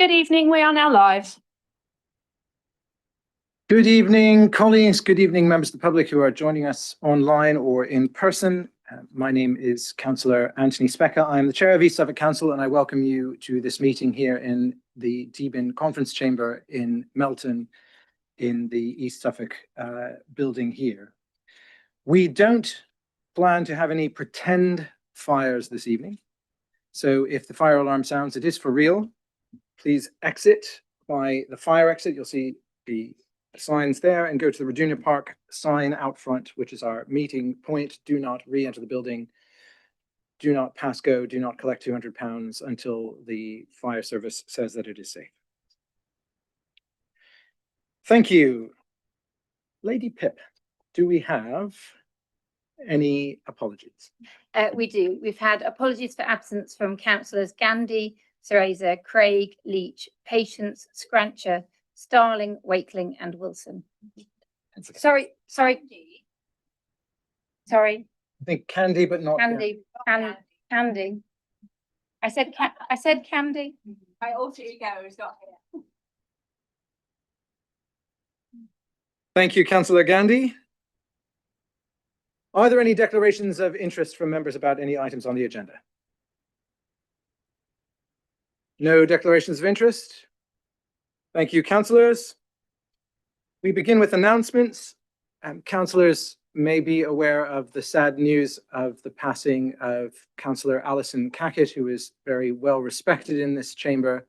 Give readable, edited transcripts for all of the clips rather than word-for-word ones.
Good evening, we are now live. Good evening, colleagues. Good evening, members of the public who are joining us online or in person. My name is Councillor Anthony Specca. I'm the Chair of East Suffolk Council, and I welcome you to this meeting here in the Deben Conference Chamber in Melton in the East Suffolk building here. We don't plan to have any pretend fires this evening. So if the fire alarm sounds, it is for real. Please exit by the fire exit. You'll see the signs there and go to the Radunia Park sign out front, which is our meeting point. Do not re-enter the building. Do not pass go. Do not collect £200 until the fire service says that it is safe. Thank you. Lady Pip, do we have any apologies? We do. We've had apologies for absence from councillors Gandy, Cereza, Craig, Leach, Patience, Scrancher, Starling, Wakeling and Wilson. Sorry. I think Candy, but not Candy. Candy. I said Candy. My alter ego is not here. Thank you, Councillor Gandy. Are there any declarations of interest from members about any items on the agenda? No declarations of interest. Thank you, councillors. We begin with announcements. Councillors may be aware of the sad news of the passing of Councillor Alison Cackett, who is very well respected in this chamber.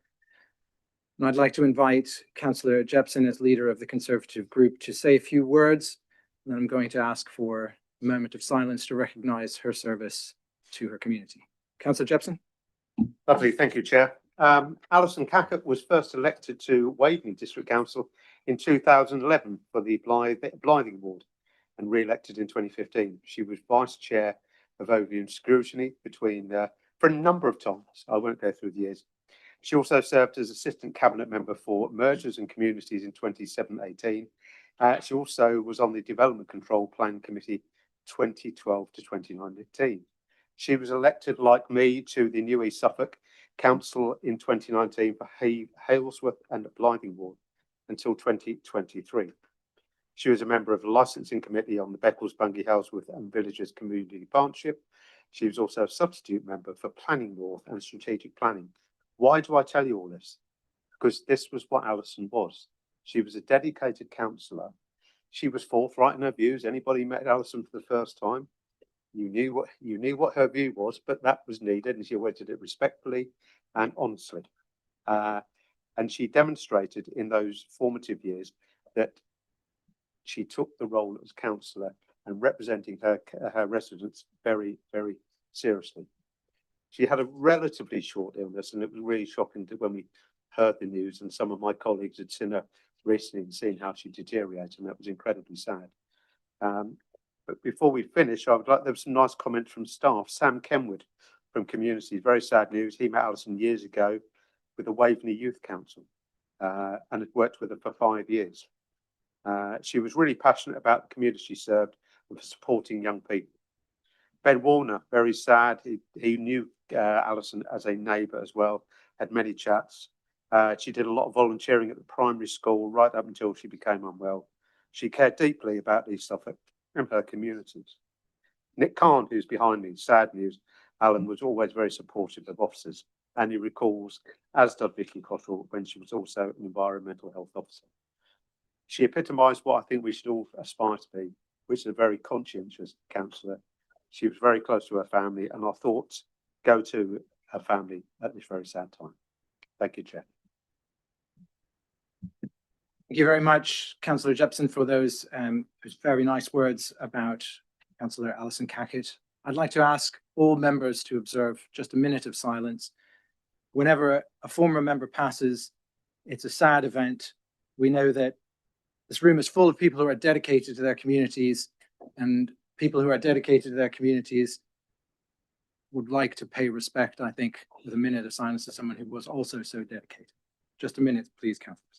And I'd like to invite Councillor Jepson, as leader of the Conservative group, to say a few words. And then I'm going to ask for a moment of silence to recognise her service to her community. Councillor Jepson. Lovely, thank you, Chair. Alison Cackett was first elected to Waveney District Council in 2011 for the Blything Ward and re-elected in 2015. She was Vice Chair of Overview Scrutiny for a number of times. I won't go through the years. She also served as Assistant Cabinet Member for Mergers and Communities in 2017-18. She also was on the Development Control Plan Committee 2012 to 2019. She was elected, like me, to the New East Suffolk Council in 2019 for Halesworth and Blything Ward until 2023. She was a member of the Licensing Committee on the Beccles, Bungay, Halesworth and Villagers Community Partnership. She was also a substitute member for Planning North and Strategic Planning. Why do I tell you all this? Because this was what Alison was. She was a dedicated councillor. She was forthright in her views. Anybody met Alison for the first time, you knew what her view was, but that was needed, and she always did it respectfully and honestly. And she demonstrated in those formative years that she took the role as councillor and representing her residents very, very seriously. She had a relatively short illness, and it was really shocking when we heard the news, and some of my colleagues had seen her recently and seen how she deteriorated, and that was incredibly sad. But before we finish, there was some nice comments from staff. Sam Kenwood from Communities, very sad news. He met Alison years ago with the Waveney Youth Council and had worked with her for 5 years. She was really passionate about the community she served and for supporting young people. Ben Warner, very sad. He knew Alison as a neighbour as well, had many chats. She did a lot of volunteering at the primary school right up until she became unwell. She cared deeply about East Suffolk and her communities. Nick Kahn, who's behind me, sad news. Alan was always very supportive of officers, and he recalls, as did Vicky Cottrell, when she was also an environmental health officer. She epitomised what I think we should all aspire to be, which is a very conscientious councillor. She was very close to her family, and our thoughts go to her family at this very sad time. Thank you, Chair. Thank you very much, Councillor Jepson, for those very nice words about Councillor Alison Cackett. I'd like to ask all members to observe just a minute of silence. Whenever a former member passes, it's a sad event. We know that this room is full of people who are dedicated to their communities, and people who are dedicated to their communities would like to pay respect, I think, with a minute of silence to someone who was also so dedicated. Just a minute, please, councillors.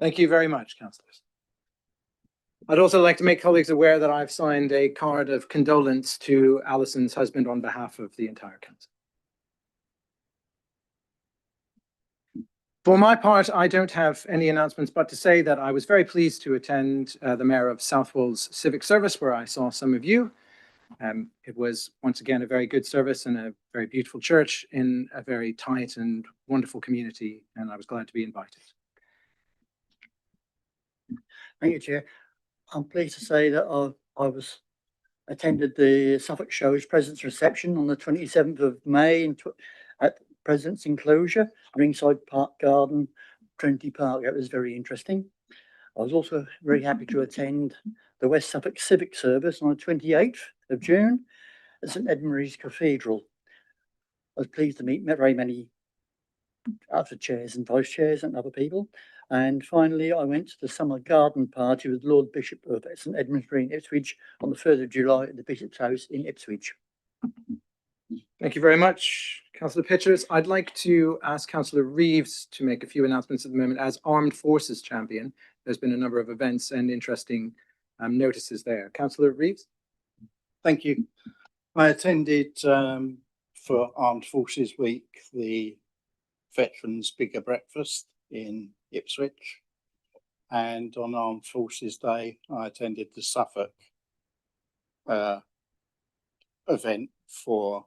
Thank you very much, councillors. I'd also like to make colleagues aware that I've signed a card of condolence to Alison's husband on behalf of the entire council. For my part, I don't have any announcements, but to say that I was very pleased to attend the Mayor of Southwold's civic service, where I saw some of you. It was once again a very good service in a very beautiful church in a very tight and wonderful community, and I was glad to be invited. Thank you, Chair. I'm pleased to say that I attended the Suffolk Show's President's Reception on the 27th of May at President's Enclosure, Ringside Park Garden, Trinity Park. It was very interesting. I was also very happy to attend the West Suffolk Civic Service on the 28th of June at St Edmund's Cathedral. I was pleased to meet very many other chairs and vice chairs and other people. And finally, I went to the summer garden party with Lord Bishop of St Edmund's Green, Ipswich, on the 3rd of July at the Bishop's House in Ipswich. Thank you very much, Councillor Pitchers. I'd like to ask Councillor Reeves to make a few announcements at the moment. As Armed Forces Champion, there's been a number of events and interesting notices there. Councillor Reeves? Thank you. I attended for Armed Forces Week the Veterans Bigger Breakfast in Ipswich, and on Armed Forces Day I attended the Suffolk event for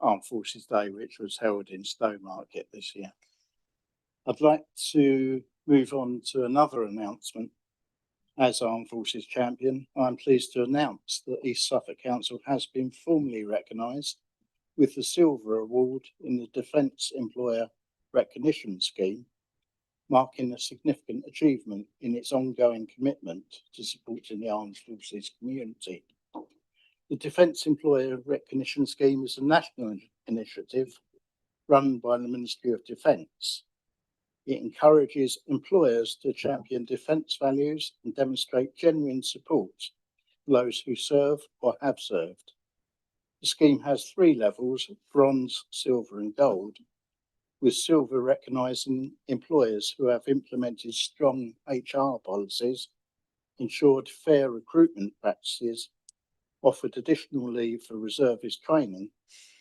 Armed Forces Day, which was held in Stowmarket this year. I'd like to move on to another announcement. As Armed Forces Champion, I'm pleased to announce that East Suffolk Council has been formally recognised with the Silver Award in the Defence Employer Recognition Scheme, marking a significant achievement in its ongoing commitment to supporting the Armed Forces community. The Defence Employer Recognition Scheme is a national initiative run by the Ministry of Defence. It encourages employers to champion defence values and demonstrate genuine support for those who serve or have served. The scheme has 3 levels: bronze, silver and gold, with silver recognising employers who have implemented strong HR policies, ensured fair recruitment practices, offered additional leave for reservist training,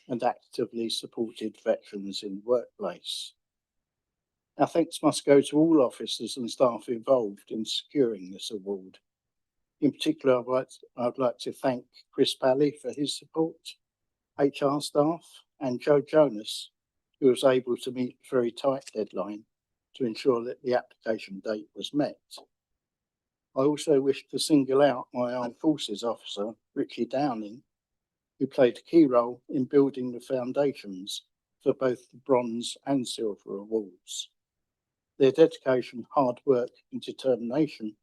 and actively supported veterans in the workplace. Our thanks must go to all officers and staff involved in securing this award. In particular, I'd like to thank Chris Pally for his support, HR staff, and Joe Jonas, who was able to meet a very tight deadline to ensure that the application date was met. I also wish to single out my Armed Forces officer, Richie Downing, who played a key role in building the foundations for both the bronze and silver awards. Their dedication, hard work and determination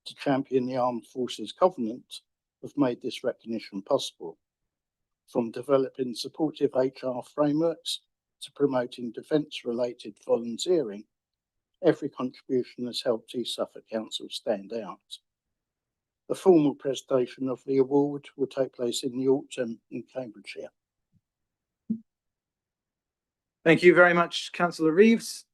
to champion the Armed Forces Covenant have made this recognition possible. From developing supportive HR frameworks to promoting defence-related volunteering, every contribution has helped East Suffolk Council stand out. The formal presentation of the award will take place in the autumn in Cambridgeshire. Thank you very much, Councillor Reeves.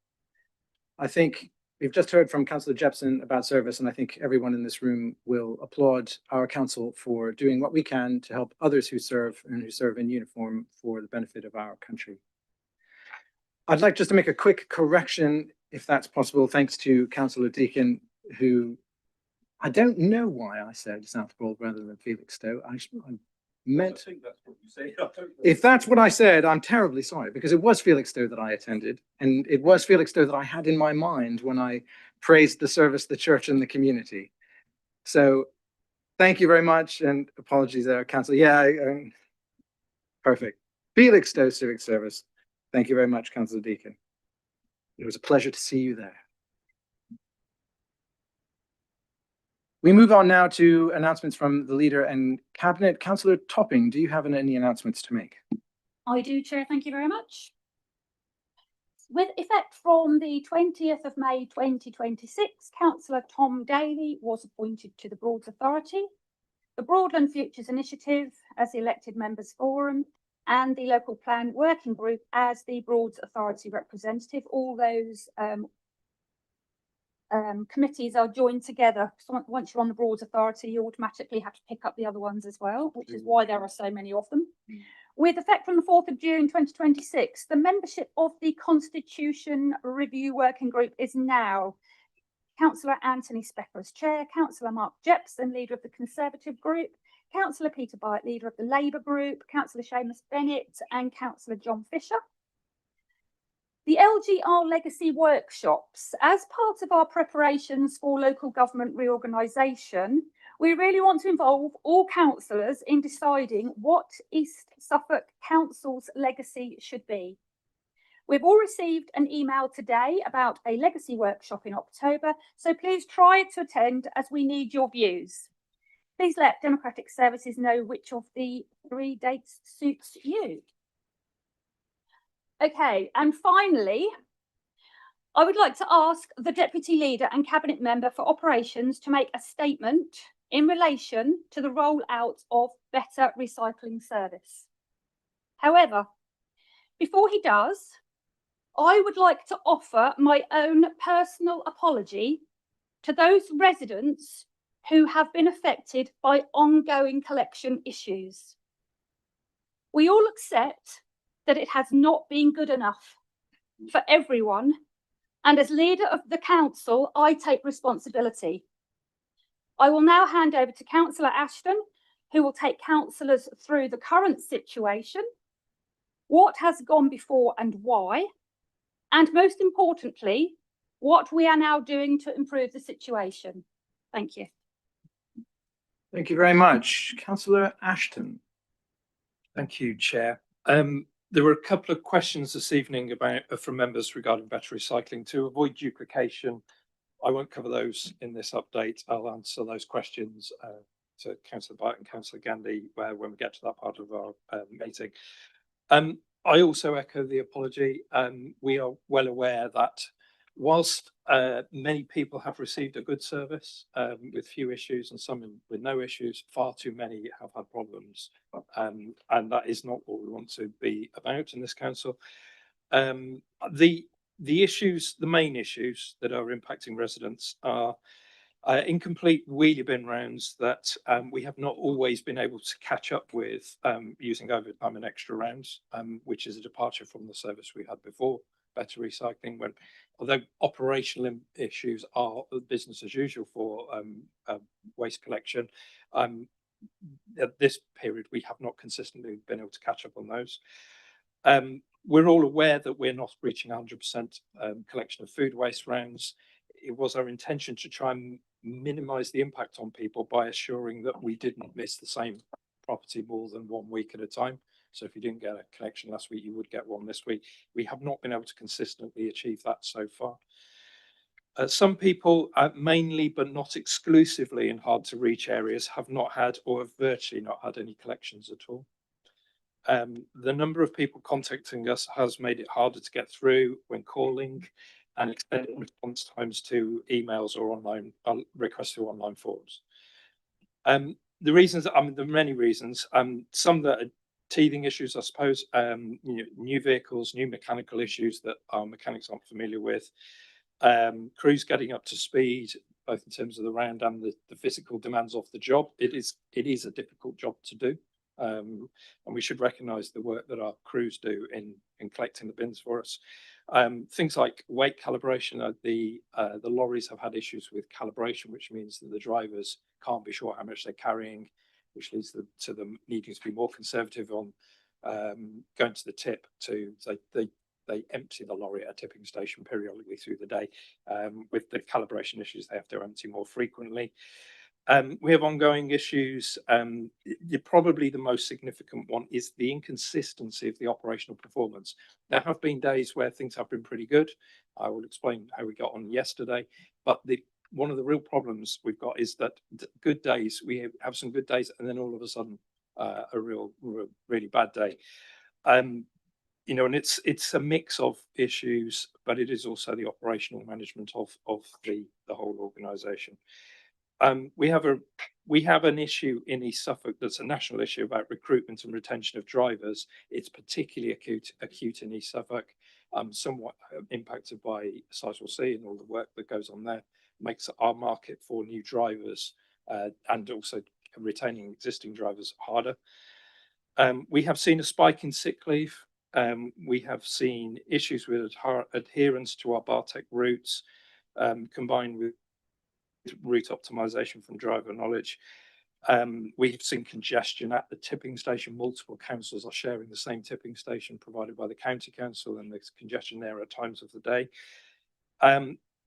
I think we've just heard from Councillor Jepson about service, and I think everyone in this room will applaud our council for doing what we can to help others who serve and who serve in uniform for the benefit of our country. I'd like just to make a quick correction, if that's possible, thanks to Councillor Deakin, who I don't know why I said Southwold rather than Felixstowe. I meant, I think that's what you say. if that's what I said, I'm terribly sorry, because it was Felixstowe that I attended, and it was Felixstowe that I had in my mind when I praised the service, the church and the community. So thank you very much, and apologies there, Councillor. Yeah, perfect. Felixstowe Civic Service. Thank you very much, Councillor Deakin. It was a pleasure to see you there. We move on now to announcements from the Leader and Cabinet. Councillor Topping, do you have any announcements to make? I do, Chair. Thank you very much. With effect from the 20th of May 2026, Councillor Tom Daly was appointed to the Broads Authority, the Broadland Futures Initiative as the Elected Members Forum, and the Local Plan Working Group as the Broads Authority representative. All those committees are joined together. So once you're on the Broads Authority, you automatically have to pick up the other ones as well, which is why there are so many of them. With effect from the 4th of June 2026, the membership of the Constitution Review Working Group is now Councillor Anthony Specker as Chair, Councillor Mark Jepson, Leader of the Conservative Group, Councillor Peter Byatt, Leader of the Labour Group, Councillor Seamus Bennett and Councillor John Fisher. The LGR Legacy Workshops, as part of our preparations for local government reorganisation, we really want to involve all councillors in deciding what East Suffolk Council's legacy should be. We've all received an email today about a legacy workshop in October, so please try to attend as we need your views. Please let Democratic Services know which of the 3 dates suits you. Okay, and finally, I would like to ask the Deputy Leader and Cabinet Member for Operations to make a statement in relation to the rollout of Better Recycling Service. However, before he does, I would like to offer my own personal apology to those residents who have been affected by ongoing collection issues. We all accept that it has not been good enough for everyone, and as leader of the council, I take responsibility. I will now hand over to Councillor Ashton, who will take councillors through the current situation, what has gone before and why, and most importantly, what we are now doing to improve the situation. Thank you. Thank you very much. Councillor Ashton. Thank you, Chair. There were a couple of questions this evening from members regarding better recycling. To avoid duplication, I won't cover those in this update. I'll answer those questions to Councillor Byatt and Councillor Gandy when we get to that part of our meeting. I also echo the apology. We are well aware that whilst many people have received a good service with few issues and some with no issues, far too many have had problems. And that is not what we want to be about in this council. The main issues that are impacting residents are incomplete wheelie bin rounds that we have not always been able to catch up with using overtime and extra rounds, which is a departure from the service we had before Better Recycling, when although operational issues are business as usual for waste collection, at this period we have not consistently been able to catch up on those. We're all aware that we're not reaching 100% collection of food waste rounds. It was our intention to try and minimise the impact on people by assuring that we didn't miss the same property more than 1 week at a time. So if you didn't get a collection last week, you would get one this week. We have not been able to consistently achieve that so far. Some people, mainly but not exclusively in hard to reach areas, have not had or have virtually not had any collections at all. The number of people contacting us has made it harder to get through when calling, and extended response times to emails or online requests through online forms. The reasons, there are many reasons. Some that are teething issues, I suppose, new vehicles, new mechanical issues that our mechanics aren't familiar with, crews getting up to speed, both in terms of the round and the physical demands of the job. It is a difficult job to do, and we should recognise the work that our crews do in collecting the bins for us. Things like weight calibration, the lorries have had issues with calibration, which means that the drivers can't be sure how much they're carrying, which leads to them needing to be more conservative on going to the tip. They empty the lorry at a tipping station periodically through the day. With the calibration issues, they have to empty more frequently. We have ongoing issues. Probably the most significant one is the inconsistency of the operational performance. There have been days where things have been pretty good. I will explain how we got on yesterday, but one of the real problems we've got is that good days, we have some good days, and then all of a sudden a really bad day. And it's a mix of issues, but it is also the operational management of the whole organisation. We have an issue in East Suffolk that's a national issue about recruitment and retention of drivers. It's particularly acute in East Suffolk, somewhat impacted by Sizewell C and all the work that goes on there. makes our market for new drivers and also retaining existing drivers harder. We have seen a spike in sick leave. We have seen issues with adherence to our Bartek routes, combined with route optimization from driver knowledge. We've seen congestion at the tipping station. Multiple councils are sharing the same tipping station provided by the county council, and there's congestion there at times of the day.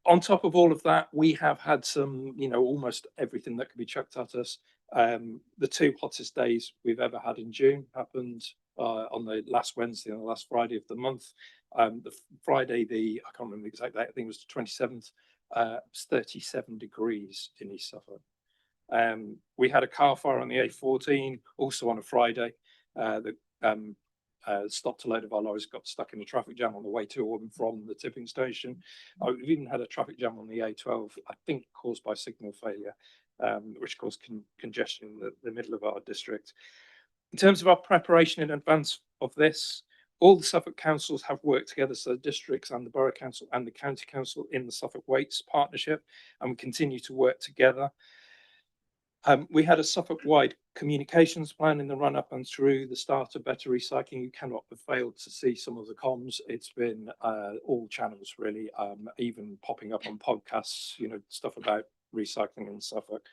On top of all of that, we have had some, almost everything that could be chucked at us. The 2 hottest days we've ever had in June happened on the last Wednesday and the last Friday of the month. The Friday, I can't remember the exact date, I think it was the 27th, 37 degrees in East Suffolk. We had a car fire on the A14, also on a Friday. That stopped a load of our lorries, got stuck in a traffic jam on the way to and from the tipping station. We've even had a traffic jam on the A12, I think caused by signal failure, which caused congestion in the middle of our district. In terms of our preparation in advance of this, all the Suffolk councils have worked together, so the districts and the Borough Council and the County Council in the Suffolk Waits partnership, and we continue to work together. We had a Suffolk-wide communications plan in the run-up and through the start of Better Recycling. You cannot have failed to see some of the comms. It's been all channels, really, even popping up on podcasts, stuff about recycling in Suffolk.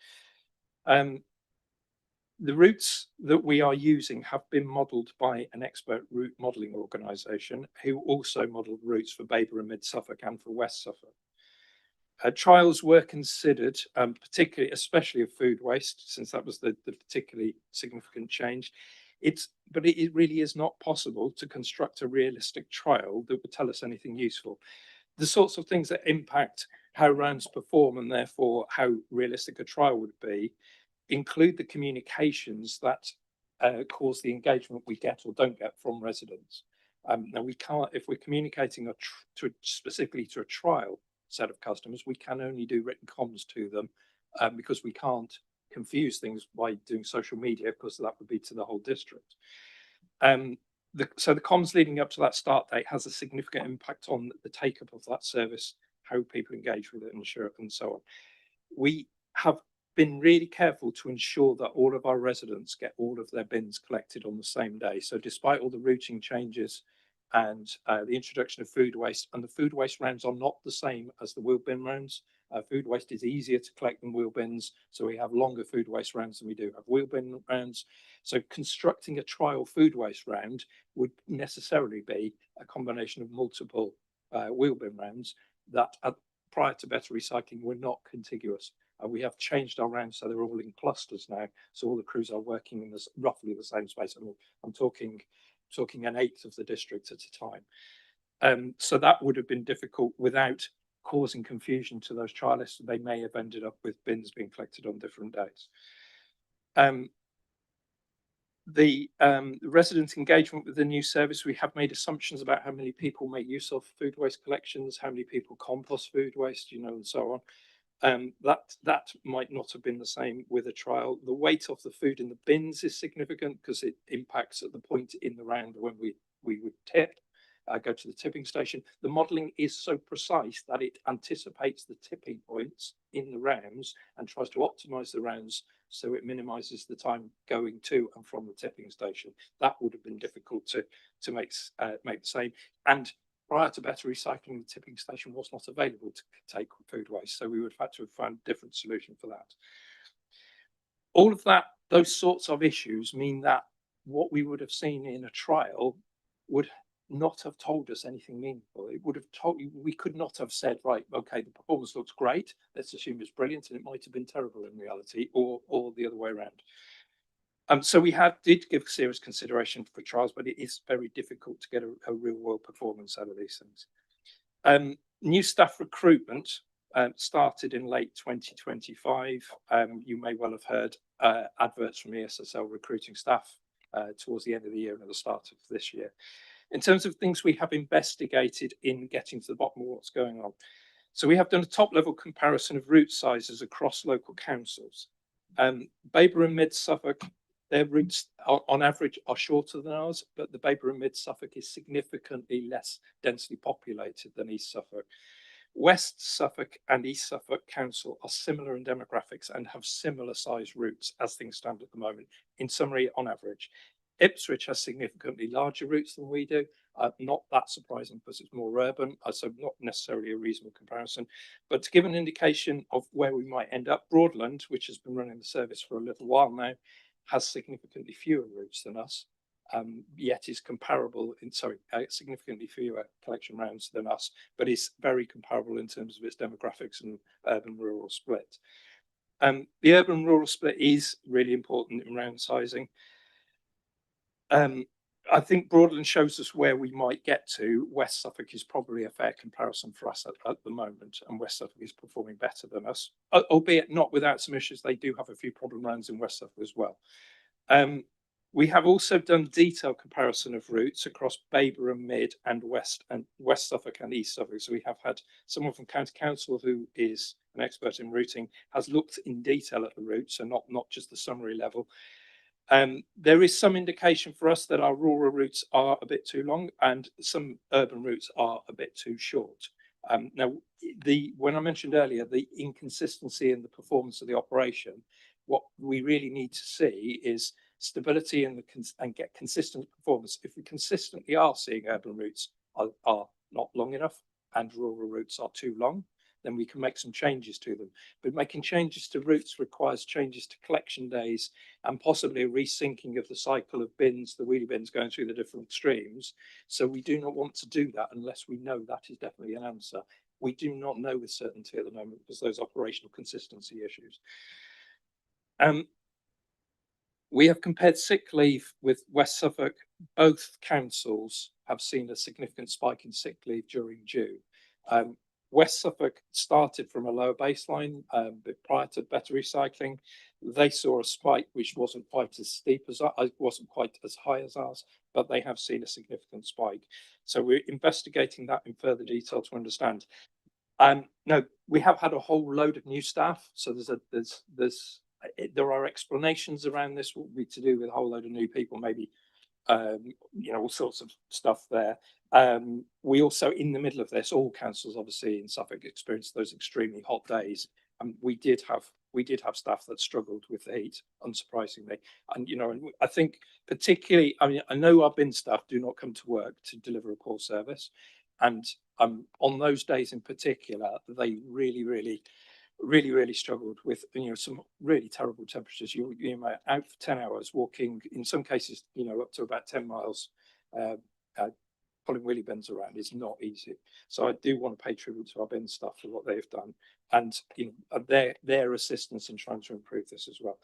The routes that we are using have been modelled by an expert route modelling organisation who also modelled routes for Baber and Mid Suffolk and for West Suffolk. Trials were considered, particularly, especially of food waste, since that was the particularly significant change. But it really is not possible to construct a realistic trial that would tell us anything useful. The sorts of things that impact how rounds perform and therefore how realistic a trial would be include the communications that cause the engagement we get or don't get from residents. Now, we can't, if we're communicating specifically to a trial set of customers, we can only do written comms to them because we can't confuse things by doing social media, because that would be to the whole district. So the comms leading up to that start date has a significant impact on the take-up of that service, how people engage with it and share it and so on. We have been really careful to ensure that all of our residents get all of their bins collected on the same day. So despite all the routing changes and the introduction of food waste, and the food waste rounds are not the same as the wheel bin rounds. Food waste is easier to collect than wheel bins, so we have longer food waste rounds than we do have wheel bin rounds. So constructing a trial food waste round would necessarily be a combination of multiple wheel bin rounds that prior to Better Recycling were not contiguous. We have changed our rounds so they're all in clusters now, so all the crews are working in this roughly the same space. I'm talking an eighth of the district at a time. So that would have been difficult without causing confusion to those trialists. They may have ended up with bins being collected on different days. The resident engagement with the new service, we have made assumptions about how many people make use of food waste collections, how many people compost food waste, and so on. That might not have been the same with a trial. The weight of the food in the bins is significant because it impacts at the point in the round when we would tip, go to the tipping station. The modelling is so precise that it anticipates the tipping points in the rounds and tries to optimise the rounds so it minimises the time going to and from the tipping station. That would have been difficult to make the same. And prior to Better Recycling, the tipping station was not available to take food waste, so we would have had to have found a different solution for that. All of that, those sorts of issues mean that what we would have seen in a trial would not have told us anything meaningful. It would have told you, we could not have said, right, okay, the performance looks great, let's assume it's brilliant, and it might have been terrible in reality, or the other way around. So we did give serious consideration for trials, but it is very difficult to get a real world performance out of these things. New staff recruitment started in late 2025. You may well have heard adverts from ESSL recruiting staff towards the end of the year and at the start of this year. In terms of things we have investigated in getting to the bottom of what's going on. So we have done a top level comparison of route sizes across local councils. Baber and Mid Suffolk, their routes on average are shorter than ours, but the Baber and Mid Suffolk is significantly less densely populated than East Suffolk. West Suffolk and East Suffolk Council are similar in demographics and have similar size routes as things stand at the moment. In summary, on average, Ipswich has significantly larger routes than we do. Not that surprising because it's more urban, so not necessarily a reasonable comparison. But to give an indication of where we might end up, Broadland, which has been running the service for a little while now, has significantly fewer routes than us. Yet is comparable in significantly fewer collection rounds than us, but is very comparable in terms of its demographics and urban rural split. The urban rural split is really important in round sizing. I think Broadland shows us where we might get to. West Suffolk is probably a fair comparison for us at the moment, and West Suffolk is performing better than us, albeit not without some issues. They do have a few problem rounds in West Suffolk as well. We have also done detailed comparison of routes across Baberham, Mid and West Suffolk and East Suffolk. So we have had someone from County Council who is an expert in routing, has looked in detail at the routes and not just the summary level. There is some indication for us that our rural routes are a bit too long and some urban routes are a bit too short. Now, when I mentioned earlier, the inconsistency in the performance of the operation, what we really need to see is stability and get consistent performance. If we consistently are seeing urban routes are not long enough and rural routes are too long, then we can make some changes to them. But making changes to routes requires changes to collection days and possibly a resyncing of the cycle of bins, the wheelie bins going through the different streams. So we do not want to do that unless we know that is definitely an answer. We do not know with certainty at the moment because those operational consistency issues. We have compared sick leave with West Suffolk. Both councils have seen a significant spike in sick leave during June. West Suffolk started from a lower baseline, but prior to better recycling, they saw a spike which wasn't quite as steep as wasn't quite as high as ours, but they have seen a significant spike. So we're investigating that in further detail to understand. No, we have had a whole load of new staff. So there are explanations around this. Will be to do with a whole load of new people, maybe all sorts of stuff there. We also, in the middle of this, all councils obviously in Suffolk experienced those extremely hot days, and we did have staff that struggled with the heat, unsurprisingly. And and I think particularly, I know our bin staff do not come to work to deliver a poor service, and on those days in particular, they really struggled with some really terrible temperatures. You might out for 10 hours walking, in some cases up to about 10 miles, pulling wheelie bins around is not easy. So I do want to pay tribute to our bin staff for what they've done and their assistance in trying to improve this as well.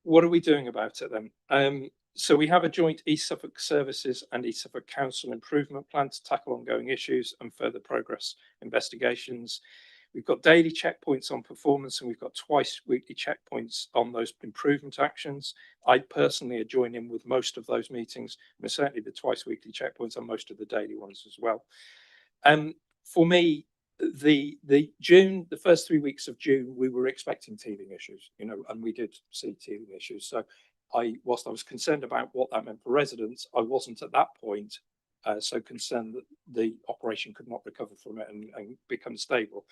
What are we doing about it then? So we have a joint East Suffolk Services and East Suffolk Council improvement plan to tackle ongoing issues and further progress investigations. We've got daily checkpoints on performance and we've got twice weekly checkpoints on those improvement actions. I personally join in with most of those meetings, and certainly the twice weekly checkpoints and most of the daily ones as well. For me, the first 3 weeks of June, we were expecting teething issues, and we did see teething issues. So whilst I was concerned about what that meant for residents, I wasn't at that point so concerned that the operation could not recover from it and become stable.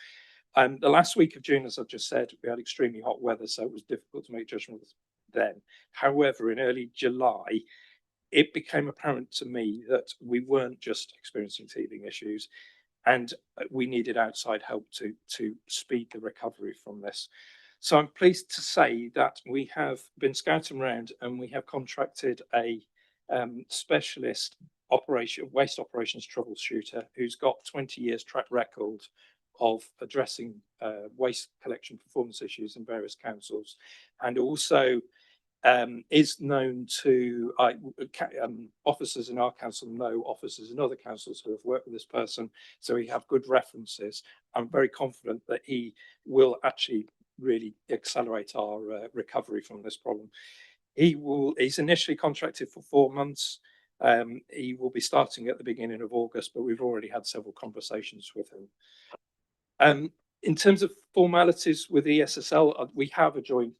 The last week of June, as I've just said, we had extremely hot weather, so it was difficult to make judgments then. However, in early July, it became apparent to me that we weren't just experiencing teething issues and we needed outside help to speed the recovery from this. So I'm pleased to say that we have been scouting around and we have contracted a specialist waste operations troubleshooter who's got 20 years track record of addressing waste collection performance issues in various councils, and also is known to officers in our council, know officers in other councils who have worked with this person, so we have good references. I'm very confident that he will actually really accelerate our recovery from this problem. He's initially contracted for 4 months. He will be starting at the beginning of August, but we've already had several conversations with him. In terms of formalities with ESSL, we have a joint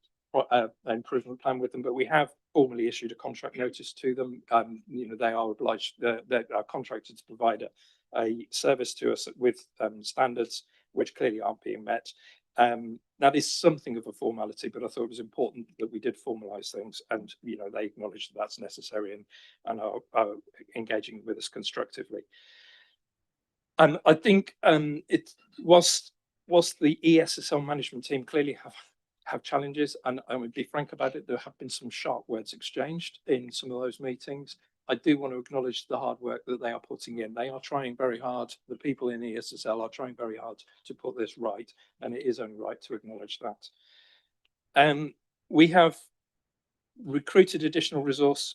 improvement plan with them, but we have formally issued a contract notice to them. They are obliged, they are contracted to provide a service to us with standards which clearly aren't being met. That is something of a formality, but I thought it was important that we did formalise things, and they acknowledge that that's necessary and are engaging with us constructively. I think it was the ESSL management team clearly have challenges, and I would be frank about it. There have been some sharp words exchanged in some of those meetings. I do want to acknowledge the hard work that they are putting in. They are trying very hard. The people in ESSL are trying very hard to put this right, and it is only right to acknowledge that. We have recruited additional resource.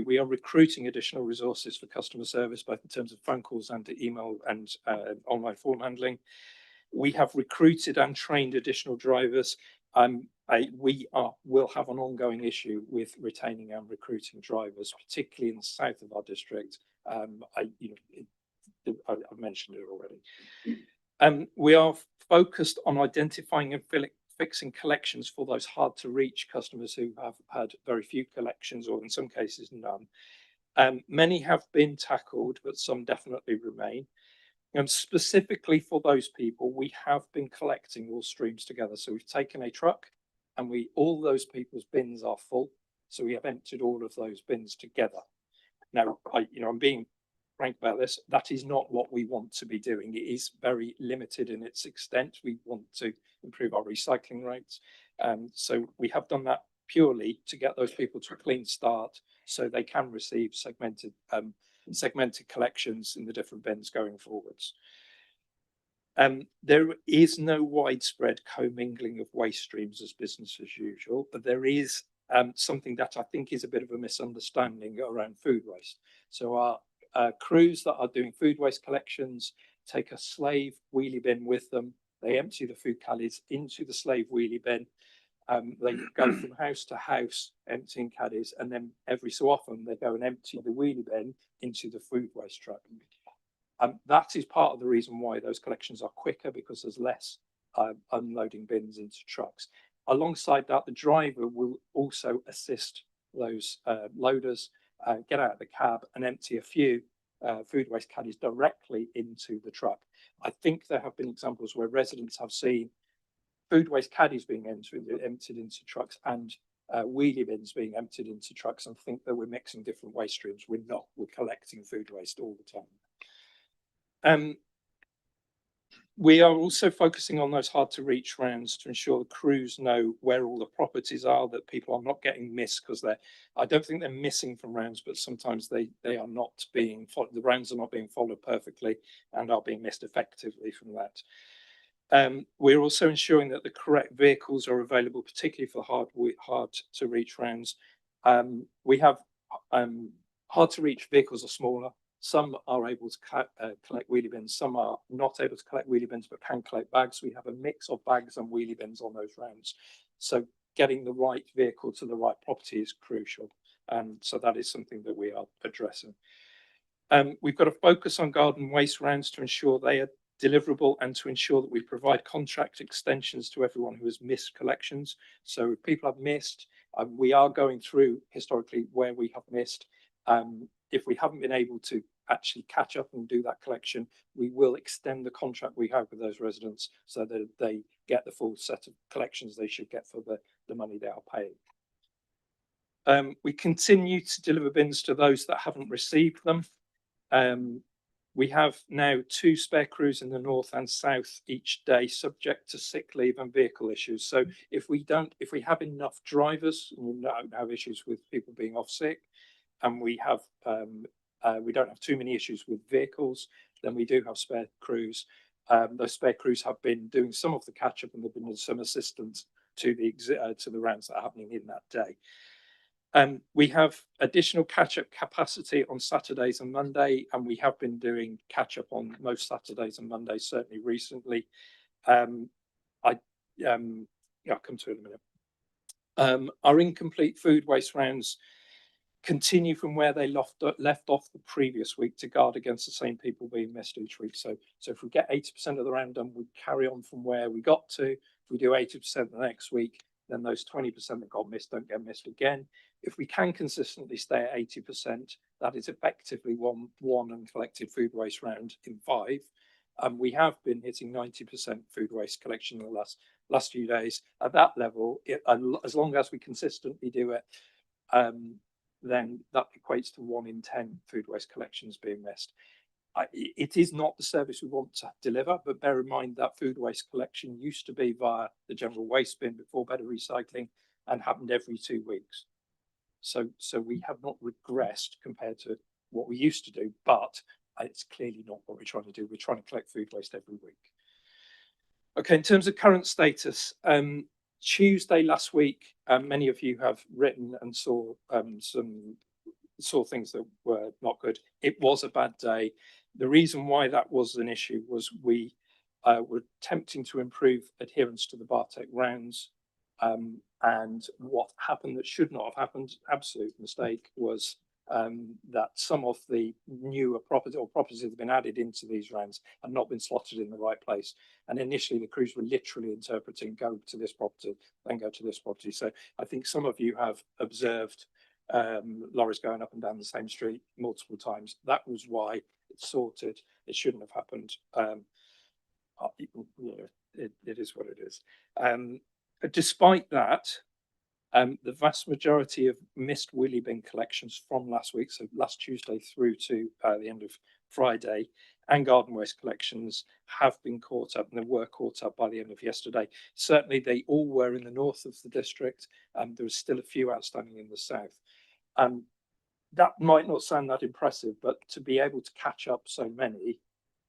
We are recruiting additional resources for customer service, both in terms of phone calls and email and online form handling. We have recruited and trained additional drivers. We will have an ongoing issue with retaining and recruiting drivers, particularly in the south of our district. I've mentioned it already. We are focused on identifying and fixing collections for those hard to reach customers who have had very few collections, or in some cases none. Many have been tackled, but some definitely remain. And specifically for those people, we have been collecting all streams together. So we've taken a truck, and all those people's bins are full. So we have emptied all of those bins together. Now, I'm being frank about this. That is not what we want to be doing. It is very limited in its extent. We want to improve our recycling rates. So we have done that purely to get those people to a clean start, so they can receive segmented collections in the different bins going forwards. There is no widespread commingling of waste streams as business as usual, but there is something that I think is a bit of a misunderstanding around food waste. So our crews that are doing food waste collections take a slave wheelie bin with them. They empty the food caddies into the slave wheelie bin. They go from house to house emptying caddies, and then every so often they go and empty the wheelie bin into the food waste truck. That is part of the reason why those collections are quicker, because there's less unloading bins into trucks. Alongside that, the driver will also assist those loaders get out of the cab and empty a few food waste caddies directly into the truck. I think there have been examples where residents have seen food waste caddies being emptied into trucks and wheelie bins being emptied into trucks, and think that we're mixing different waste streams. We're not. We're collecting food waste all the time. We are also focusing on those hard to reach rounds to ensure the crews know where all the properties are, that people are not getting missed, because I don't think they're missing from rounds, but sometimes they are not being followed. The rounds are not being followed perfectly and are being missed effectively from that. We're also ensuring that the correct vehicles are available, particularly for hard to reach rounds. We have hard to reach vehicles are smaller. Some are able to collect wheelie bins. Some are not able to collect wheelie bins, but can collect bags. We have a mix of bags and wheelie bins on those rounds. So getting the right vehicle to the right property is crucial. So that is something that we are addressing. We've got to focus on garden waste rounds to ensure they are deliverable, and to ensure that we provide contract extensions to everyone who has missed collections. So if people have missed, we are going through historically where we have missed. If we haven't been able to actually catch up and do that collection, we will extend the contract we have with those residents so that they get the full set of collections they should get for the money they are paying. We continue to deliver bins to those that haven't received them. We have now 2 spare crews in the north and south each day, subject to sick leave and vehicle issues. So if we have enough drivers, we don't have issues with people being off sick, and we don't have too many issues with vehicles, then we do have spare crews. Those spare crews have been doing some of the catch up, and they've been some assistance to the rounds that are happening in that day. We have additional catch-up capacity on Saturdays and Monday, and we have been doing catch-up on most Saturdays and Mondays, certainly recently. I'll come to it in a minute. Our incomplete food waste rounds continue from where they left off the previous week to guard against the same people being missed each week. So if we get 80% of the round done, we carry on from where we got to. If we do 80% the next week, then those 20% that got missed don't get missed again. If we can consistently stay at 80%, that is effectively one uncollected food waste round in 5. We have been hitting 90% food waste collection in the last few days. At that level, as long as we consistently do it, then that equates to 1 in 10 food waste collections being missed. It is not the service we want to deliver, but bear in mind that food waste collection used to be via the general waste bin before Better Recycling and happened every 2 weeks. So we have not regressed compared to what we used to do, but it's clearly not what we're trying to do. We're trying to collect food waste every week. Okay, in terms of current status, Tuesday last week, many of you have written and saw things that were not good. It was a bad day. The reason why that was an issue was we were attempting to improve adherence to the Bartek rounds. And what happened that should not have happened, absolute mistake, was that some of the newer properties that have been added into these rounds had not been slotted in the right place. And initially the crews were literally interpreting, go to this property, then go to this property. So I think some of you have observed lorries going up and down the same street multiple times. That was why it's sorted. It shouldn't have happened. It is what it is. Despite that, the vast majority of missed wheelie bin collections from last week, so last Tuesday through to the end of Friday, and garden waste collections have been caught up, and they were caught up by the end of yesterday. Certainly they all were in the north of the district. There was still a few outstanding in the south. That might not sound that impressive, but to be able to catch up so many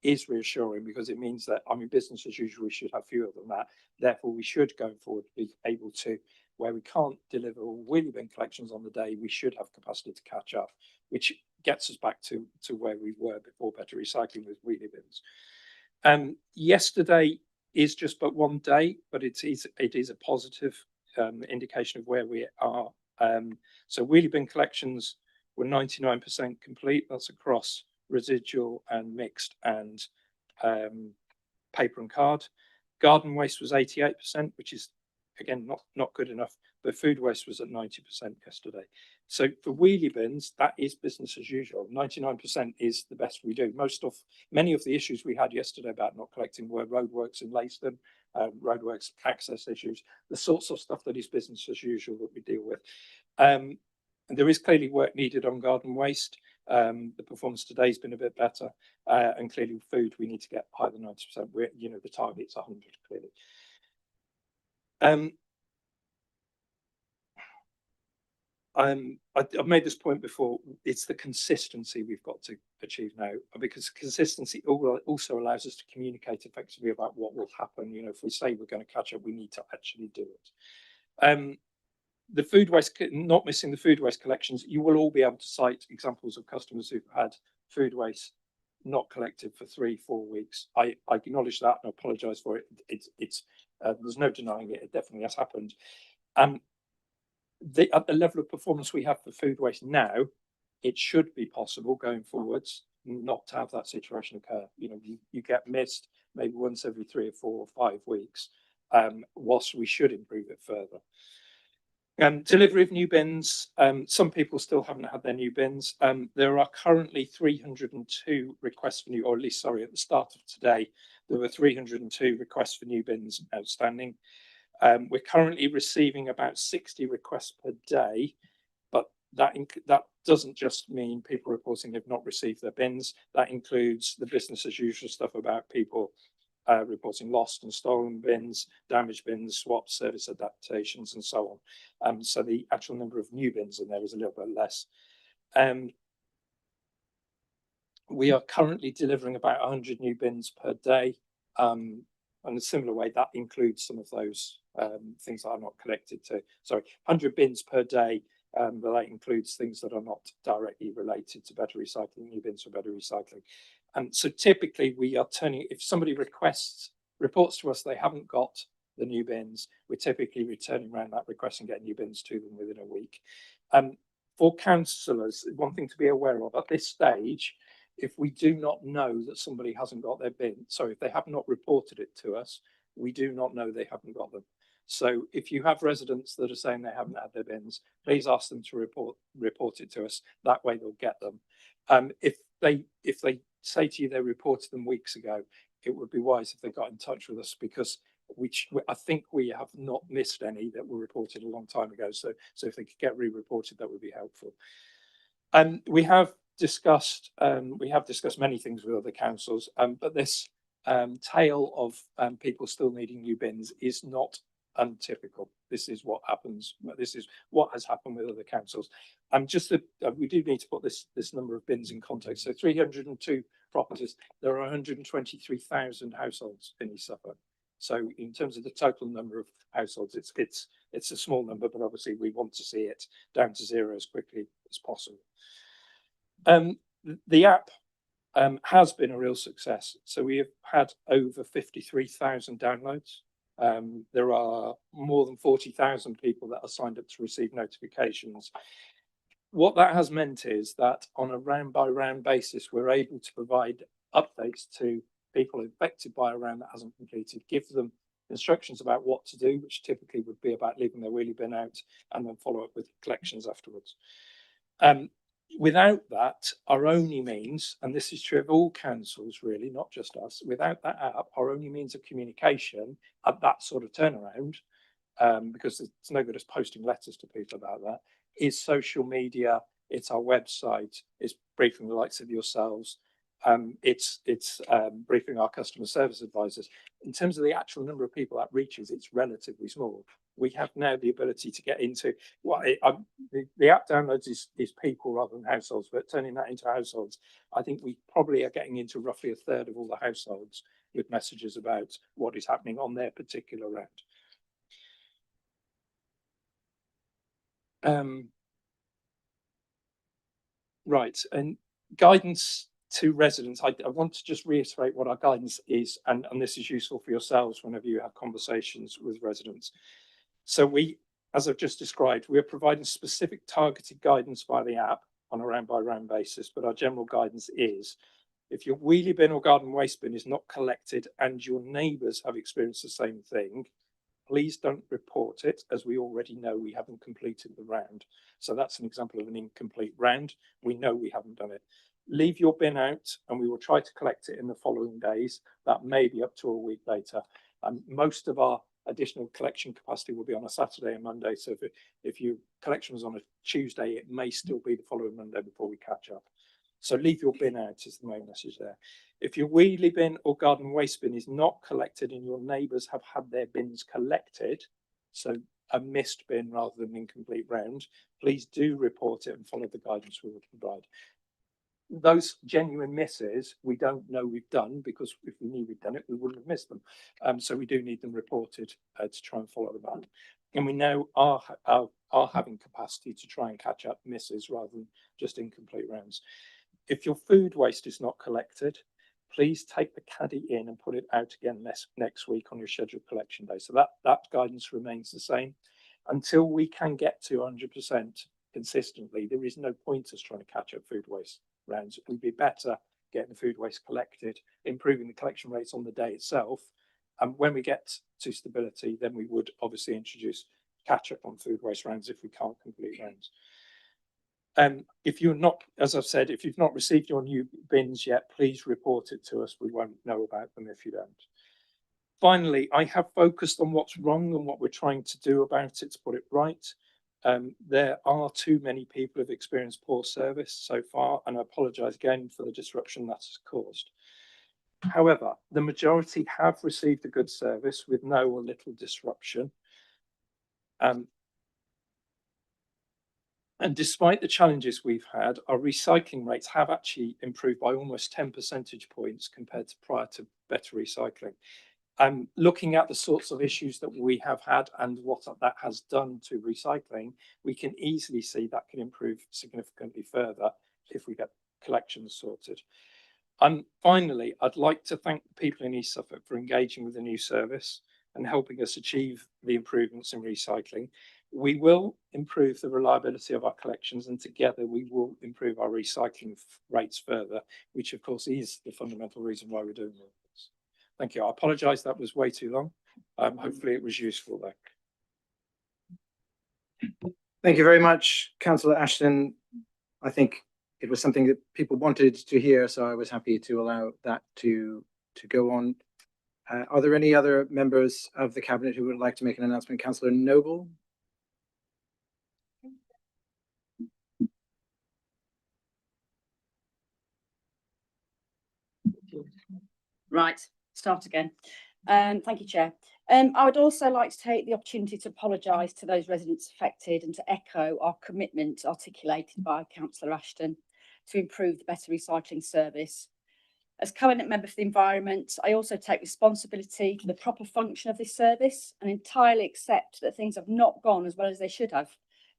is reassuring, because it means that, I mean, business as usual, we should have fewer than that. Therefore, we should, going forward, be able to, where we can't deliver all wheelie bin collections on the day, we should have capacity to catch up, which gets us back to where we were before Better Recycling with wheelie bins. Yesterday is just but one day, but it is a positive indication of where we are. So wheelie bin collections were 99% complete. That's across residual and mixed and paper and card. Garden waste was 88%, which is again not good enough, but food waste was at 90% yesterday. So for wheelie bins, that is business as usual. 99% is the best we do. Many of the issues we had yesterday about not collecting were roadworks in Leiston, roadworks access issues, the sorts of stuff that is business as usual that we deal with. And there is clearly work needed on garden waste. The performance today has been a bit better, and clearly food, we need to get higher than 90%. The target's 100 clearly. I've made this point before. It's the consistency we've got to achieve now, because consistency also allows us to communicate effectively about what will happen. If we say we're going to catch up, we need to actually do it. The food waste, not missing the food waste collections, you will all be able to cite examples of customers who've had food waste not collected for 3-4 weeks. I acknowledge that and apologise for it. There's no denying it. It definitely has happened. At the level of performance we have for food waste now, it should be possible going forwards not to have that situation occur. You get missed maybe once every 3 or 4 or 5 weeks, whilst we should improve it further. Delivery of new bins. Some people still haven't had their new bins. There are currently 302 requests for new, or at least, sorry, at the start of today, there were 302 requests for new bins outstanding. We're currently receiving about 60 requests per day, but that doesn't just mean people reporting they've not received their bins. That includes the business as usual stuff about people reporting lost and stolen bins, damaged bins, swaps, service adaptations, and so on. So the actual number of new bins in there is a little bit less. We are currently delivering about 100 new bins per day. In a similar way, that includes some of those things that are not connected to, 100 bins per day, but that includes things that are not directly related to Better Recycling, new bins for Better Recycling. So typically we are if somebody reports to us they haven't got the new bins, we're typically returning around that request and getting new bins to them within a week. For councillors, one thing to be aware of at this stage, if we do not know that somebody hasn't got their bin, if they have not reported it to us, we do not know they haven't got them. So if you have residents that are saying they haven't had their bins, please ask them to report it to us. That way they'll get them. If they say to you they reported them weeks ago, it would be wise if they got in touch with us, because I think we have not missed any that were reported a long time ago. So if they could get re-reported, that would be helpful. We have discussed many things with other councils, but this tale of people still needing new bins is not untypical. This is what happens. This is what has happened with other councils. We do need to put this number of bins in context. So 302 properties. There are 123,000 households in East Suffolk. So in terms of the total number of households, it's a small number, but obviously we want to see it down to zero as quickly as possible. The app has been a real success. So we have had over 53,000 downloads. There are more than 40,000 people that are signed up to receive notifications. What that has meant is that on a round by round basis, we're able to provide updates to people affected by a round that hasn't completed, give them instructions about what to do, which typically would be about leaving their wheelie bin out, and then follow up with collections afterwards. Without that, our only means, and this is true of all councils really, not just us, without that app, our only means of communication at that sort of turnaround, because it's no good us posting letters to people about that, is social media, it's our website, it's briefing the likes of yourselves, it's briefing our customer service advisors. In terms of the actual number of people that reaches, it's relatively small. We have now the ability to get into the app downloads is people rather than households, but turning that into households, I think we probably are getting into roughly a third of all the households with messages about what is happening on their particular round. Right, and guidance to residents. I want to just reiterate what our guidance is, and this is useful for yourselves whenever you have conversations with residents. So we, as I've just described, we are providing specific targeted guidance via the app on a round by round basis, but our general guidance is, if your wheelie bin or garden waste bin is not collected and your neighbours have experienced the same thing, please don't report it, as we already know we haven't completed the round. So that's an example of an incomplete round. We know we haven't done it. Leave your bin out and we will try to collect it in the following days. That may be up to a week later. And most of our additional collection capacity will be on a Saturday and Monday. So if your collection was on a Tuesday, it may still be the following Monday before we catch up. So leave your bin out is the main message there. If your wheelie bin or garden waste bin is not collected and your neighbours have had their bins collected, so a missed bin rather than an incomplete round, please do report it and follow the guidance we will provide. Those genuine misses, we don't know we've done, because if we knew we'd done it, we wouldn't have missed them. So we do need them reported to try and follow them up. And we now are having capacity to try and catch up misses rather than just incomplete rounds. If your food waste is not collected, please take the caddy in and put it out again next week on your scheduled collection day. So that guidance remains the same. Until we can get to 100% consistently, there is no point us trying to catch up food waste rounds. It would be better getting the food waste collected, improving the collection rates on the day itself. And when we get to stability, then we would obviously introduce catch up on food waste rounds if we can't complete rounds. If you're not, as I've said, if you've not received your new bins yet, please report it to us. We won't know about them if you don't. Finally, I have focused on what's wrong and what we're trying to do about it to put it right. There are too many people who've experienced poor service so far, and I apologise again for the disruption that has caused. However, the majority have received a good service with no or little disruption. And despite the challenges we've had, our recycling rates have actually improved by almost 10 percentage points compared to prior to better recycling. Looking at the sorts of issues that we have had and what that has done to recycling, we can easily see that can improve significantly further if we get collections sorted. And finally, I'd like to thank the people in East Suffolk for engaging with the new service and helping us achieve the improvements in recycling. We will improve the reliability of our collections, and together we will improve our recycling rates further, which of course is the fundamental reason why we're doing this. Thank you. I apologise that was way too long. Hopefully it was useful though. Thank you very much, Councillor Ashton. I think it was something that people wanted to hear, so I was happy to allow that to go on. Are there any other members of the Cabinet who would like to make an announcement? Councillor Noble? Right, start again. Thank you, Chair. I would also like to take the opportunity to apologise to those residents affected and to echo our commitment articulated by Councillor Ashton to improve the better recycling service. As Covenant Member for the Environment, I also take responsibility for the proper function of this service and entirely accept that things have not gone as well as they should have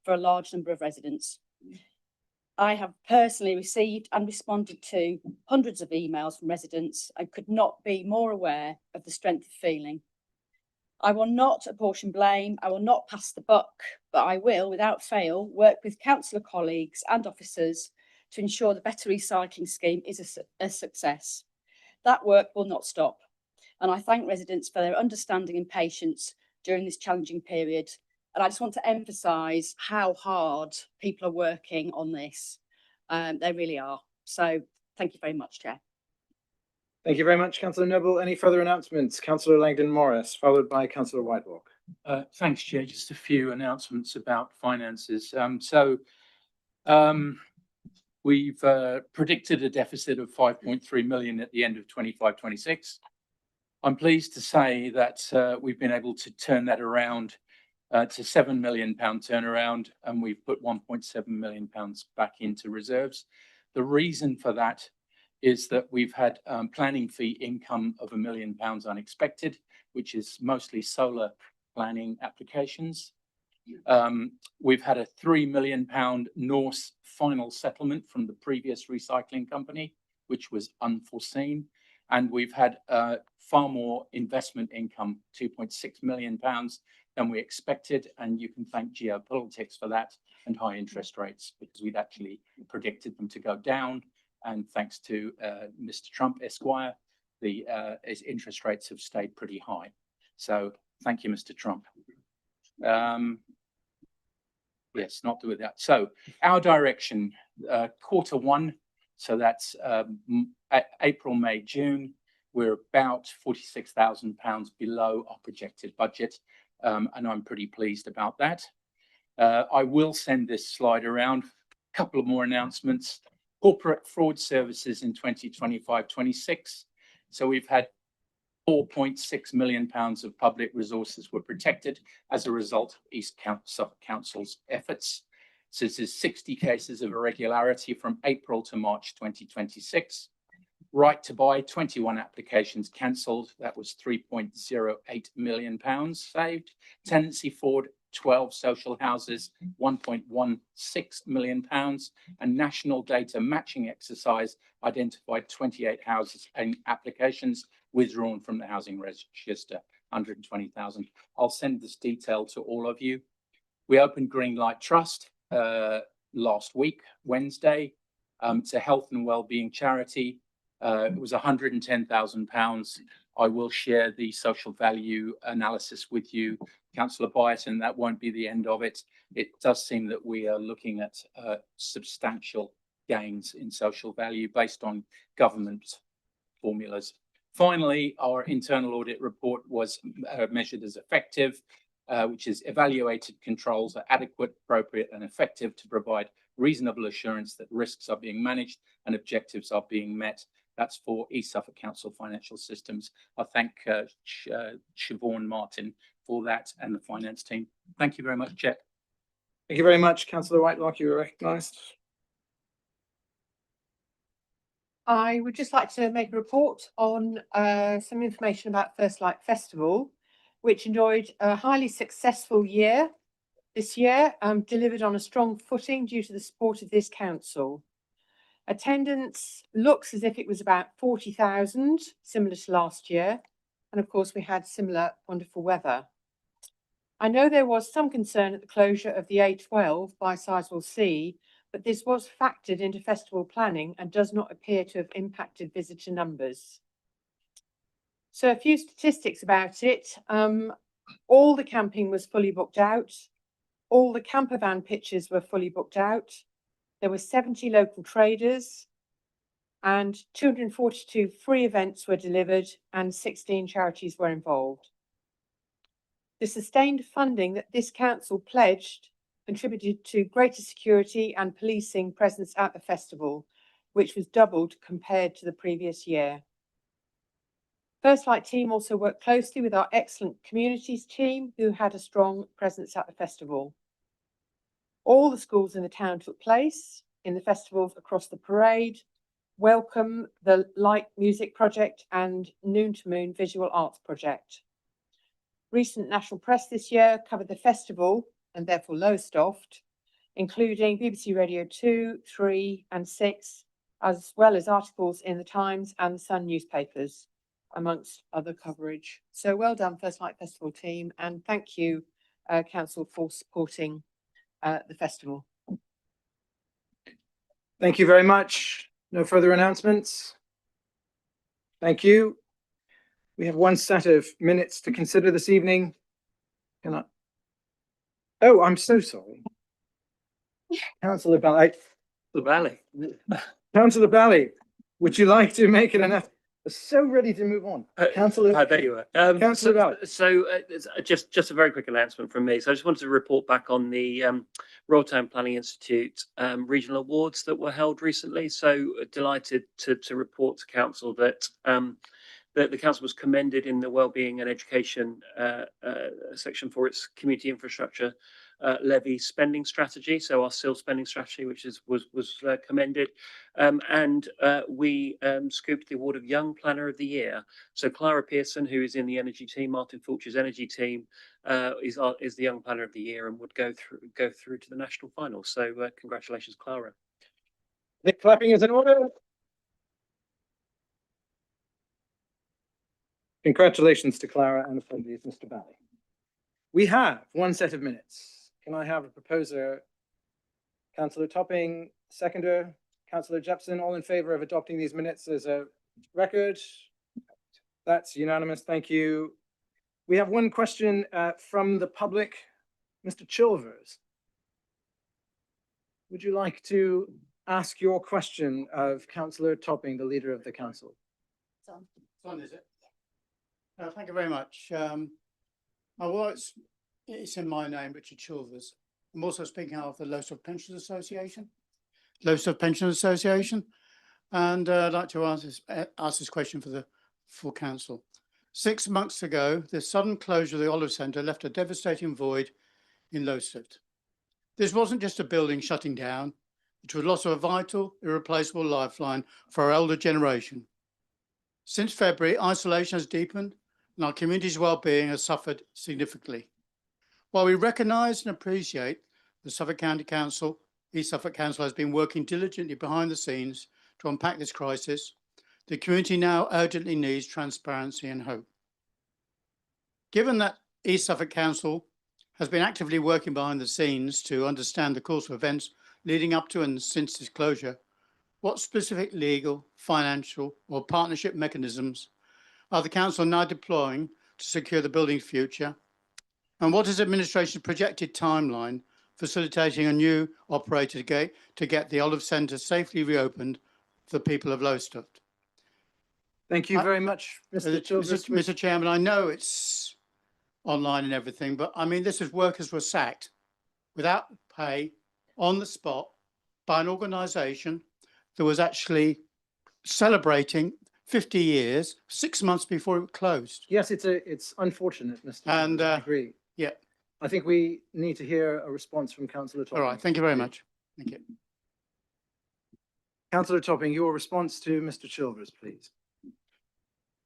for a large number of residents. I have personally received and responded to hundreds of emails from residents and could not be more aware of the strength of feeling. I will not apportion blame, I will not pass the buck, but I will, without fail, work with councillor colleagues and officers to ensure the better recycling scheme is a success. That work will not stop, and I thank residents for their understanding and patience during this challenging period. And I just want to emphasise how hard people are working on this. They really are. So thank you very much, Chair. Thank you very much, Councillor Noble. Any further announcements? Councillor Langdon Morris, followed by Councillor Whitewalk. Thanks, Chair. Just a few announcements about finances. We've predicted a deficit of 5.3 million at the end of 25-26. I'm pleased to say that we've been able to turn that around to £7 million turnaround, and we've put £1.7 million back into reserves. The reason for that is that we've had planning fee income of £1 million unexpected, which is mostly solar planning applications. We've had a £3 million Norse final settlement from the previous recycling company, which was unforeseen. And we've had far more investment income, £2.6 million than we expected. And you can thank geopolitics for that and high interest rates, because we'd actually predicted them to go down. And thanks to Mr. Trump, Esquire, his interest rates have stayed pretty high. So thank you, Mr. Trump. Yes, not with that. So our direction, Q1, so that's April, May, June, we're about £46,000 below our projected budget, and I'm pretty pleased about that. I will send this slide around. A couple of more announcements. Corporate fraud services in 2025-26. So we've had £4.6 million of public resources were protected as a result of East Suffolk Council's efforts. So this is 60 cases of irregularity from April to March 2026. Right to buy, 21 applications cancelled. That was £3.08 million saved. Tenancy fraud, 12 social houses, £1.16 million. And national data matching exercise identified 28 houses and applications withdrawn from the housing register, 120,000. I'll send this detail to all of you. We opened Greenlight Trust last week, Wednesday. It's a health and wellbeing charity. It was £110,000. I will share the social value analysis with you, Councillor Byatt, and that won't be the end of it. It does seem that we are looking at substantial gains in social value based on government formulas. Finally, our internal audit report was measured as effective, which is evaluated controls are adequate, appropriate and effective to provide reasonable assurance that risks are being managed and objectives are being met. That's for East Suffolk Council Financial Systems. I thank Siobhan Martin for that and the finance team. Thank you very much, Chair. Thank you very much, Councillor Whitelock. You are recognised. I would just like to make a report on some information about First Light Festival, which enjoyed a highly successful year this year, delivered on a strong footing due to the support of this council. Attendance looks as if it was about 40,000, similar to last year. And of course, we had similar wonderful weather. I know there was some concern at the closure of the A12 by Sizewell C, but this was factored into festival planning and does not appear to have impacted visitor numbers. So a few statistics about it. All the camping was fully booked out. All the camper van pitches were fully booked out. There were 70 local traders and 242 free events were delivered and 16 charities were involved. The sustained funding that this council pledged contributed to greater security and policing presence at the festival, which was doubled compared to the previous year. First Light team also worked closely with our excellent communities team, who had a strong presence at the festival. All the schools in the town took place in the festivals across the parade, Welcome, the Light Music Project and Noon to Moon Visual Arts Project. Recent national press this year covered the festival and therefore Lowestoft, including BBC Radio 2, 3 and 6, as well as articles in the Times and the Sun newspapers, amongst other coverage. So well done, First Light Festival team, and thank you, Council, for supporting the festival. Thank you very much. No further announcements. Thank you. We have one set of minutes to consider this evening. Oh, I'm so sorry. Councillor Bally. Councillor Bally, would you like to make it enough? So ready to move on. Councillor. Hi, there you are. Councillor Bally. It's just a very quick announcement from me. So I just wanted to report back on the Royal Town Planning Institute regional awards that were held recently. So delighted to report to council that the council was commended in the wellbeing and education section for its community infrastructure levy spending strategy. So our SIL spending strategy, which was commended, and we scooped the award of Young Planner of the Year. So Clara Pearson, who is in the energy team, Martin Fulcher's energy team, is the Young Planner of the Year and would go through to the national final. So congratulations, Clara. The clapping is in order. Congratulations to Clara and apologies, Mr. Bally. We have one set of minutes. Can I have a proposer? Councillor Topping, seconder, Councillor Jepson, all in favour of adopting these minutes as a record? That's unanimous, thank you. We have one question from the public. Mr. Chilvers, would you like to ask your question of Councillor Topping, the leader of the council? Is it? Thank you very much. It's in my name, Richard Chilvers. I'm also speaking out of the Lowestoft Pensioners Association. And I'd like to ask this question for council. 6 months ago, the sudden closure of the Olive Centre left a devastating void in Lowestoft. This wasn't just a building shutting down, it was loss of a vital, irreplaceable lifeline for our elder generation. Since February, isolation has deepened and our community's well-being has suffered significantly. While we recognise and appreciate the Suffolk County Council, East Suffolk Council has been working diligently behind the scenes to unpack this crisis, the community now urgently needs transparency and hope. Given that East Suffolk Council has been actively working behind the scenes to understand the course of events leading up to and since this closure, what specific legal, financial or partnership mechanisms are the council now deploying to secure the building's future? And what is administration's projected timeline facilitating a new operator to get the Olive Centre safely reopened for the people of Lowestoft? Thank you very much, Mr. Chilvers. Mr. Chairman, I know it's online and everything, but I mean, this is workers were sacked without pay on the spot by an organisation that was actually celebrating 50 years, 6 months before it closed. Yes, it's unfortunate, Mr. And Chilvers, I agree. Yeah. I think we need to hear a response from Councillor Topping. All right. Thank you very much. Thank you. Councillor Topping, your response to Mr. Chilvers, please.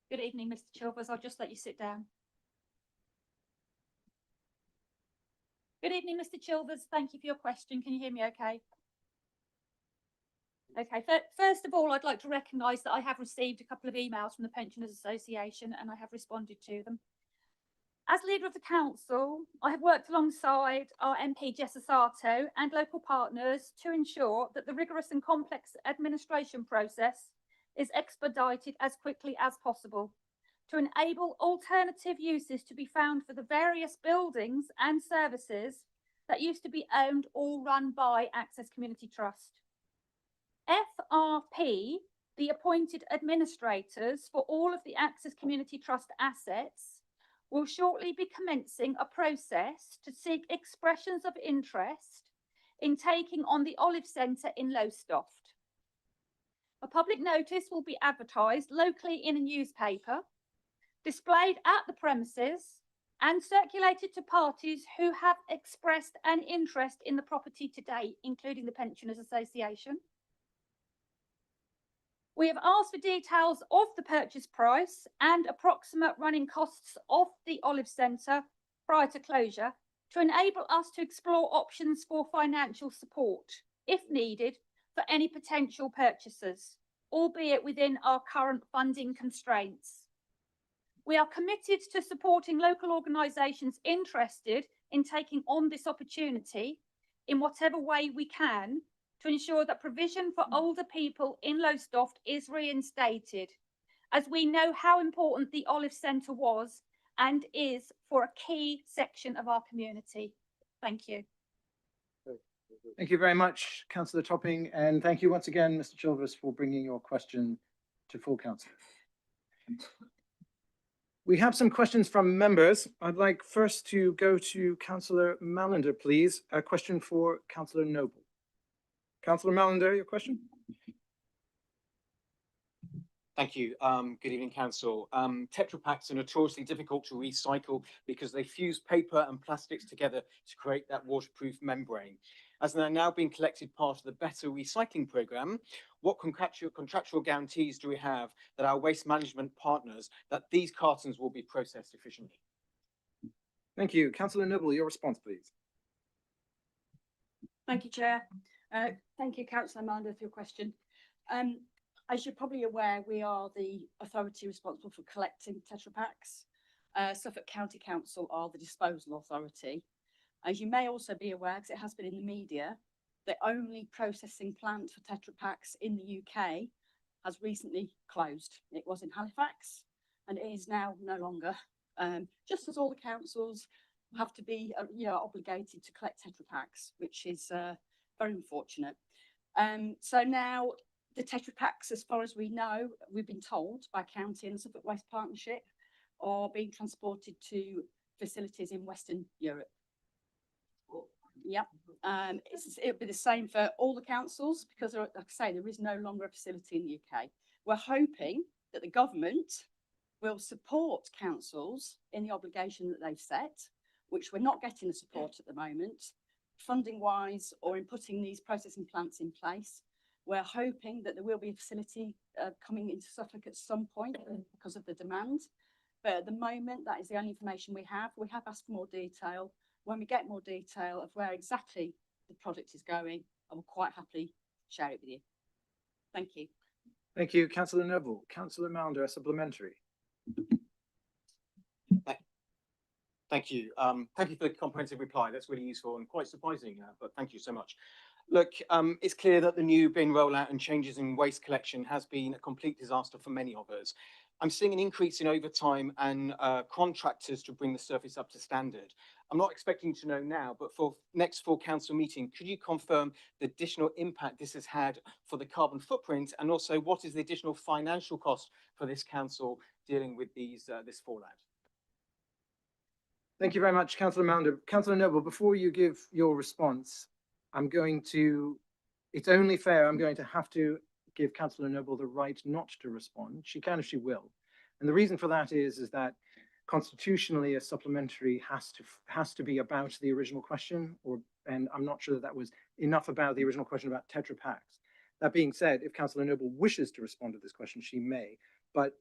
Good evening, Mr. Chilvers. I'll just let you sit down. Good evening, Mr. Chilvers. Thank you for your question. Can you hear me okay? Okay, first of all, I'd like to recognise that I have received a couple of emails from the Pensioners Association and I have responded to them. As leader of the council, I have worked alongside our MP Jess Asato and local partners to ensure that the rigorous and complex administration process is expedited as quickly as possible to enable alternative uses to be found for the various buildings and services that used to be owned or run by Access Community Trust. FRP, the appointed administrators for all of the Access Community Trust assets, will shortly be commencing a process to seek expressions of interest in taking on the Olive Centre in Lowestoft. A public notice will be advertised locally in a newspaper, displayed at the premises, and circulated to parties who have expressed an interest in the property to date, including the Pensioners Association. We have asked for details of the purchase price and approximate running costs of the Olive Centre prior to closure to enable us to explore options for financial support, if needed, for any potential purchasers, albeit within our current funding constraints. We are committed to supporting local organisations interested in taking on this opportunity in whatever way we can to ensure that provision for older people in Lowestoft is reinstated, as we know how important the Olive Centre was and is for a key section of our community. Thank you. Thank you very much, Councillor Topping, and thank you once again, Mr. Chilvers, for bringing your question to full council. We have some questions from members. I'd like first to go to Councillor Mallender, please. A question for Councillor Noble. Councillor Mallender, your question? Thank you. Good evening, Council. Tetra Paks are notoriously difficult to recycle because they fuse paper and plastics together to create that waterproof membrane. As they're now being collected part of the Better Recycling Programme, what contractual guarantees do we have that our waste management partners, that these cartons will be processed efficiently? Thank you. Councillor Noble, your response, please. Thank you, Chair. Thank you, Councillor Amanda, for your question. As you're probably aware, we are the authority responsible for collecting Tetra Paks. Suffolk County Council are the disposal authority. As you may also be aware, because it has been in the media, the only processing plant for Tetra Paks in the UK has recently closed. It was in Halifax and it is now no longer, just as all the councils have to be obligated to collect Tetra Paks, which is very unfortunate. So now the Tetra Paks, as far as we know, we've been told by County and Suffolk Waste Partnership, are being transported to facilities in Western Europe. Yep, it'll be the same for all the councils because, like I say, there is no longer a facility in the UK. We're hoping that the government will support councils in the obligation that they've set, which we're not getting the support at the moment, funding wise or in putting these processing plants in place. We're hoping that there will be a facility coming into Suffolk at some point because of the demand. But at the moment, that is the only information we have. We have asked for more detail. When we get more detail of where exactly the product is going, I will quite happily share it with you. Thank you. Thank you, Councillor Noble. Councillor Mallender, a supplementary. Thank you. Thank you for the comprehensive reply. That's really useful and quite surprising, but thank you so much. Look, it's clear that the new bin rollout and changes in waste collection has been a complete disaster for many of us. I'm seeing an increase in overtime and contractors to bring the service up to standard. I'm not expecting to know now, but for next full council meeting, could you confirm the additional impact this has had for the carbon footprint, and also what is the additional financial cost for this council dealing with these this fallout? Thank you very much, Councillor Mallender. Councillor Noble, before you give your response, it's only fair, I'm going to have to give Councillor Noble the right not to respond. She can if she will. And the reason for that is that constitutionally a supplementary has to be about the original question, and I'm not sure that was enough about the original question about Tetra Paks. That being said, if Councillor Noble wishes to respond to this question, she may. But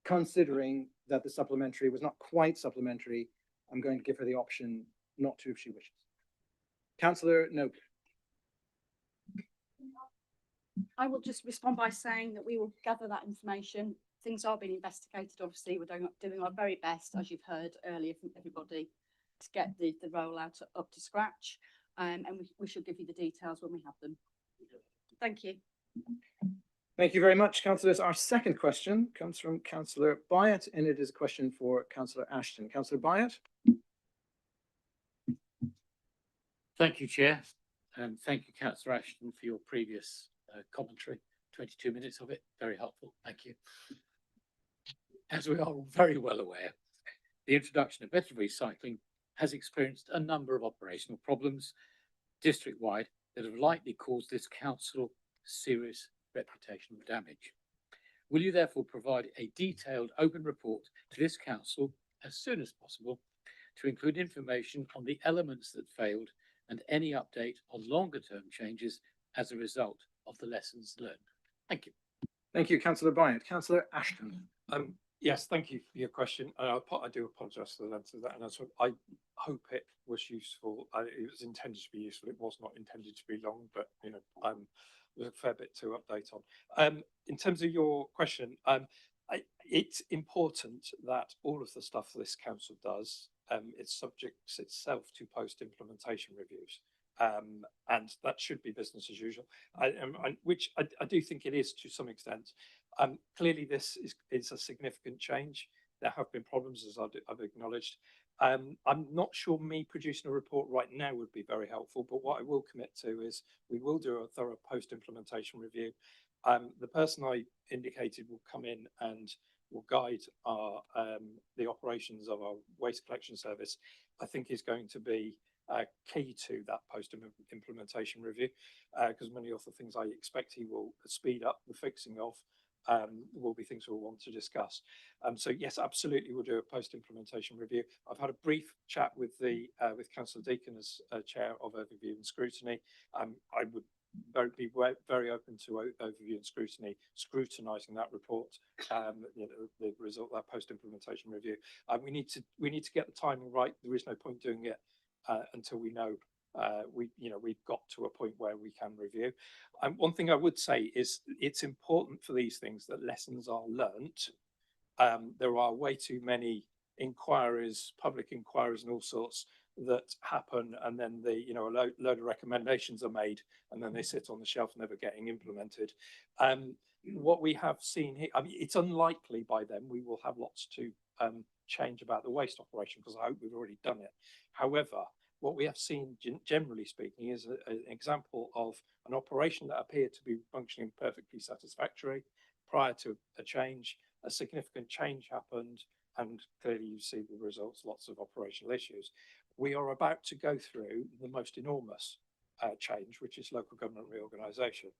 considering that the supplementary was not quite supplementary, I'm going to give her the option not to if she wishes. Councillor Noble. I will just respond by saying that we will gather that information. Things are being investigated, obviously. We're doing our very best, as you've heard earlier from everybody, to get the rollout up to scratch. And we shall give you the details when we have them. Thank you. Thank you very much, councillors. Our second question comes from Councillor Byatt, and it is a question for Councillor Ashton. Councillor Byatt. Thank you, Chair, and thank you, Councillor Ashton, for your previous commentary. 22 minutes of it, very helpful. Thank you. As we are all very well aware, the introduction of better recycling has experienced a number of operational problems district-wide that have likely caused this council serious reputational damage. Will you therefore provide a detailed open report to this council as soon as possible to include information on the elements that failed and any update on longer-term changes as a result of the lessons learned? Thank you. Thank you, Councillor Bryant. Councillor Ashton. Yes, thank you for your question. I do apologise for the length of that, and I hope it was useful. It was intended to be useful. It was not intended to be long, but you know, there's a fair bit to update on. In terms of your question, it's important that all of the stuff this council does, it subjects itself to post-implementation reviews. And that should be business as usual, which I do think it is to some extent. Clearly, this is a significant change. There have been problems, as I've acknowledged. I'm not sure me producing a report right now would be very helpful, but what I will commit to is we will do a thorough post-implementation review. The person I indicated will come in and will guide our the operations of our waste collection service. I think is going to be key to that post-implementation review, because many of the things I expect he will speed up the fixing of will be things we'll want to discuss. So yes, absolutely, we'll do a post-implementation review. I've had a brief chat with the with Councillor Deacon as chair of Overview and Scrutiny. I would be very open to overview and scrutinising that report, you know, the result of that post-implementation review. We need to get the timing right. There is no point doing it until we know we've got to a point where we can review. One thing I would say is it's important for these things that lessons are learnt. There are way too many inquiries, public inquiries and all sorts that happen, and then a load of recommendations are made and then they sit on the shelf never getting implemented. What we have seen here, I mean, it's unlikely by then we will have lots to change about the waste operation, because I hope we've already done it. However, what we have seen, generally speaking, is an example of an operation that appeared to be functioning perfectly satisfactory prior to a change. A significant change happened, and clearly you see the results, lots of operational issues. We are about to go through the most enormous change, which is local government reorganisation,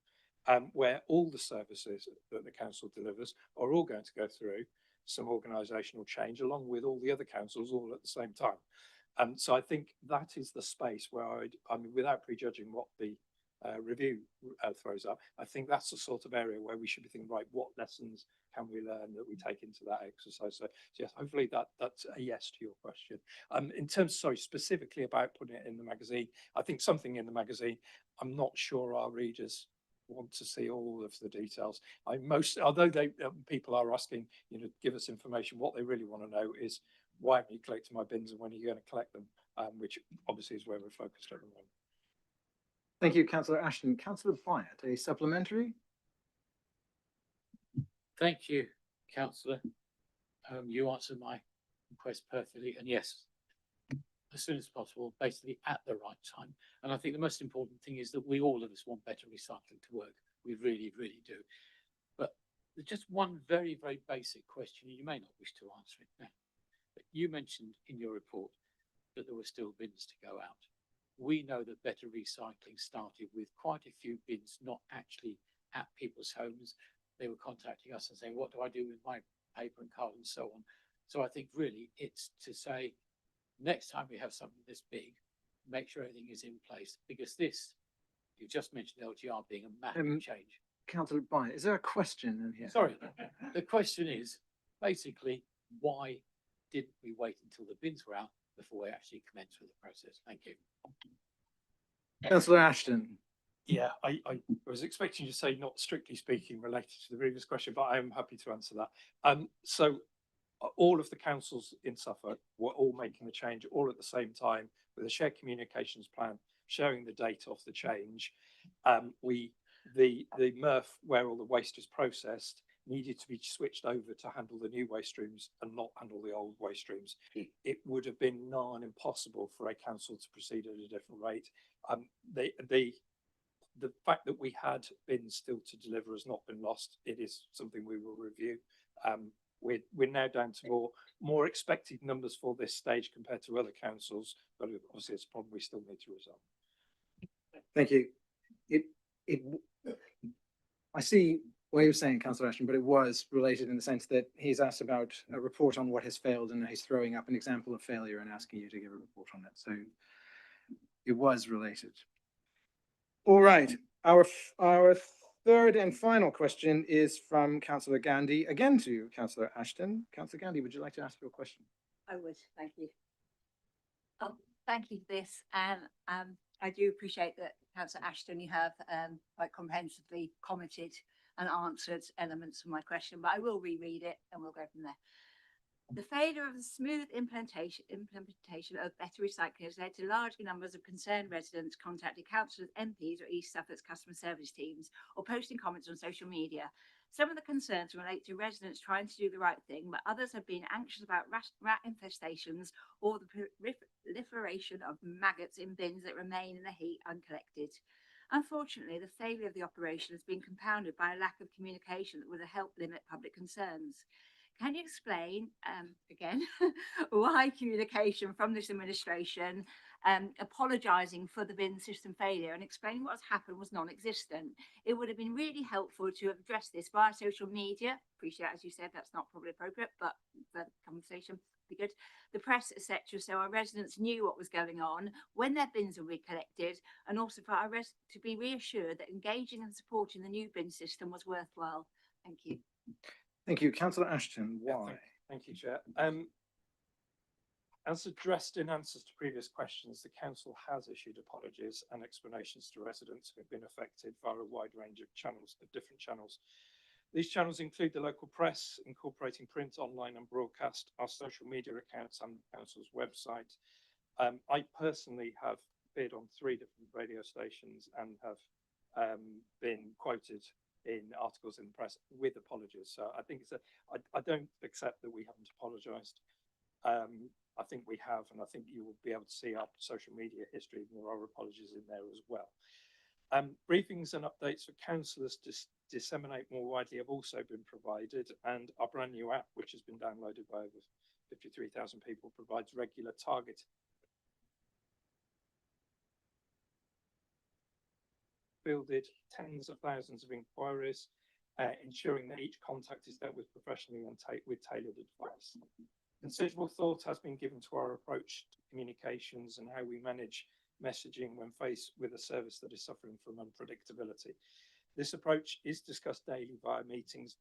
where all the services that the council delivers are all going to go through some organisational change, along with all the other councils, all at the same time. So I think that is the space where I mean, without prejudging what the review throws up, I think that's the sort of area where we should be thinking, right, what lessons can we learn that we take into that exercise? So yes, hopefully that's a yes to your question. In terms, sorry, specifically about putting it in the magazine, I think something in the magazine, I'm not sure our readers want to see all of the details. Although people are asking, give us information, what they really want to know is, why haven't you collected my bins and when are you going to collect them? Which obviously is where we're focused at the moment. Thank you, Councillor Ashton. Councillor Bryant, a supplementary? Thank you, Councillor. You answered my request perfectly, and yes, as soon as possible, basically at the right time. And I think the most important thing is that all of us want better recycling to work. We really, really do. But there's just one very, very basic question, and you may not wish to answer it now. But you mentioned in your report that there were still bins to go out. We know that better recycling started with quite a few bins not actually at people's homes. They were contacting us and saying, what do I do with my paper and card and so on? So I think really it's to say, next time we have something this big, make sure everything is in place, because this, you just mentioned LGR being a massive change. Councillor Bryant, is there a question in here? Sorry, the question is basically, why didn't we wait until the bins were out before we actually commenced with the process? Thank you. Councillor Ashton. Yeah, I was expecting you to say not strictly speaking related to the previous question, but I am happy to answer that. So all of the councils in Suffolk were all making the change all at the same time with a shared communications plan showing the date of the change. The MRF, where all the waste is processed, needed to be switched over to handle the new waste streams and not handle the old waste streams, it would have been nigh on impossible for a council to proceed at a different rate. The fact that we had bins still to deliver has not been lost. It is something we will review. We're now down to more expected numbers for this stage compared to other councils, but obviously it's a problem we still need to resolve. Thank you. I see what you're saying, Councillor Ashton, but it was related in the sense that he's asked about a report on what has failed, and he's throwing up an example of failure and asking you to give a report on it. So it was related. All right, our third and final question is from Councillor Gandy, again to Councillor Ashton. Councillor Gandy, would you like to ask your question? I would, thank you. Thank you for this, and I do appreciate that, Councillor Ashton, you have quite comprehensively commented and answered elements of my question, but I will reread it and we'll go from there. The failure of the smooth implementation of better recycling has led to large numbers of concerned residents contacting councillors, MPs or East Suffolk's customer service teams or posting comments on social media. Some of the concerns relate to residents trying to do the right thing, but others have been anxious about rat infestations or the proliferation of maggots in bins that remain in the heat uncollected. Unfortunately, the failure of the operation has been compounded by a lack of communication that would help limit public concerns. Can you explain, again, why communication from this administration apologising for the bin system failure and explaining what's happened was non-existent? It would have been really helpful to have addressed this via social media. Appreciate, as you said, that's not probably appropriate, but the conversation would be good. The press, etc., so our residents knew what was going on when their bins were recollected, and also for our residents to be reassured that engaging and supporting the new bin system was worthwhile. Thank you. Thank you. Councillor Ashton, why? Thank you, Chair. As addressed in answers to previous questions, the council has issued apologies and explanations to residents who have been affected via a wide range of channels, different channels. These channels include the local press, incorporating print, online and broadcast, our social media accounts and the council's website. I personally have appeared on 3 different radio stations and have been quoted in articles in the press with apologies. So I think I don't accept that we haven't apologised. I think we have, and I think you will be able to see our social media history, and there are apologies in there as well. Briefings and updates for councillors to disseminate more widely have also been provided, and our brand new app, which has been downloaded by over 53,000 people, provides regular target fielded tens of thousands of inquiries, ensuring that each contact is dealt with professionally and with tailored advice. Considerable thought has been given to our approach to communications and how we manage messaging when faced with a service that is suffering from unpredictability. This approach is discussed daily via meetings.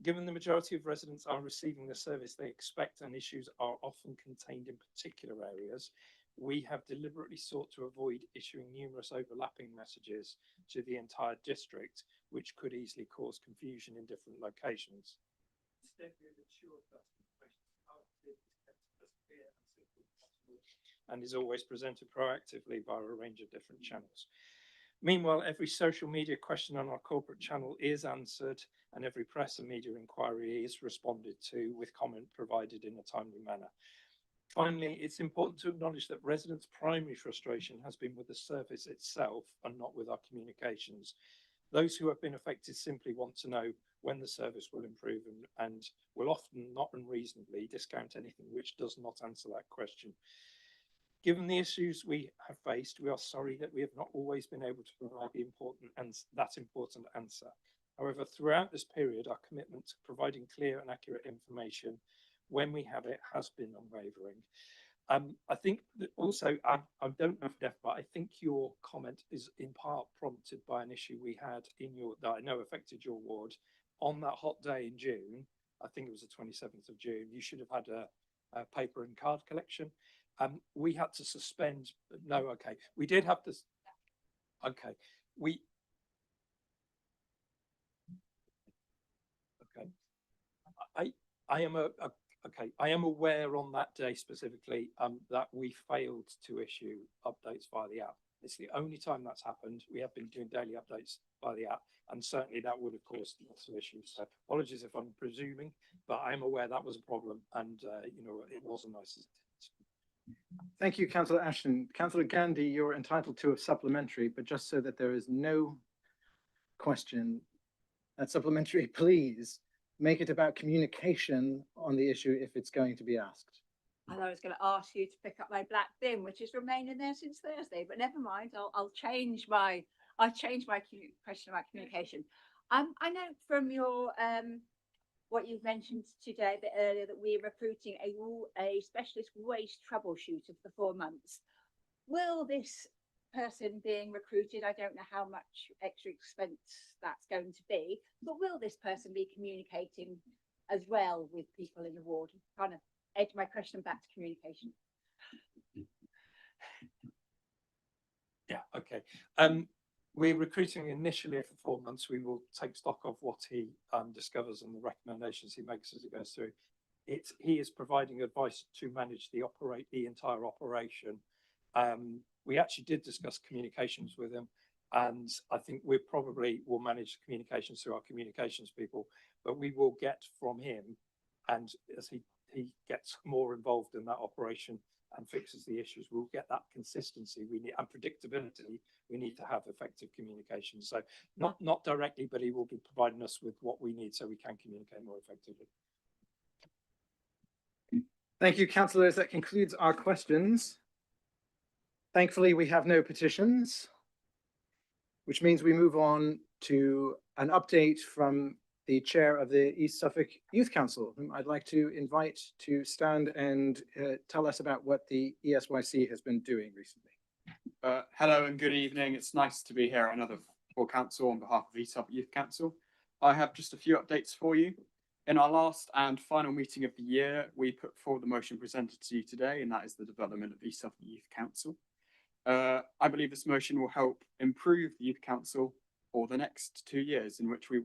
Given the majority of residents are receiving the service they expect and issues are often contained in particular areas, we have deliberately sought to avoid issuing numerous overlapping messages to the entire district, which could easily cause confusion in different locations. Instead, we have ensured that information is kept as clear and simple as possible and is always presented proactively via a range of different channels. Meanwhile, every social media question on our corporate channel is answered, and every press and media inquiry is responded to with comment provided in a timely manner. Finally, it's important to acknowledge that residents' primary frustration has been with the service itself and not with our communications. Those who have been affected simply want to know when the service will improve and will often not unreasonably discount anything which does not answer that question. Given the issues we have faced, we are sorry that we have not always been able to provide the important answer. However, throughout this period, our commitment to providing clear and accurate information when we have it has been unwavering. I think that also, I don't know if but I think your comment is in part prompted by an issue we had that I know affected your ward on that hot day in June. I think it was the 27th of June. You should have had a paper and card collection. We had to suspend. No, okay. We did have to. Okay, Okay. I am aware on that day specifically that we failed to issue updates via the app. It's the only time that's happened. We have been doing daily updates by the app, and certainly that would have caused lots of issues. So apologies if I'm presuming, but I'm aware that was a problem, and you know, it wasn't nice. Thank you, Councillor Ashton. Councillor Gandy, you're entitled to a supplementary, but just so that there is no question, that supplementary, please make it about communication on the issue if it's going to be asked. And I was going to ask you to pick up my black bin, which has remained in there since Thursday, but never mind. I'll change my question about communication. I know from your what you've mentioned today a bit earlier that we're recruiting a specialist waste troubleshooter for 4 months. Will this person being recruited, I don't know how much extra expense that's going to be, but will this person be communicating as well with people in the ward? Kind of edge my question back to communication. Yeah, okay. We're recruiting initially for 4 months. We will take stock of what he discovers and the recommendations he makes as he goes through. He is providing advice to manage the entire operation. We actually did discuss communications with him, and I think we probably will manage communications through our communications people, but we will get from him, and as he gets more involved in that operation and fixes the issues, we'll get that consistency we need and predictability. We need to have effective communication. So not directly, but he will be providing us with what we need so we can communicate more effectively. Thank you, councillors. That concludes our questions. Thankfully, we have no petitions, which means we move on to an update from the chair of the East Suffolk Youth Council, whom I'd like to invite to stand and tell us about what the ESYC has been doing recently. Hello and good evening. It's nice to be here at another full council on behalf of East Suffolk Youth Council. I have just a few updates for you. In our last and final meeting of the year, we put forward the motion presented to you today, and that is the development of East Suffolk Youth Council. I believe this motion will help improve the Youth Council for the next 2 years, in which we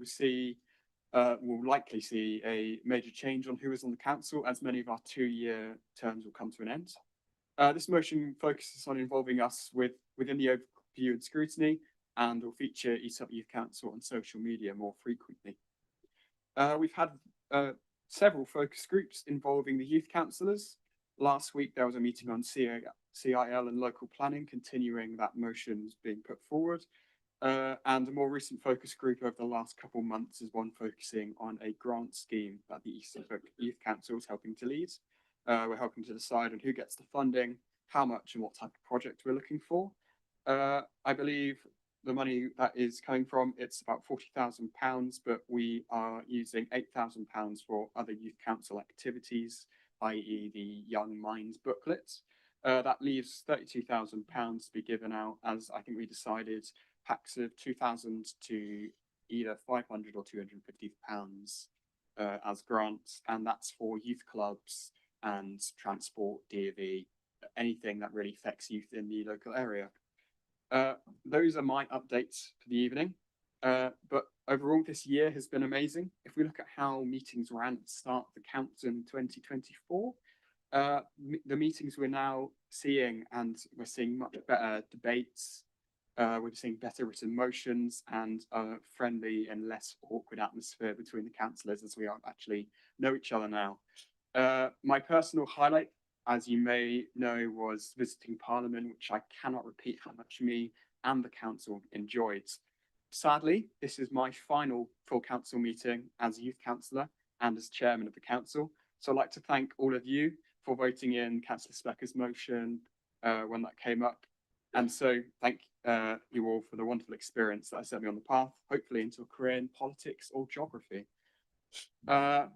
will likely see a major change on who is on the council, as many of our 2-year terms will come to an end. This motion focuses on involving us within the overview and scrutiny, and will feature East Suffolk Youth Council on social media more frequently. We've had several focus groups involving the youth councillors. Last week there was a meeting on CIL and local planning, continuing that motion being put forward. And a more recent focus group over the last couple of months is one focusing on a grant scheme that the East Suffolk Youth Council is helping to lead. We're helping to decide on who gets the funding, how much and what type of project we're looking for. I believe the money that is coming from, it's about £40,000, but we are using £8,000 for other youth council activities, i.e. the Young Minds booklet. That leaves £32,000 to be given out, as I think we decided packs of 2,000 to either £500 or £250 as grants, and that's for youth clubs and transport, DV, anything that really affects youth in the local area. Those are my updates for the evening. But overall, this year has been amazing. If we look at how meetings ran at the start of the council in 2024, the meetings we're now seeing, and we're seeing much better debates. We're seeing better written motions and a friendly and less awkward atmosphere between the councillors, as we actually know each other now. My personal highlight, as you may know, was visiting Parliament, which I cannot repeat how much me and the council enjoyed. Sadly, this is my final full council meeting as a youth councillor and as chairman of the council. So I'd like to thank all of you for voting in Councillor Specker's motion when that came up. And so thank you all for the wonderful experience that has set me on the path, hopefully into a career in politics or geography. I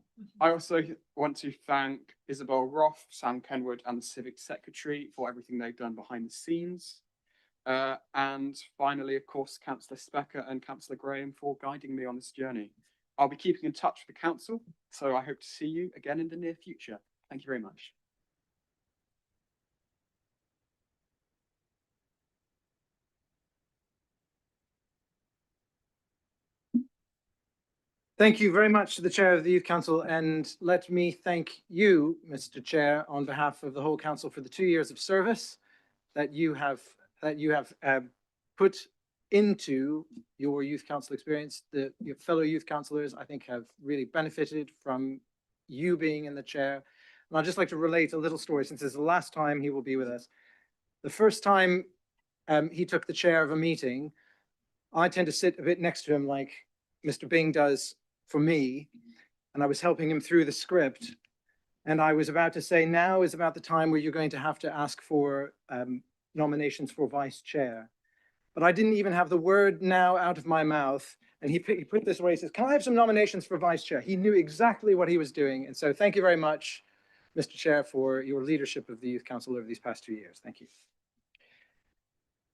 also want to thank Isabel Roth, Sam Kenwood and the Civic Secretary for everything they've done behind the scenes. And finally, of course, Councillor Specker and Councillor Graham for guiding me on this journey. I'll be keeping in touch with the council, so I hope to see you again in the near future. Thank you very much. Thank you very much to the Chair of the Youth Council, and let me thank you, Mr. Chair, on behalf of the whole council for the 2 years of service that you have that you have put into your youth council experience. Your fellow youth councillors, I think, have really benefited from you being in the chair. And I'd just like to relate a little story, since it's the last time he will be with us. The first time he took the chair of a meeting, I tend to sit a bit next to him like Mr. Bing does for me, and I was helping him through the script. And I was about to say, now is about the time where you're going to have to ask for nominations for vice chair. But I didn't even have the word now out of my mouth. And he put this away, he says, can I have some nominations for vice chair? He knew exactly what he was doing. And so thank you very much, Mr. Chair, for your leadership of the Youth Council over these past 2 years. Thank you.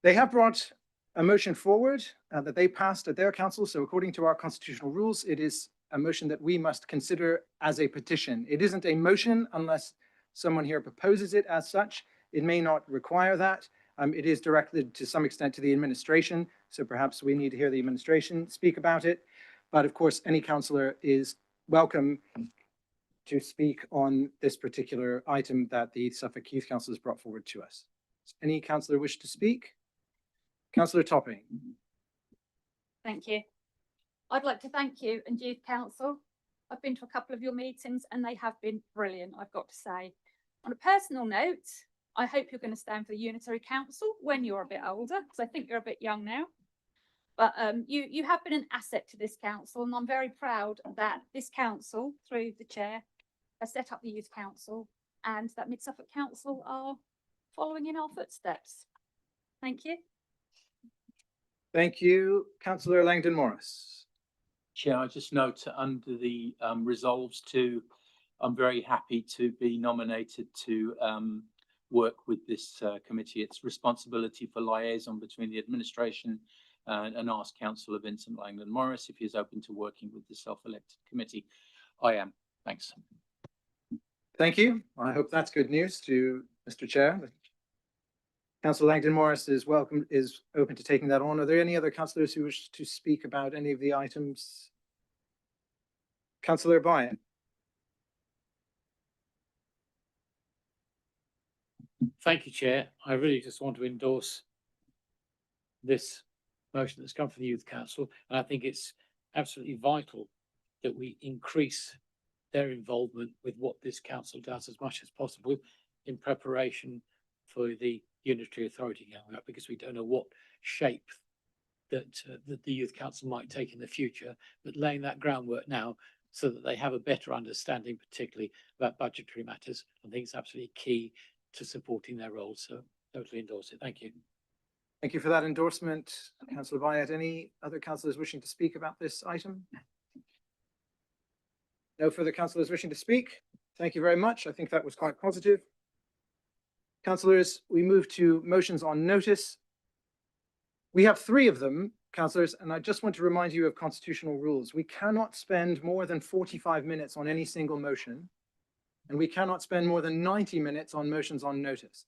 They have brought a motion forward that they passed at their council. So according to our constitutional rules, it is a motion that we must consider as a petition. It isn't a motion unless someone here proposes it as such. It may not require that. It is directed to some extent to the administration, so perhaps we need to hear the administration speak about it. But of course, any councillor is welcome to speak on this particular item that the Suffolk Youth Council has brought forward to us. Does any councillor wish to speak? Councillor Topping. Thank you. I'd like to thank you and Youth Council. I've been to a couple of your meetings and they have been brilliant, I've got to say. On a personal note, I hope you're going to stand for the Unitary Council when you're a bit older, because I think you're a bit young now. But you have been an asset to this council, and I'm very proud that this council, through the chair, has set up the Youth Council, and that Mid Suffolk Council are following in our footsteps. Thank you. Thank you. Councillor Langdon Morris. Chair, I just note under the resolves to, I'm very happy to be nominated to work with this committee. It's responsibility for liaison between the administration and ask Councillor Vincent Langdon Morris if he's open to working with the self-elected committee. I am. Thanks. Thank you. I hope that's good news to Mr. Chair. Councillor Langdon Morris is open to taking that on. Are there any other councillors who wish to speak about any of the items? Councillor Byatt. Thank you, Chair. I really just want to endorse this motion that's come from the Youth Council. And I think it's absolutely vital that we increase their involvement with what this council does as much as possible in preparation for the unitary authority going up, because we don't know what shape that the Youth Council might take in the future, but laying that groundwork now so that they have a better understanding, particularly about budgetary matters, I think it's absolutely key to supporting their role. So totally endorse it. Thank you. Thank you for that endorsement, Councillor Byatt. Any other councillors wishing to speak about this item? No further councillors wishing to speak. Thank you very much. I think that was quite positive. Councillors, we move to motions on notice. We have 3 of them, councillors, and I just want to remind you of constitutional rules. We cannot spend more than 45 minutes on any single motion, and we cannot spend more than 90 minutes on motions on notice.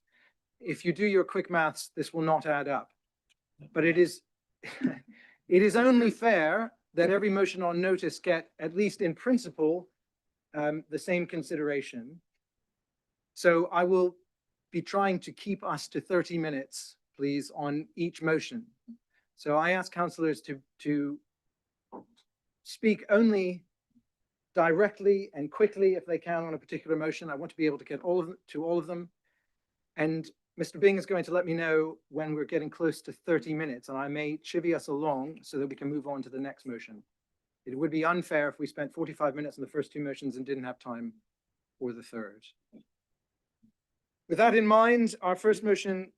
If you do your quick maths, this will not add up. But it is only fair that every motion on notice get, at least in principle, the same consideration. So I will be trying to keep us to 30 minutes, please, on each motion. So I ask councillors to speak only directly and quickly if they can on a particular motion. I want to be able to get to all of them. And Mr. Bing is going to let me know when we're getting close to 30 minutes, and I may chivvy us along so that we can move on to the next motion. It would be unfair if we spent 45 minutes on the first 2 motions and didn't have time for the third. With that in mind, our first motion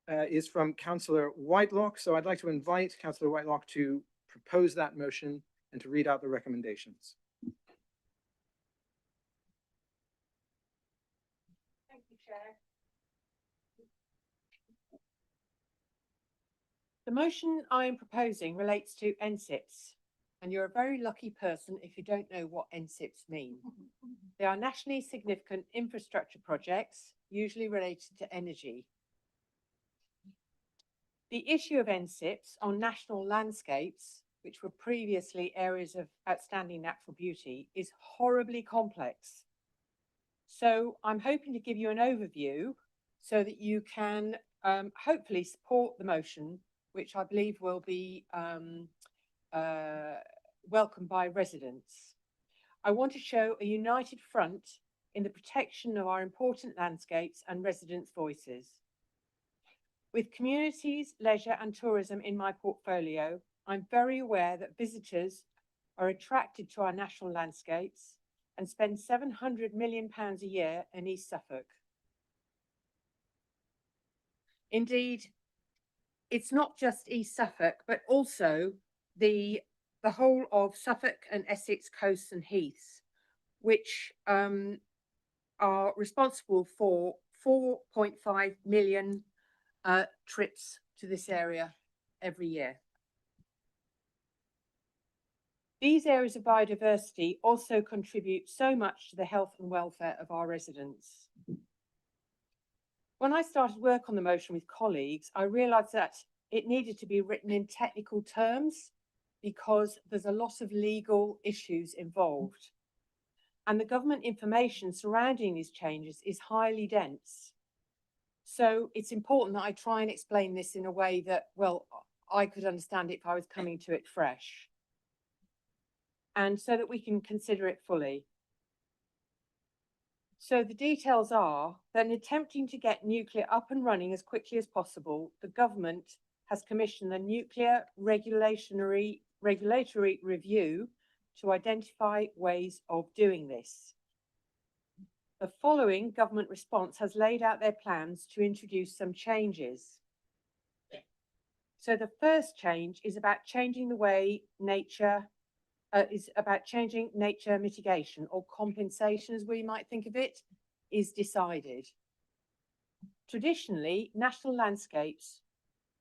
is from Councillor Whitelock. So I'd like to invite Councillor Whitelock to propose that motion and to read out the recommendations. Thank you, Chair. The motion I am proposing relates to NSIPs, and you're a very lucky person if you don't know what NSIPs mean. They are nationally significant infrastructure projects, usually related to energy. The issue of NSIPs on national landscapes, which were previously areas of outstanding natural beauty, is horribly complex. So I'm hoping to give you an overview so that you can hopefully support the motion, which I believe will be welcomed by residents. I want to show a united front in the protection of our important landscapes and residents' voices. With communities, leisure and tourism in my portfolio, I'm very aware that visitors are attracted to our national landscapes and spend £700 million a year in East Suffolk. Indeed, it's not just East Suffolk, but also the whole of Suffolk and Essex coasts and heaths, which are responsible for 4.5 million trips to this area every year. These areas of biodiversity also contribute so much to the health and welfare of our residents. When I started work on the motion with colleagues, I realised that it needed to be written in technical terms because there's a lot of legal issues involved. And the government information surrounding these changes is highly dense. So it's important that I try and explain this in a way that, well, I could understand it if I was coming to it fresh. And so that we can consider it fully. So the details are that in attempting to get nuclear up and running as quickly as possible, the government has commissioned the Nuclear Regulatory Review to identify ways of doing this. The following government response has laid out their plans to introduce some changes. So the first change is about changing the way nature mitigation or compensation, as we might think of it, is decided. Traditionally, national landscapes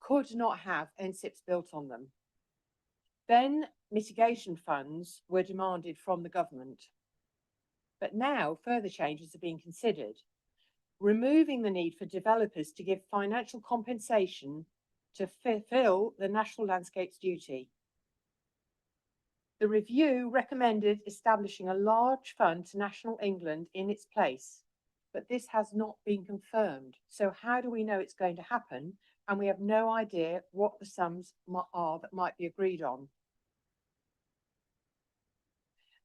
could not have NSIPs built on them. Then mitigation funds were demanded from the government. But now further changes are being considered, removing the need for developers to give financial compensation to fulfill the national landscapes duty. The review recommended establishing a large fund to National England in its place, but this has not been confirmed. So how do we know it's going to happen? And we have no idea what the sums are that might be agreed on.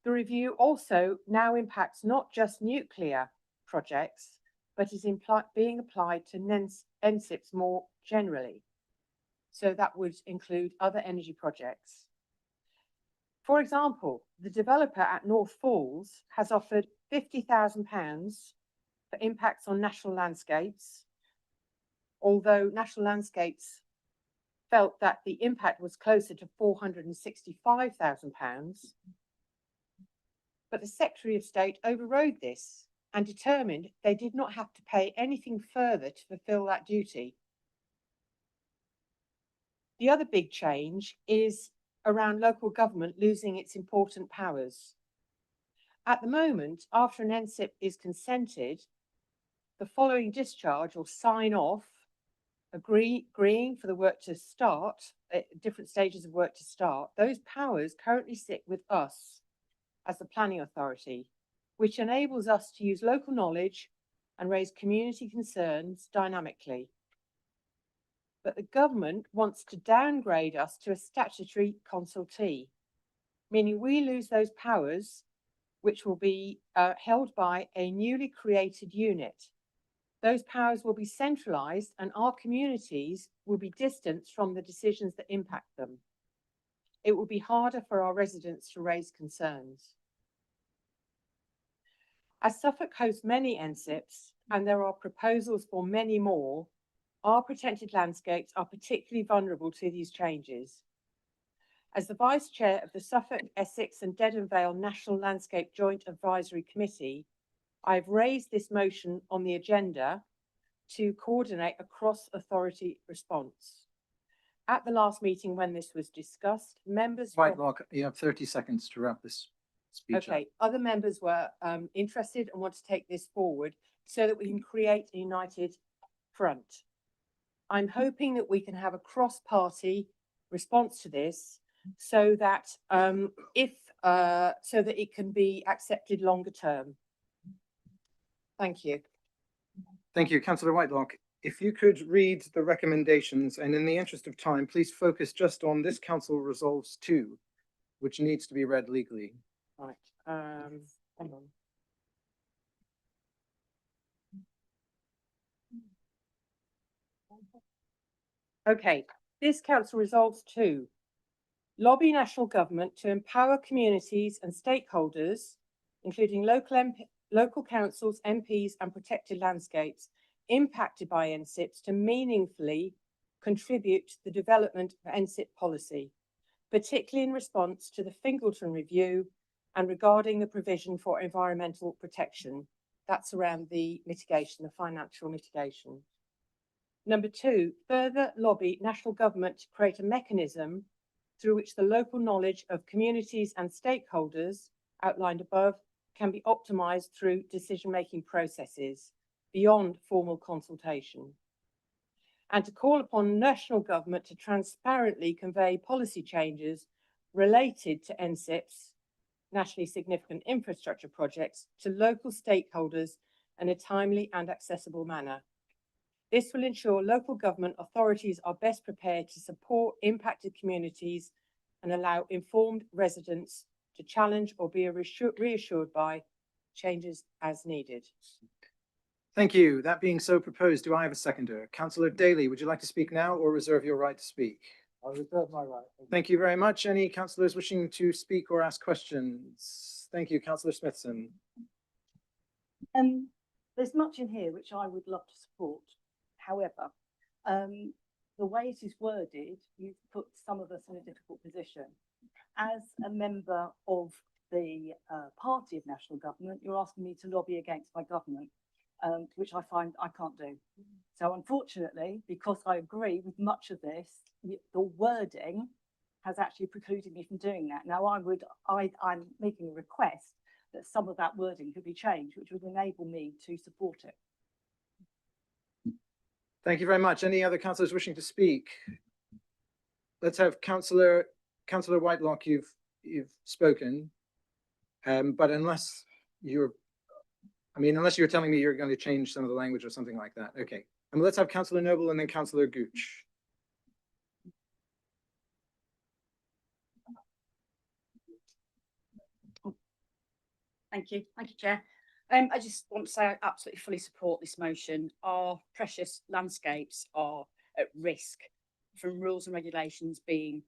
The review also now impacts not just nuclear projects, but is being applied to NSIPs more generally. So that would include other energy projects. For example, the developer at North Falls has offered £50,000 for impacts on national landscapes, although National Landscapes felt that the impact was closer to £465,000. But the Secretary of State overrode this and determined they did not have to pay anything further to fulfil that duty. The other big change is around local government losing its important powers. At the moment, after an NSIP is consented, the following discharge or sign off, agreeing for the work to start, different stages of work to start, those powers currently sit with us as the planning authority, which enables us to use local knowledge and raise community concerns dynamically. But the government wants to downgrade us to a statutory consultee, meaning we lose those powers, which will be held by a newly created unit. Those powers will be centralised and our communities will be distanced from the decisions that impact them. It will be harder for our residents to raise concerns. As Suffolk hosts many NSIPs, and there are proposals for many more, our protected landscapes are particularly vulnerable to these changes. As the Vice Chair of the Suffolk, Essex and Dedham Vale National Landscape Joint Advisory Committee, I've raised this motion on the agenda to coordinate a cross-authority response. At the last meeting when this was discussed, members... Whitelock, you have 30 seconds to wrap this speech up. Okay, other members were interested and want to take this forward so that we can create a united front. I'm hoping that we can have a cross-party response to this so that so that it can be accepted longer term. Thank you. Thank you, Councillor Whitelock. if you could read the recommendations, and in the interest of time, please focus just on this council resolves 2, which needs to be read legally. Right, hang on. Okay, this council resolves to lobby national government to empower communities and stakeholders, including local councils, MPs and protected landscapes impacted by NSIPs to meaningfully contribute to the development of NSIP policy, particularly in response to the Fingleton review and regarding the provision for environmental protection. That's around the mitigation, the financial mitigation. Number 2, further lobby national government to create a mechanism through which the local knowledge of communities and stakeholders outlined above can be optimised through decision-making processes beyond formal consultation. And to call upon national government to transparently convey policy changes related to NSIPs, nationally significant infrastructure projects, to local stakeholders in a timely and accessible manner. This will ensure local government authorities are best prepared to support impacted communities and allow informed residents to challenge or be reassured by changes as needed. Thank you. That being so proposed, do I have a seconder? Councillor Daly, would you like to speak now or reserve your right to speak? I reserve my right. Thank you very much. Any councillors wishing to speak or ask questions? Thank you, Councillor Smithson. There's much in here which I would love to support. However, the way it is worded, you've put some of us in a difficult position. As a member of the party of national government, you're asking me to lobby against my government, which I find I can't do. So unfortunately, because I agree with much of this, the wording has actually precluded me from doing that. Now I'm making a request that some of that wording could be changed, which would enable me to support it. Thank you very much. Any other councillors wishing to speak? Let's have Councillor Whitelock, you've spoken. But unless you're telling me you're going to change some of the language or something like that. Okay. And let's have Councillor Noble and then Councillor Gooch. Thank you, Chair. I just want to say I absolutely fully support this motion. Our precious landscapes are at risk from rules and regulations being,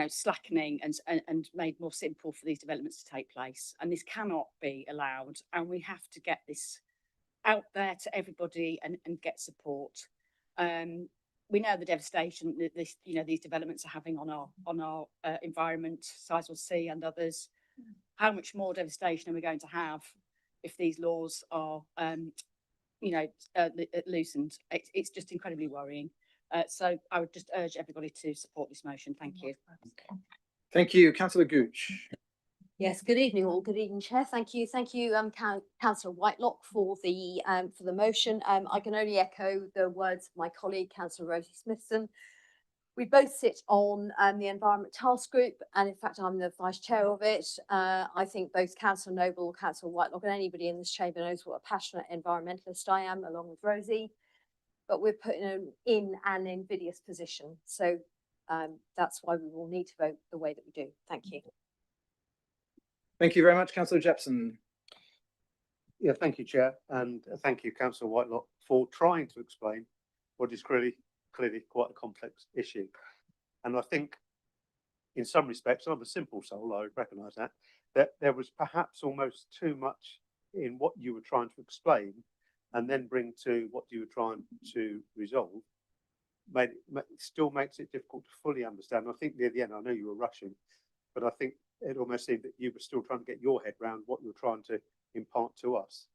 slackening and made more simple for these developments to take place. And this cannot be allowed. And we have to get this out there to everybody and get support. We know the devastation that these developments are having on our environment, Sizewell C and others. How much more devastation are we going to have if these laws are, loosened? It's just incredibly worrying. So I would just urge everybody to support this motion. Thank you. Thank you, Councillor Gooch. Yes, good evening all. Good evening, Chair. Thank you, Councillor Whitelock for the motion. I can only echo the words of my colleague, Councillor Rosie Smithson. We both sit on the Environment Task Group, and in fact, I'm the Vice Chair of it. I think both Councillor Noble, Councillor Whitelock, and anybody in this chamber knows what a passionate environmentalist I am, along with Rosie. But we're put in an invidious position, so that's why we will need to vote the way that we do. Thank you. Thank you very much, Councillor Jepson. Yeah, thank you, Chair, and thank you, Councillor Whitelock, for trying to explain what is clearly quite a complex issue. And I think in some respects, I'm a simple soul, I recognise that there was perhaps almost too much in what you were trying to explain and then bring to what you were trying to resolve. Still makes it difficult to fully understand. I think near the end, I know you were rushing, but I think it almost seemed that you were still trying to get your head around what you were trying to impart to us.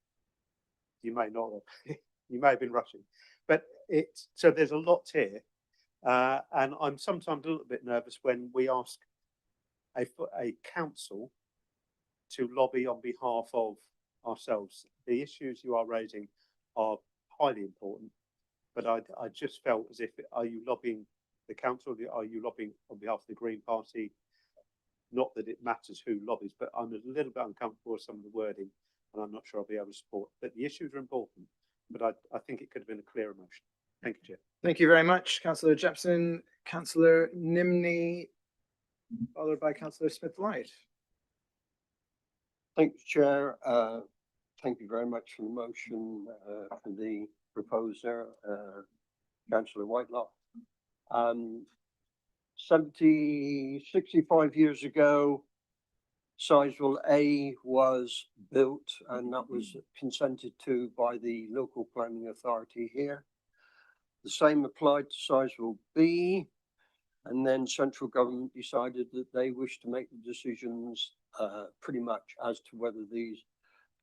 You may not have, you may have been rushing, but so there's a lot here. And I'm sometimes a little bit nervous when we ask a council to lobby on behalf of ourselves. The issues you are raising are highly important, but I just felt as if, are you lobbying the council? Are you lobbying on behalf of the Green Party? Not that it matters who lobbies, but I'm a little bit uncomfortable with some of the wording, and I'm not sure I'll be able to support. But the issues are important, but I think it could have been a clearer motion. Thank you, Chair. Thank you very much, Councillor Jepson. Councillor Nimney, followed by Councillor Smith-White. Thank you, Chair. Thank you very much for the motion, for the proposer, Councillor Whitelock. 65 years ago, Sizewell A was built, and that was consented to by the local planning authority here. The same applied to Sizewell B, and then central government decided that they wished to make the decisions pretty much as to whether these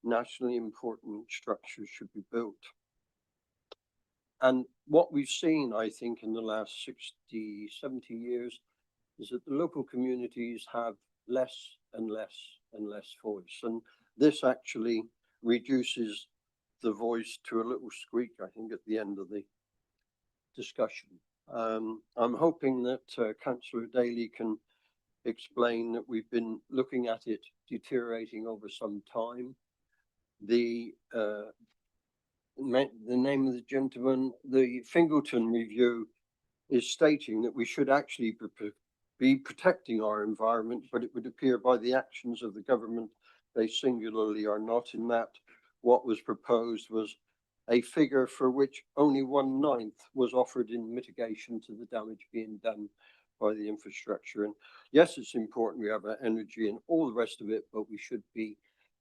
nationally important structures should be built. And what we've seen, I think, in the last 60, 70 years is that the local communities have less and less and less voice. And this actually reduces the voice to a little squeak, I think, at the end of the discussion. I'm hoping that Councillor Daly can explain that we've been looking at it deteriorating over some time. The name of the gentleman, the Fingleton review, is stating that we should actually be protecting our environment, but it would appear by the actions of the government they singularly are not. In that what was proposed was a figure for which only 1/9 was offered in mitigation to the damage being done by the infrastructure. And yes, it's important we have our energy and all the rest of it, but we should be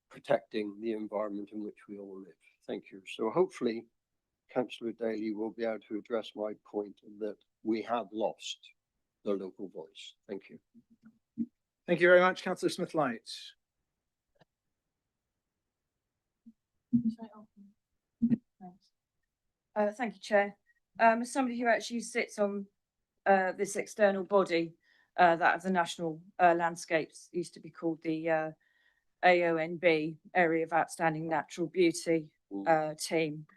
protecting the environment in which we all live. Thank you. So hopefully Councillor Daly will be able to address my point that we have lost the local voice. Thank you. Thank you very much, Councillor Smith-White. Thank you, Chair. As somebody who actually sits on this external body, that of the National Landscapes, used to be called the AONB, Area of Outstanding Natural Beauty team,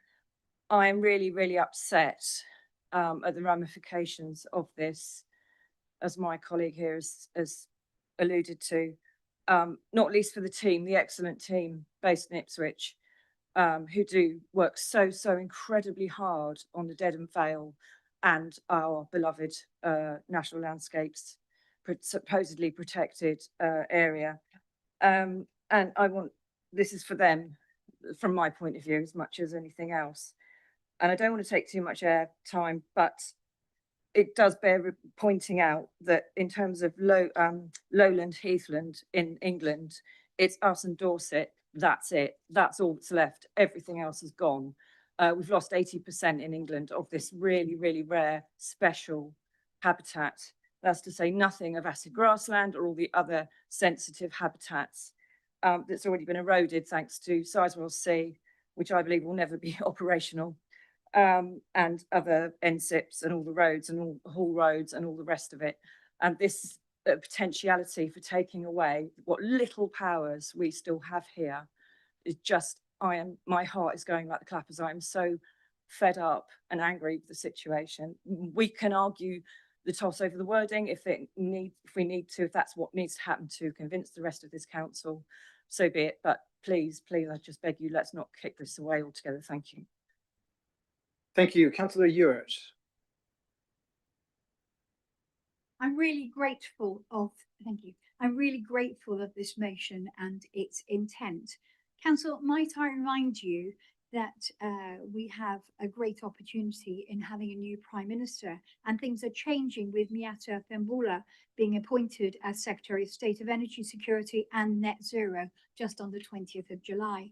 I am really, really upset at the ramifications of this, as my colleague here has alluded to, not least for the team, the excellent team based in Ipswich, who do work so incredibly hard on the Dedham Vale and our beloved National Landscapes supposedly protected area. And this is for them, from my point of view, as much as anything else. And I don't want to take too much air time, but it does bear pointing out that in terms of lowland heathland in England, it's us and Dorset. That's it. That's all that's left. Everything else is gone. We've lost 80% in England of this really, really rare, special habitat. That's to say nothing of acid grassland or all the other sensitive habitats that's already been eroded thanks to Sizewell C, which I believe will never be operational, and other NSIPs and all the roads and all the haul roads and all the rest of it. And this potentiality for taking away what little powers we still have here is just, my heart is going like the clappers. I am so fed up and angry with the situation. We can argue the toss over the wording if we need to, if that's what needs to happen to convince the rest of this council, so be it. But please, I just beg you, let's not kick this away altogether. Thank you. Thank you. Councillor Ewart. I'm really grateful of, thank you. I'm really grateful of this motion and its intent. Council, might I remind you that we have a great opportunity in having a new Prime Minister, and things are changing with Miata Fembula being appointed as Secretary of State of Energy Security and Net Zero just on the 20th of July.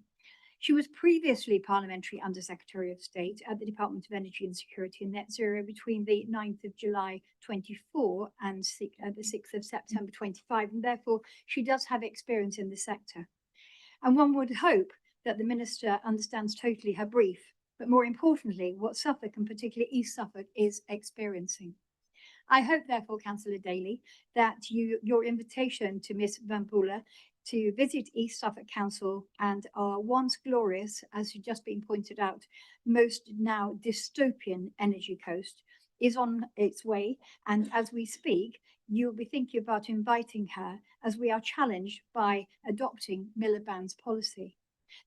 She was previously Parliamentary Under Secretary of State at the Department of Energy and Security and Net Zero between the 9th of July 24 and the 6th of September 25, and therefore she does have experience in the sector. And one would hope that the Minister understands totally her brief, but more importantly, what Suffolk and particularly East Suffolk is experiencing. I hope, therefore, Councillor Daly, that your invitation to Ms Fembula to visit East Suffolk Council and our once glorious, as has just been pointed out, most now dystopian energy coast is on its way. And as we speak, you'll be thinking about inviting her as we are challenged by adopting Miliband's policy.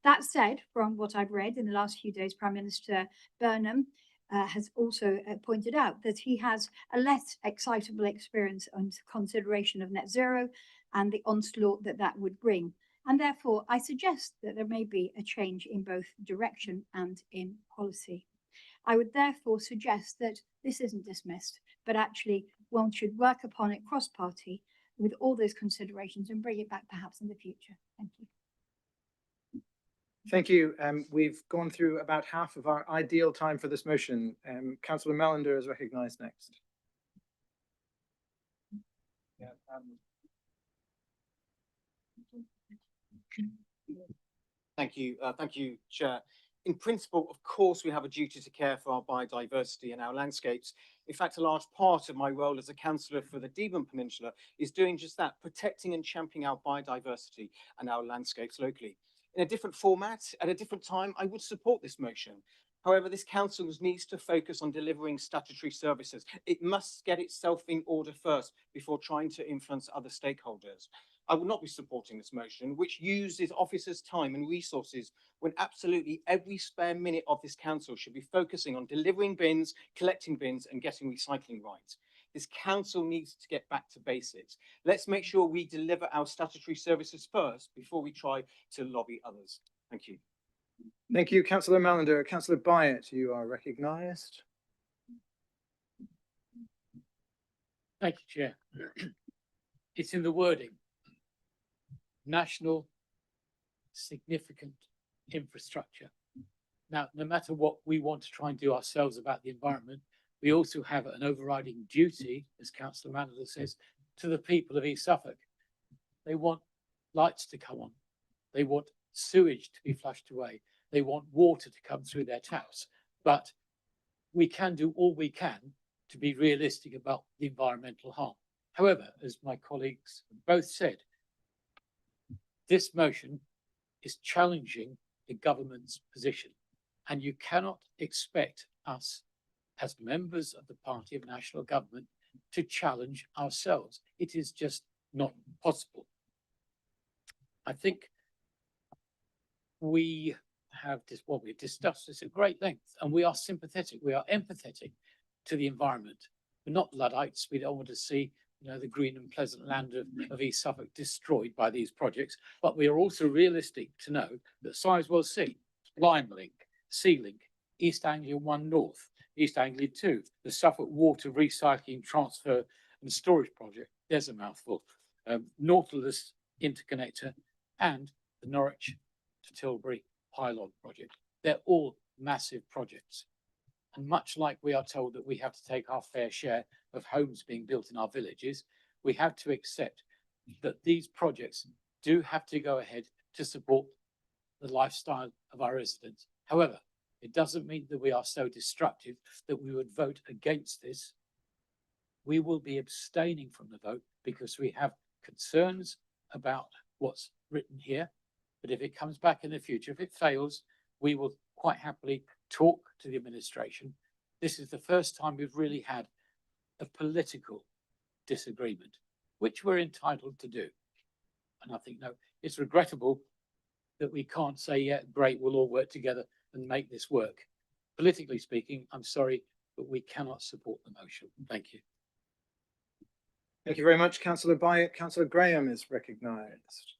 That said, from what I've read in the last few days, Prime Minister Burnham has also pointed out that he has a less excitable experience on consideration of net zero and the onslaught that that would bring. And therefore, I suggest that there may be a change in both direction and in policy. I would therefore suggest that this isn't dismissed, but actually one should work upon it cross-party with all those considerations and bring it back perhaps in the future. Thank you. Thank you. We've gone through about half of our ideal time for this motion. Councillor Melander is recognised next. Thank you, Chair. In principle, of course, we have a duty to care for our biodiversity and our landscapes. In fact, a large part of my role as a councillor for the Devon Peninsula is doing just that, protecting and championing our biodiversity and our landscapes locally. In a different format, at a different time, I would support this motion. However, this council needs to focus on delivering statutory services. It must get itself in order first before trying to influence other stakeholders. I will not be supporting this motion, which uses officers' time and resources when absolutely every spare minute of this council should be focusing on delivering bins, collecting bins, and getting recycling right. This council needs to get back to basics. Let's make sure we deliver our statutory services first before we try to lobby others. Thank you. Thank you, Councillor Melander. Councillor Byatt, you are recognised. Thank you, Chair. It's in the wording. National significant infrastructure. Now, no matter what we want to try and do ourselves about the environment, we also have an overriding duty, as Councillor Manager says, to the people of East Suffolk. They want lights to come on. They want sewage to be flushed away. They want water to come through their taps. But we can do all we can to be realistic about the environmental harm. However, as my colleagues both said, this motion is challenging the government's position, and you cannot expect us as members of the Party of National Government to challenge ourselves. It is just not possible. I think we have this, well, we've discussed this at great length, and we are sympathetic, we are empathetic to the environment. We're not Luddites. We don't want to see, the green and pleasant land of East Suffolk destroyed by these projects, but we are also realistic to know that Sizewell C, Limelink, Sealink, East Anglia 1 North, East Anglia 2, the Suffolk Water Recycling Transfer and Storage Project, there's a mouthful, Nautilus Interconnector, and the Norwich to Tilbury Pylon Project. They're all massive projects. And much like we are told that we have to take our fair share of homes being built in our villages, we have to accept that these projects do have to go ahead to support the lifestyle of our residents. However, it doesn't mean that we are so destructive that we would vote against this. We will be abstaining from the vote because we have concerns about what's written here. But if it comes back in the future, if it fails, we will quite happily talk to the administration. This is the first time we've really had a political disagreement, which we're entitled to do. And I think, no, it's regrettable that we can't say, yeah, great, we'll all work together and make this work. Politically speaking, I'm sorry, but we cannot support the motion. Thank you. Thank you very much, Councillor Byatt. Councillor Graham is recognised.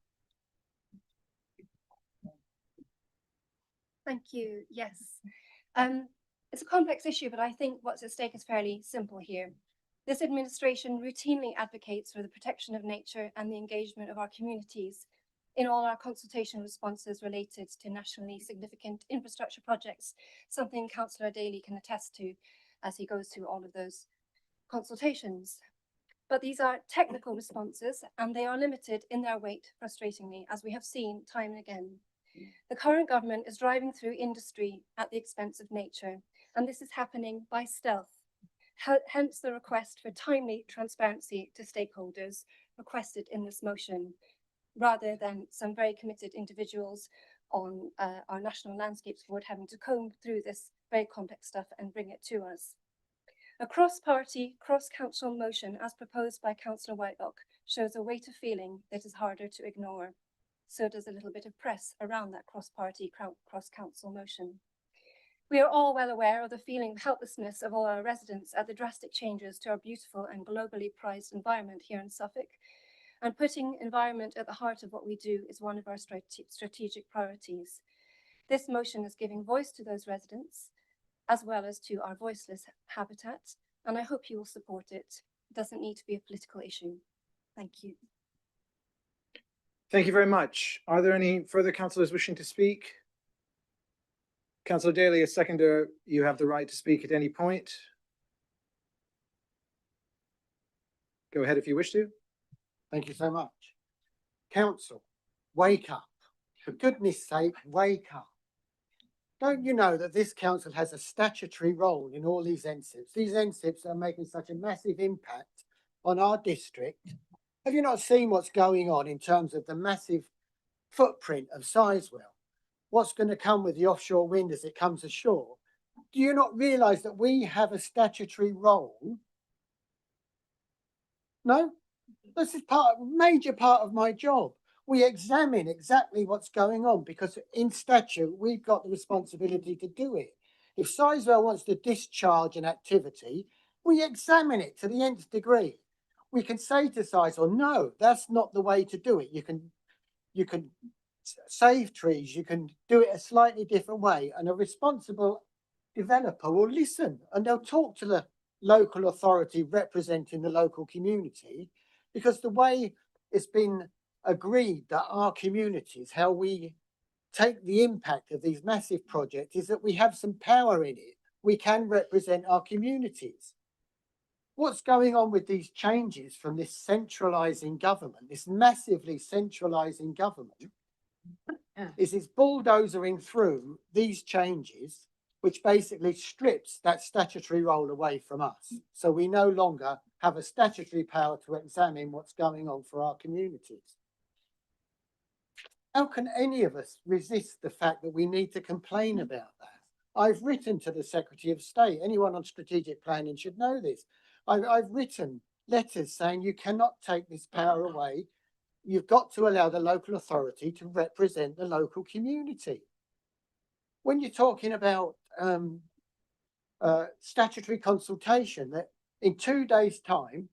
Thank you. Yes. It's a complex issue, but I think what's at stake is fairly simple here. This administration routinely advocates for the protection of nature and the engagement of our communities in all our consultation responses related to nationally significant infrastructure projects, something Councillor Daly can attest to as he goes through all of those consultations. But these are technical responses and they are limited in their weight, frustratingly, as we have seen time and again. The current government is driving through industry at the expense of nature, and this is happening by stealth. Hence the request for timely transparency to stakeholders requested in this motion, rather than some very committed individuals on our National Landscapes Board having to comb through this very complex stuff and bring it to us. A cross-party, cross-council motion as proposed by Councillor Whitelock shows a weight of feeling that is harder to ignore. so does a little bit of press around that cross-party, cross-council motion. We are all well aware of the feeling of helplessness of all our residents at the drastic changes to our beautiful and globally prized environment here in Suffolk, and putting environment at the heart of what we do is one of our strategic priorities. This motion is giving voice to those residents, as well as to our voiceless habitat, and I hope you will support it. It doesn't need to be a political issue. Thank you. Thank you very much. Are there any further councillors wishing to speak? Councillor Daly, as seconder, you have the right to speak at any point. Go ahead if you wish to. Thank you so much. Council, wake up. For goodness sake, wake up. Don't you know that this council has a statutory role in all these NSIPs? These NSIPs are making such a massive impact on our district. Have you not seen what's going on in terms of the massive footprint of Sizewell? What's going to come with the offshore wind as it comes ashore? Do you not realise that we have a statutory role? No? This is major part of my job. We examine exactly what's going on because in statute, we've got the responsibility to do it. If Sizewell wants to discharge an activity, we examine it to the nth degree. We can say to Sizewell, no, that's not the way to do it. You can save trees, you can do it a slightly different way, and a responsible developer will listen and they'll talk to the local authority representing the local community, because the way it's been agreed that our communities, how we take the impact of these massive projects, is that we have some power in it. We can represent our communities. What's going on with these changes from this centralising government, this massively centralising government, is it's bulldozering through these changes, which basically strips that statutory role away from us. So we no longer have a statutory power to examine what's going on for our communities. How can any of us resist the fact that we need to complain about that? I've written to the Secretary of State. Anyone on strategic planning should know this. I've written letters saying you cannot take this power away. You've got to allow the local authority to represent the local community. When you're talking about statutory consultation, that in 2 days' time,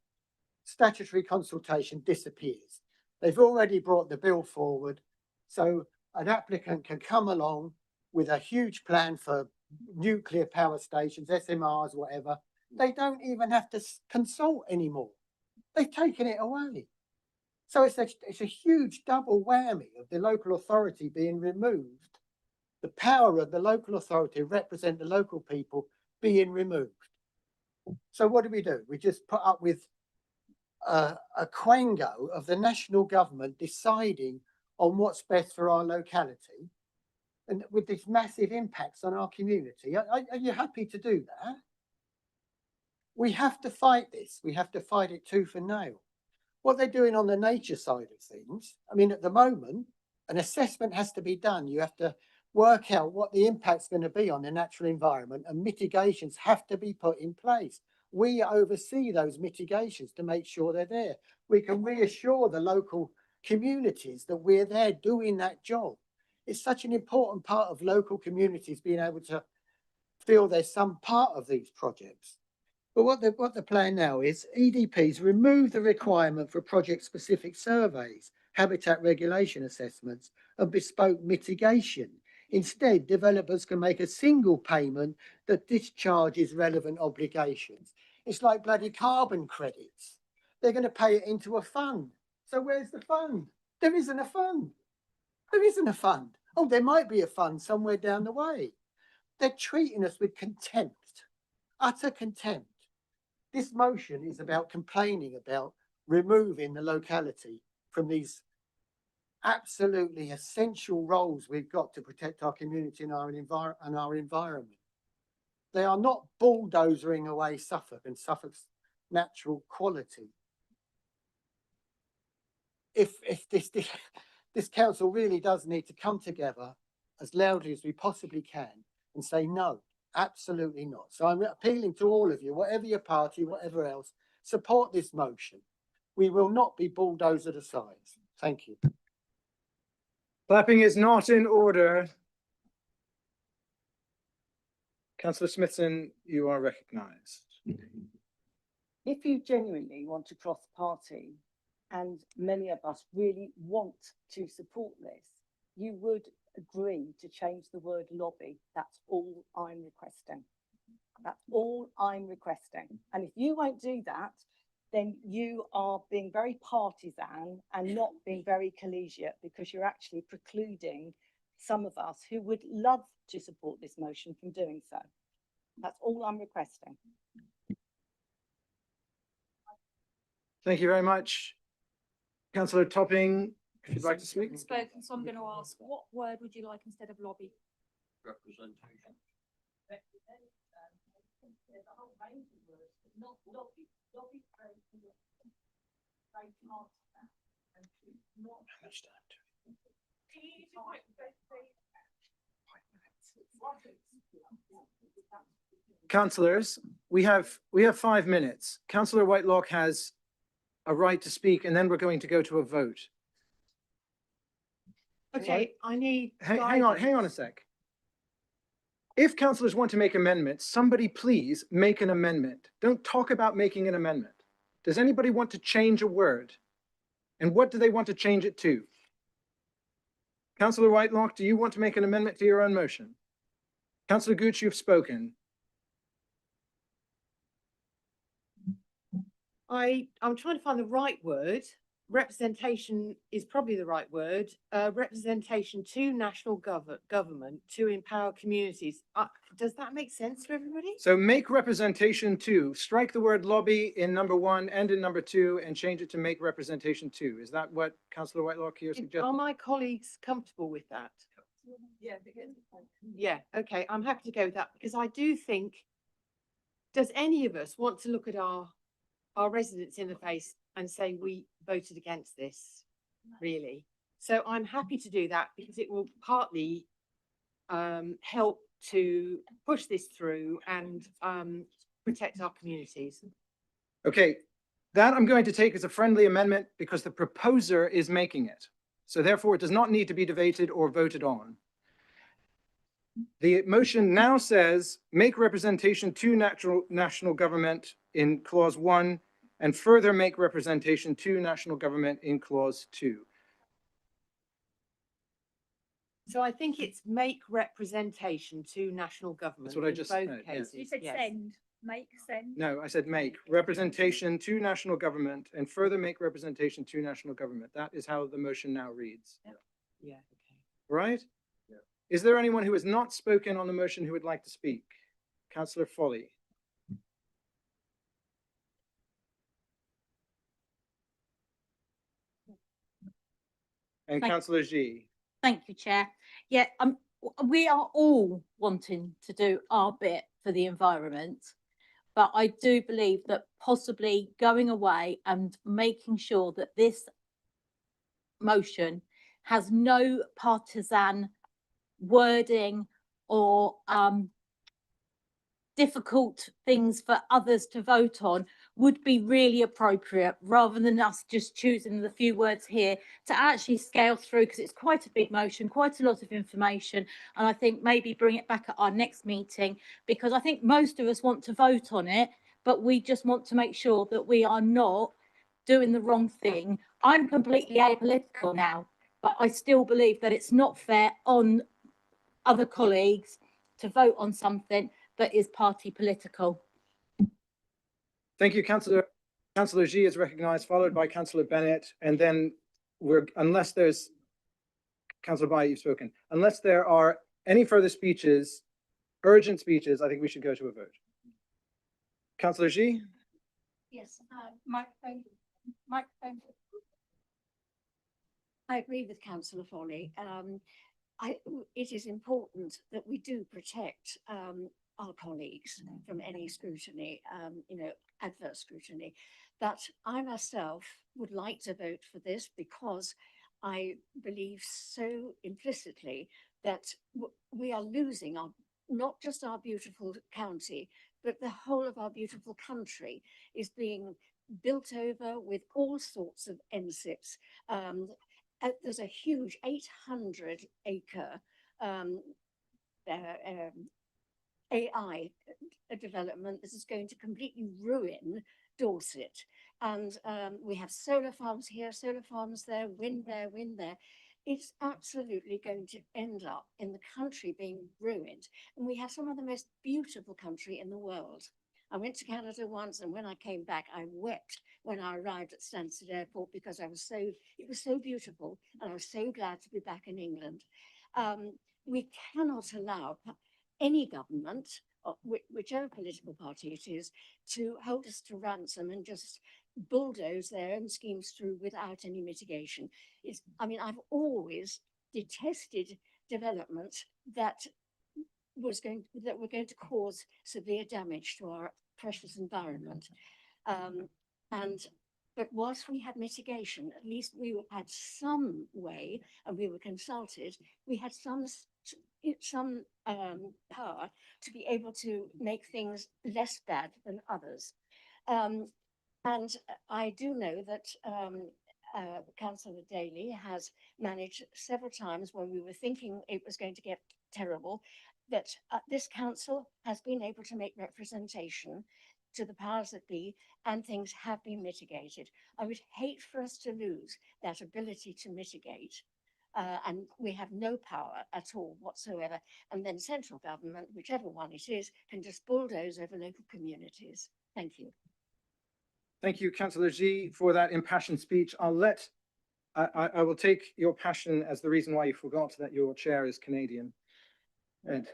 statutory consultation disappears. They've already brought the bill forward, so an applicant can come along with a huge plan for nuclear power stations, SMRs, whatever. They don't even have to consult anymore. They've taken it away. So it's a huge double whammy of the local authority being removed, the power of the local authority to represent the local people being removed. So what do? We just put up with a quango of the national government deciding on what's best for our locality, and with these massive impacts on our community. Are you happy to do that? We have to fight this. We have to fight it tooth and nail. What they're doing on the nature side of things, I mean, at the moment, an assessment has to be done. You have to work out what the impact's going to be on the natural environment, and mitigations have to be put in place. We oversee those mitigations to make sure they're there. We can reassure the local communities that we're there doing that job. It's such an important part of local communities being able to feel there's some part of these projects. But what the plan now is, EDPs remove the requirement for project-specific surveys, habitat regulation assessments, and bespoke mitigation. Instead, developers can make a single payment that discharges relevant obligations. It's like bloody carbon credits. They're going to pay it into a fund. So where's the fund? There isn't a fund. There isn't a fund. Oh, there might be a fund somewhere down the way. They're treating us with contempt, utter contempt. This motion is about complaining about removing the locality from these absolutely essential roles we've got to protect our community and our environment. They are not bulldozering away Suffolk and Suffolk's natural quality. If this council really does need to come together as loudly as we possibly can and say no, absolutely not. So I'm appealing to all of you, whatever your party, whatever else, support this motion. We will not be bulldozered aside. Thank you. Clapping is not in order. Councillor Smithson, you are recognised. If you genuinely want to cross party, and many of us really want to support this, you would agree to change the word lobby. That's all I'm requesting. That's all I'm requesting. And if you won't do that, then you are being very partisan and not being very collegiate, because you're actually precluding some of us who would love to support this motion from doing so. That's all I'm requesting. Thank you very much. Councillor Topping, if you'd like to speak. Spoken, so I'm going to ask, what word would you like instead of lobby? Representation. Councillors, we have 5 minutes. Councillor Whitelock has a right to speak, and then we're going to go to a vote. Okay, I need. Hang on a sec. If councillors want to make amendments, somebody please make an amendment. Don't talk about making an amendment. Does anybody want to change a word? And what do they want to change it to? Councillor Whitelock, do you want to make an amendment to your own motion? Councillor Gooch, you've spoken. I'm trying to find the right word. Representation is probably the right word. Representation to national government to empower communities. Does that make sense to everybody? So make representation to, strike the word lobby in number 1 and in number 2 and change it to make representation to. Is that what Councillor Whitelock here suggests? Are my colleagues comfortable with that? Yeah, okay, I'm happy to go with that, because I do think, does any of us want to look at our residents in the face and say we voted against this, really? So I'm happy to do that, because it will partly help to push this through and protect our communities. Okay, that I'm going to take as a friendly amendment because the proposer is making it. So therefore, it does not need to be debated or voted on. The motion now says, make representation to national government in clause 1 and further make representation to national government in clause 2. So I think it's make representation to national government. That's what I just in both said, yeah. cases. You said yes. send, make, send. No, I said make representation to national government and further make representation to national government. That is how the motion now reads. Yeah, okay. Right? Yeah. Is there anyone who has not spoken on the motion who would like to speak? Councillor Foley. And Councillor G. Thank you, Chair. Yeah, we are all wanting to do our bit for the environment, but I do believe that possibly going away and making sure that this motion has no partisan wording or difficult things for others to vote on would be really appropriate, rather than us just choosing the few words here to actually scale through, because it's quite a big motion, quite a lot of information. And I think maybe bring it back at our next meeting, because I think most of us want to vote on it, but we just want to make sure that we are not doing the wrong thing. I'm completely apolitical now, but I still believe that it's not fair on other colleagues to vote on something that is party political. Thank you, Councillor. Councillor G is recognised, followed by Councillor Bennett, and then unless there's, Councillor Bai, you've spoken. Unless there are any further speeches, urgent speeches, I think we should go to a vote. Councillor G. Yes, microphone. I agree with Councillor Foley. It is important that we do protect our colleagues from any scrutiny, adverse scrutiny. But I myself would like to vote for this because I believe so implicitly that we are losing not just our beautiful county, but the whole of our beautiful country is being built over with all sorts of NSIPs, there's a huge 800-acre AI development that is going to completely ruin Dorset. And we have solar farms here, solar farms there, wind there, wind there. It's absolutely going to end up in the country being ruined. And we have some of the most beautiful country in the world. I went to Canada once, and when I came back, I wept when I arrived at Stansted Airport because it was so beautiful, and I was so glad to be back in England. We cannot allow any government, whichever political party it is, to hold us to ransom and just bulldoze their own schemes through without any mitigation. I've always detested development that were going to cause severe damage to our precious environment. But whilst we had mitigation, at least we had some way, and we were consulted, we had some power to be able to make things less bad than others. And I do know that Councillor Daly has managed several times when we were thinking it was going to get terrible, that this council has been able to make representation to the powers that be, and things have been mitigated. I would hate for us to lose that ability to mitigate. And we have no power at all whatsoever. And then central government, whichever one it is, can just bulldoze over local communities. Thank you. Thank you, Councillor Xi, for that impassioned speech. I will take your passion as the reason why you forgot that your chair is Canadian. And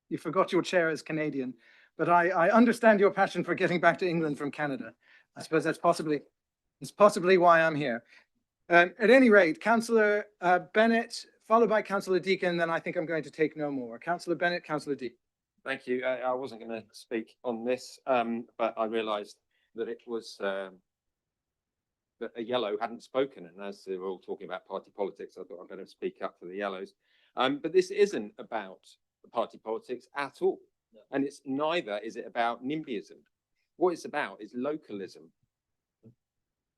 you forgot your chair is Canadian, but I understand your passion for getting back to England from Canada. I suppose that's possibly why I'm here. At any rate, Councillor Bennett, followed by Councillor Deacon, then I think I'm going to take no more. Councillor Bennett, Councillor Deacon. Thank you. I wasn't going to speak on this, but I realised that it was that a yellow hadn't spoken, and as they were all talking about party politics, I thought I'd better speak up for the yellows. But this isn't about party politics at all, and it's neither is it about NIMBYism. What it's about is localism.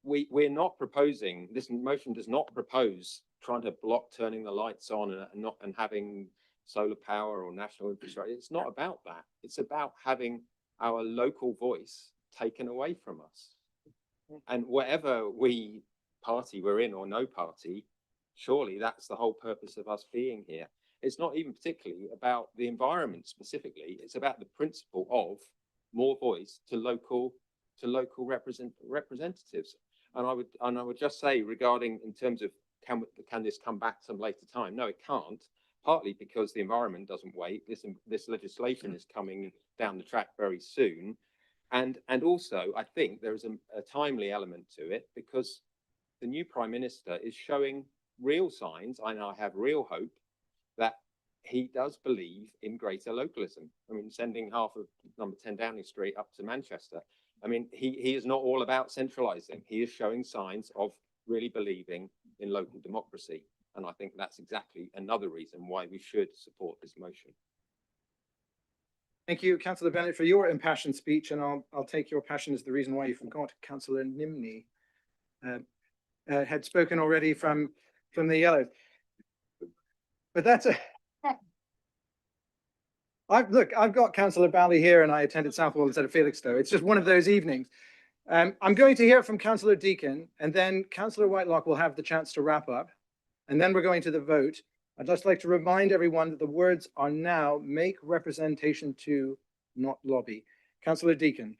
We're not proposing, this motion does not propose trying to block turning the lights on and having solar power or national infrastructure. It's not about that. It's about having our local voice taken away from us. And whatever party we're in or no party, surely that's the whole purpose of us being here. It's not even particularly about the environment specifically. It's about the principle of more voice to local representatives. And I would just say, regarding in terms of can this come back some later time? No, it can't. Partly because the environment doesn't wait. This legislation is coming down the track very soon, and also I think there is a timely element to it because the new Prime Minister is showing real signs, and I have real hope that he does believe in greater localism. I mean, sending half of number 10 Downing Street up to Manchester. I mean, he is not all about centralising. He is showing signs of really believing in local democracy. And I think that's exactly another reason why we should support this motion. Thank you, Councillor Bennett, for your impassioned speech, and I'll take your passion as the reason why you forgot. Councillor Nimney had spoken already from the yellow. But that's I've got Councillor Bally here, and I attended Southwold instead of Felixstowe. It's just one of those evenings. I'm going to hear from Councillor Deacon, and then Councillor Whitelock will have the chance to wrap up. And then we're going to the vote. I'd just like to remind everyone that the words are now make representation to, not lobby. Councillor Deacon.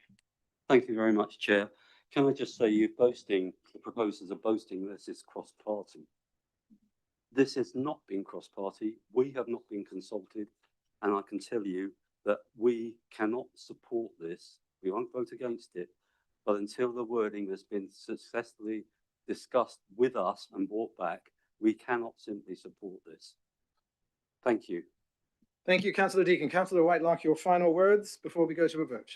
Thank you very much, Chair. Can I just say the proposers are boasting this is cross-party. This has not been cross-party. We have not been consulted. And I can tell you that we cannot support this. We won't vote against it. But until the wording has been successfully discussed with us and brought back, we cannot simply support this. Thank you. Thank you, Councillor Deacon. Councillor Whitelock, your final words before we go to a vote.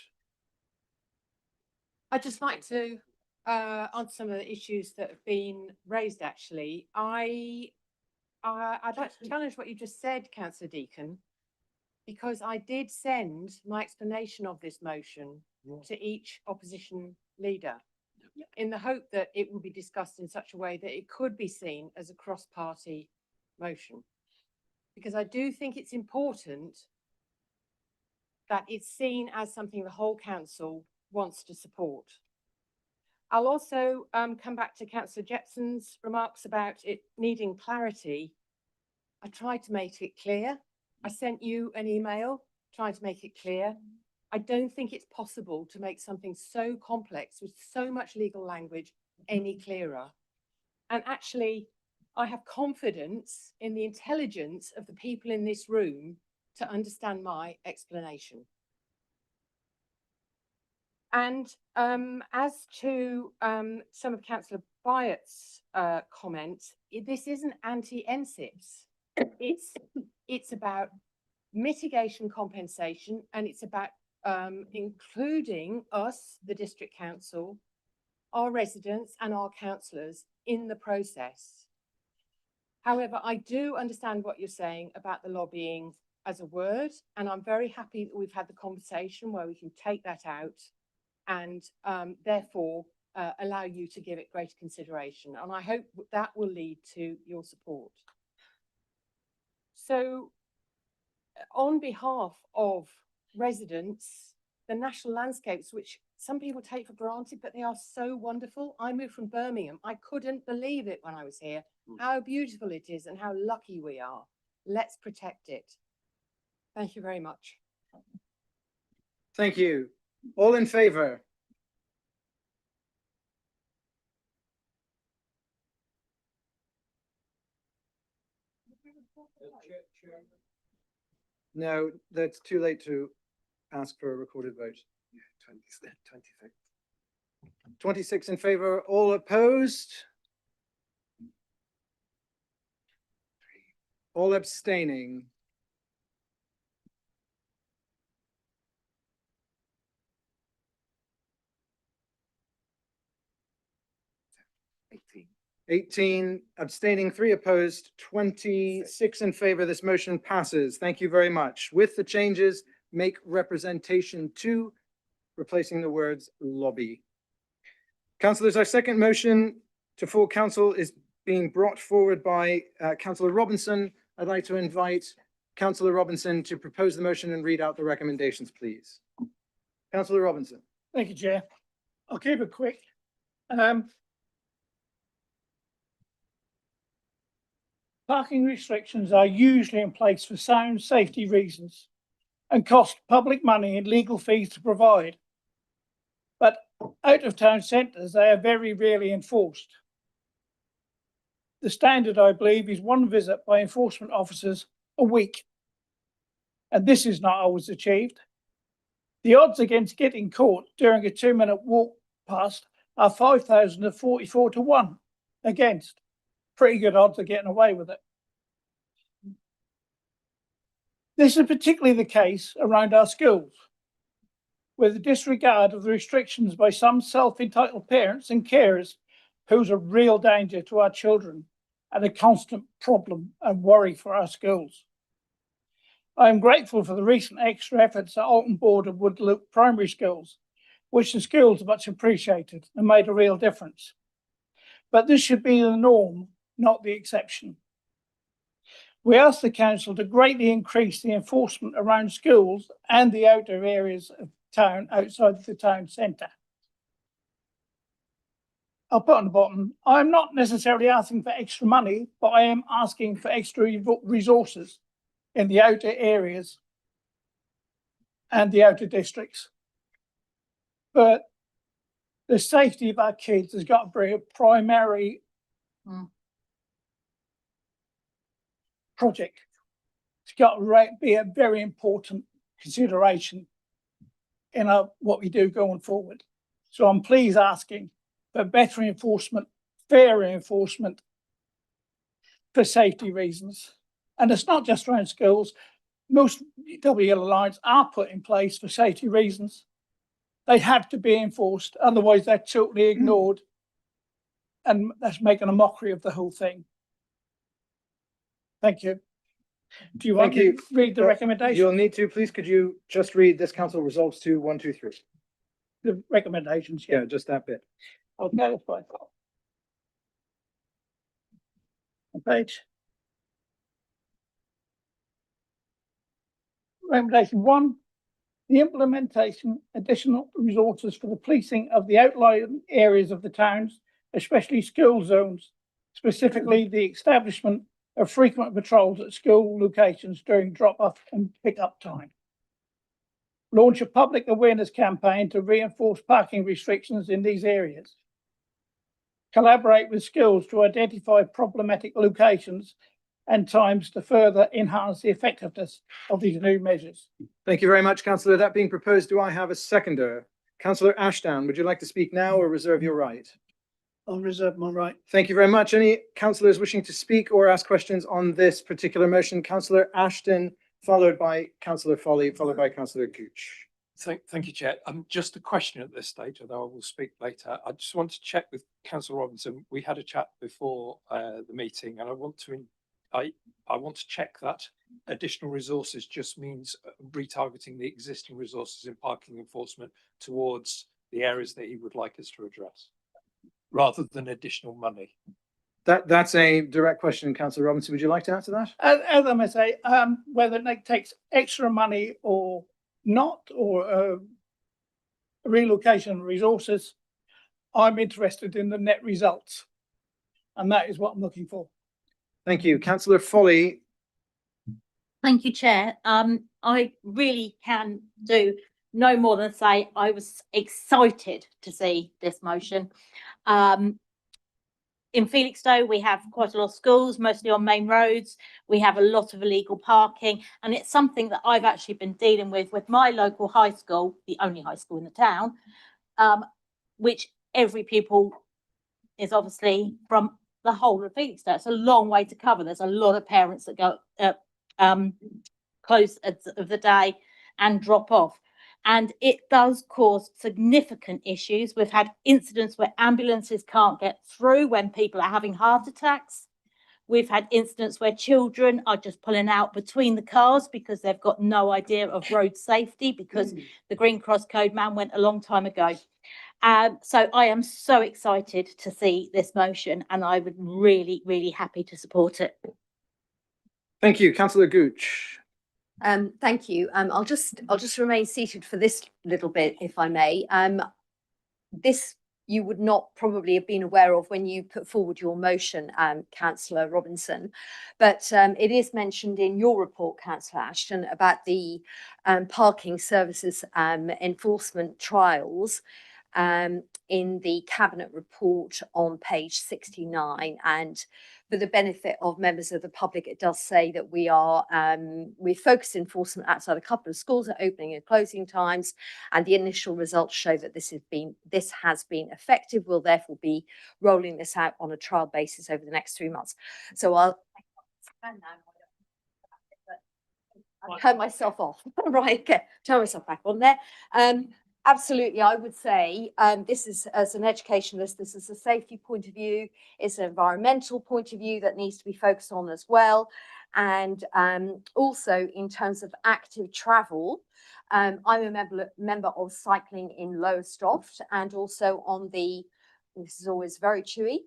I'd just like to answer some of the issues that have been raised, actually. I'd like to challenge what you just said, Councillor Deacon, because I did send my explanation of this motion to each opposition leader. in the hope that it will be discussed in such a way that it could be seen as a cross-party motion. Because I do think it's important that it's seen as something the whole council wants to support. I'll also come back to Councillor Jepson's remarks about it needing clarity. I tried to make it clear. I sent you an email trying to make it clear. I don't think it's possible to make something so complex with so much legal language any clearer. And actually, I have confidence in the intelligence of the people in this room to understand my explanation. And as to some of Councillor Byatt's comments, this isn't anti-NSIPs. It's about mitigation compensation, and it's about including us, the district council, our residents and our councillors in the process. However, I do understand what you're saying about the lobbying as a word, and I'm very happy that we've had the conversation where we can take that out and therefore allow you to give it greater consideration. And I hope that will lead to your support. So on behalf of residents, the national landscapes, which some people take for granted, but they are so wonderful. I moved from Birmingham. I couldn't believe it when I was here, how beautiful it is and how lucky we are. Let's protect it. Thank you very much. Thank you. All in favour? No, that's too late to ask for a recorded vote. 26. 26 in favour, all opposed? All abstaining? $18. 18 abstaining, 3 opposed, 26 in favour. This motion passes. Thank you very much. With the changes, make representation 2, replacing the words lobby. Councillors, our second motion to full council is being brought forward by Councillor Robinson. I'd like to invite Councillor Robinson to propose the motion and read out the recommendations, please. Councillor Robinson. Thank you, Chair. I'll keep it quick. Parking restrictions are usually in place for sound safety reasons and cost public money and legal fees to provide. But out of town centres, they are very rarely enforced. The standard, I believe, is 1 visit by enforcement officers a week. And this is not always achieved. The odds against getting caught during a 2-minute walk past are 5,000 to 44 to 1 against. Pretty good odds of getting away with it. This is particularly the case around our schools, where the disregard of the restrictions by some self-entitled parents and carers pose a real danger to our children and a constant problem and worry for our schools. I am grateful for the recent extra efforts at Alton Board and Woodloop primary schools, which the schools much appreciated and made a real difference. But this should be the norm, not the exception. We ask the council to greatly increase the enforcement around schools and the outer areas of town outside of the town centre. I'll put on the bottom, I am not necessarily asking for extra money, but I am asking for extra resources in the outer areas and the outer districts. But the safety of our kids has got to be a primary project. It's got to be a very important consideration in what we do going forward. So I'm pleased asking for better enforcement, fairer enforcement for safety reasons. And it's not just around schools. Most double yellow lines are put in place for safety reasons. They have to be enforced, otherwise they're totally ignored. And that's making a mockery of the whole thing. Thank you. Do you want me to read the recommendation? You'll need to, please. Could you just read this council resolves to 1, 2, 3? The recommendations, yeah, just that bit. Okay, that's fine. On page. Recommendation 1, the implementation additional resources for the policing of the outlying areas of the towns, especially school zones, specifically the establishment of frequent patrols at school locations during drop-off and pick-up time. Launch a public awareness campaign to reinforce parking restrictions in these areas. Collaborate with schools to identify problematic locations and times to further enhance the effectiveness of these new measures. Thank you very much, councillor. That being proposed, do I have a seconder? Councillor Ashdown, would you like to speak now or reserve your right? I'll reserve my right. Thank you very much. Any councillors wishing to speak or ask questions on this particular motion? Councillor Ashton, followed by Councillor Foley, followed by Councillor Gooch. Thank you, Chair. Just a question at this stage, although I will speak later. I just want to check with Councillor Robinson. We had a chat before the meeting, and I want to check that additional resources just means retargeting the existing resources in parking enforcement towards the areas that he would like us to address, rather than additional money. That's a direct question, Councillor Robinson. Would you like to answer that? As I may say, whether it takes extra money or not, or relocation resources, I'm interested in the net results. And that is what I'm looking for. Thank you. Councillor Foley. Thank you, Chair. I really can do no more than say I was excited to see this motion. In Felixstowe, we have quite a lot of schools, mostly on main roads. We have a lot of illegal parking, and it's something that I've actually been dealing with my local high school, the only high school in the town, which every pupil is obviously from the whole of Felixstowe. It's a long way to cover. There's a lot of parents that go close of the day and drop off. And it does cause significant issues. We've had incidents where ambulances can't get through when people are having heart attacks. We've had incidents where children are just pulling out between the cars because they've got no idea of road safety because the Green Cross Code man went a long time ago. So I am so excited to see this motion, and I would really, really happy to support it. Thank you. Councillor Gooch. Thank you. I'll just remain seated for this little bit, if I may. This you would not probably have been aware of when you put forward your motion, Councillor Robinson, but it is mentioned in your report, Councillor Ashton, about the parking services enforcement trials in the Cabinet report on page 69. And for the benefit of members of the public, it does say that we focus enforcement outside a couple of schools at opening and closing times, and the initial results show that this has been effective. We'll therefore be rolling this out on a trial basis over the next 3 months. So I'll turn myself off. Right, okay, turn myself back on there. Absolutely, I would say this is, as an educationalist, this is a safety point of view, it's an environmental point of view that needs to be focused on as well. And also in terms of active travel, I'm a member of Cycling in Lowestoft, and also on this is always very chewy,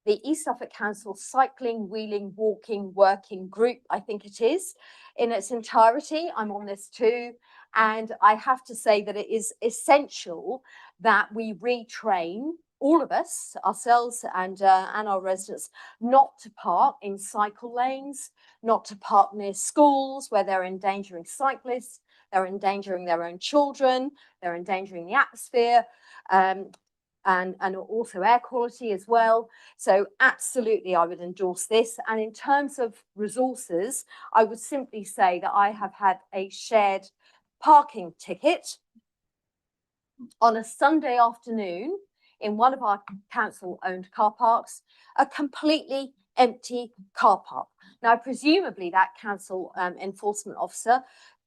the East Suffolk Council Cycling, Wheeling, Walking, Working Group, I think it is, in its entirety. I'm on this too. And I have to say that it is essential that we retrain all of us, ourselves and our residents, not to park in cycle lanes, not to park near schools where they're endangering cyclists, they're endangering their own children, they're endangering the atmosphere, and also air quality as well. So absolutely, I would endorse this. And in terms of resources, I would simply say that I have had a shared parking ticket on a Sunday afternoon in one of our council-owned car parks, a completely empty car park. Now, presumably that council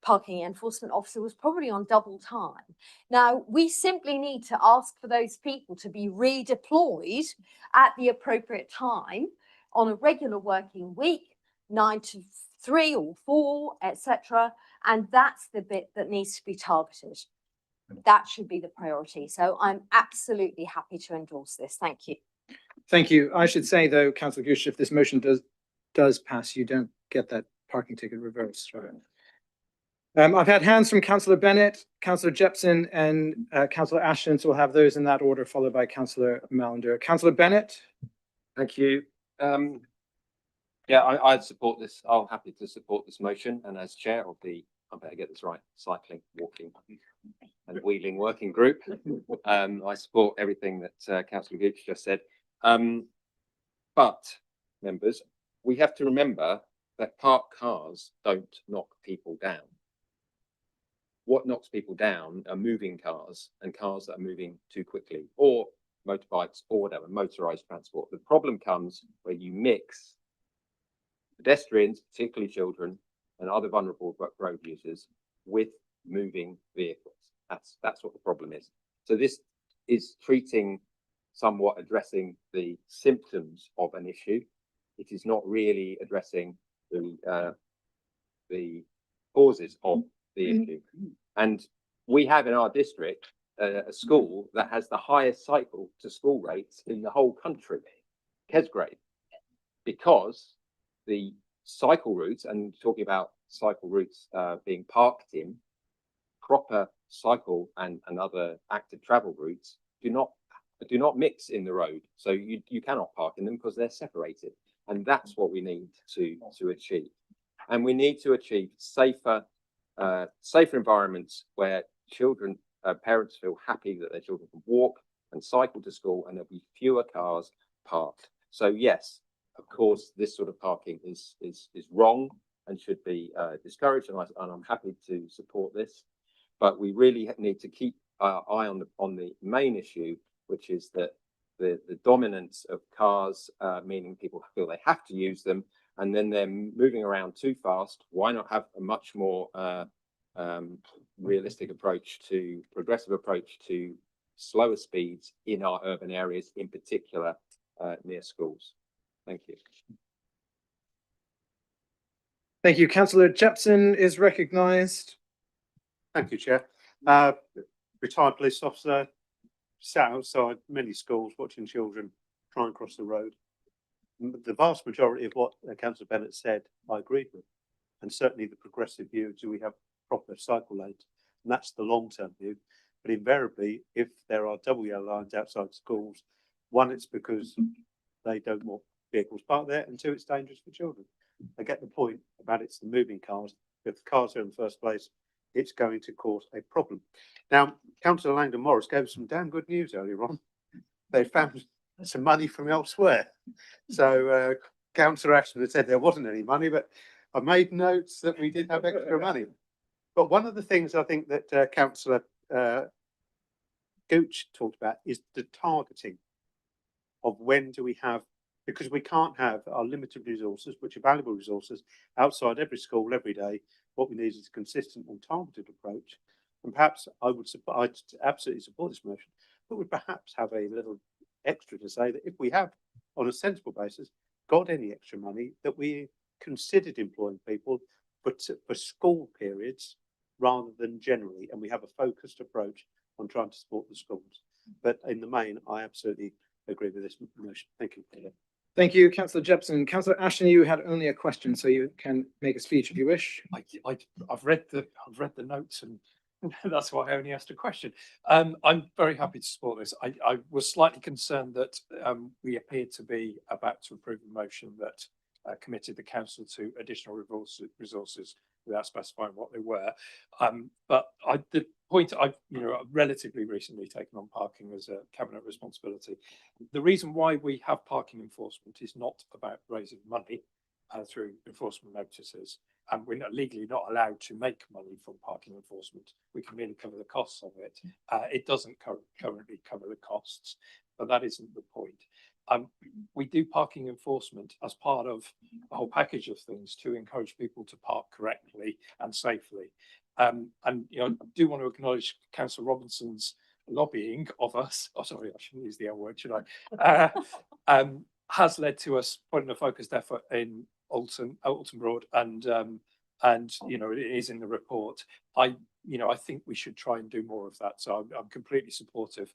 parking enforcement officer was probably on double time. Now, we simply need to ask for those people to be redeployed at the appropriate time on a regular working week, 9 to 3 or 4, etc. And that's the bit that needs to be targeted. that should be the priority. So I'm absolutely happy to endorse this. Thank you. Thank you. I should say though, councillor Gooch, if this motion does pass, you don't get that parking ticket reversed. Right? I've had hands from councillor Bennett, councillor Jepson and councillor Ashton, so we'll have those in that order, followed by councillor Mallender. Councillor Bennett. Thank you. Yeah, I'd support this. I'm happy to support this motion. And as chair of the, I better get this right, cycling, walking and wheeling working group, I support everything that councillor Gooch just said. But members, we have to remember that parked cars don't knock people down. What knocks people down are moving cars and cars that are moving too quickly, or motorbikes or whatever, motorized transport. The problem comes where you mix pedestrians, particularly children and other vulnerable road users, with moving vehicles. That's what the problem is. So this is somewhat addressing the symptoms of an issue. It is not really addressing the causes of the issue. And we have in our district a school that has the highest cycle to school rates in the whole country, Kesgrave, because the cycle routes, and talking about cycle routes being parked in, proper cycle and other active travel routes do not mix in the road. So you cannot park in them because they're separated. And that's what we need to achieve. And we need to achieve safer environments where parents feel happy that their children can walk and cycle to school, and there'll be fewer cars parked. So yes, of course, this sort of parking is wrong and should be discouraged, and I'm happy to support this. But we really need to keep our eye on the main issue, which is that the dominance of cars, meaning people feel they have to use them, and then they're moving around too fast. Why not have a much more realistic progressive approach to slower speeds in our urban areas, in particular near schools? Thank you. Thank you. Councillor Jepson is recognised. Thank you, Chair. Retired police officer, sat outside many schools watching children try and cross the road. The vast majority of what Councillor Bennett said, I agreed with. And certainly the progressive view, do we have proper cycle lanes? And that's the long-term view. But invariably, if there are double yellow lines outside schools, one, it's because they don't want vehicles parked there, and two, it's dangerous for children. I get the point about it's the moving cars. If the cars are in the first place, it's going to cause a problem. Now, Councillor Langdon Morris gave us some damn good news earlier on. They found some money from elsewhere. So Councillor Ashton had said there wasn't any money, but I made notes that we did have extra money. But one of the things I think that Councillor Gooch talked about is the targeting of when do we have, because we can't have our limited resources, which are valuable resources, outside every school every day. What we need is a consistent and targeted approach. And perhaps I'd absolutely support this motion, but we perhaps have a little extra to say that if we have, on a sensible basis, got any extra money, that we considered employing people for school periods rather than generally, and we have a focused approach on trying to support the schools. But in the main, I absolutely agree with this motion. Thank you. Thank you, Councillor Jepson. Councillor Ashton, you had only a question, so you can make a speech if you wish. I've read the notes, and that's why I only asked a question. I'm very happy to support this. I was slightly concerned that we appeared to be about to approve a motion that committed the council to additional resources without specifying what they were. But the point I've relatively recently taken on parking as a cabinet responsibility. The reason why we have parking enforcement is not about raising money through enforcement notices, and we're legally not allowed to make money from parking enforcement. We can merely cover the costs of it. It doesn't currently cover the costs, but that isn't the point. We do parking enforcement as part of a whole package of things to encourage people to park correctly and safely. And I do want to acknowledge Councillor Robinson's lobbying of us. Oh, sorry, I shouldn't use the L word, should I? Has led to us putting a focused effort in Alton Broad and and, you know, it is in the report. I think we should try and do more of that. So I'm completely supportive.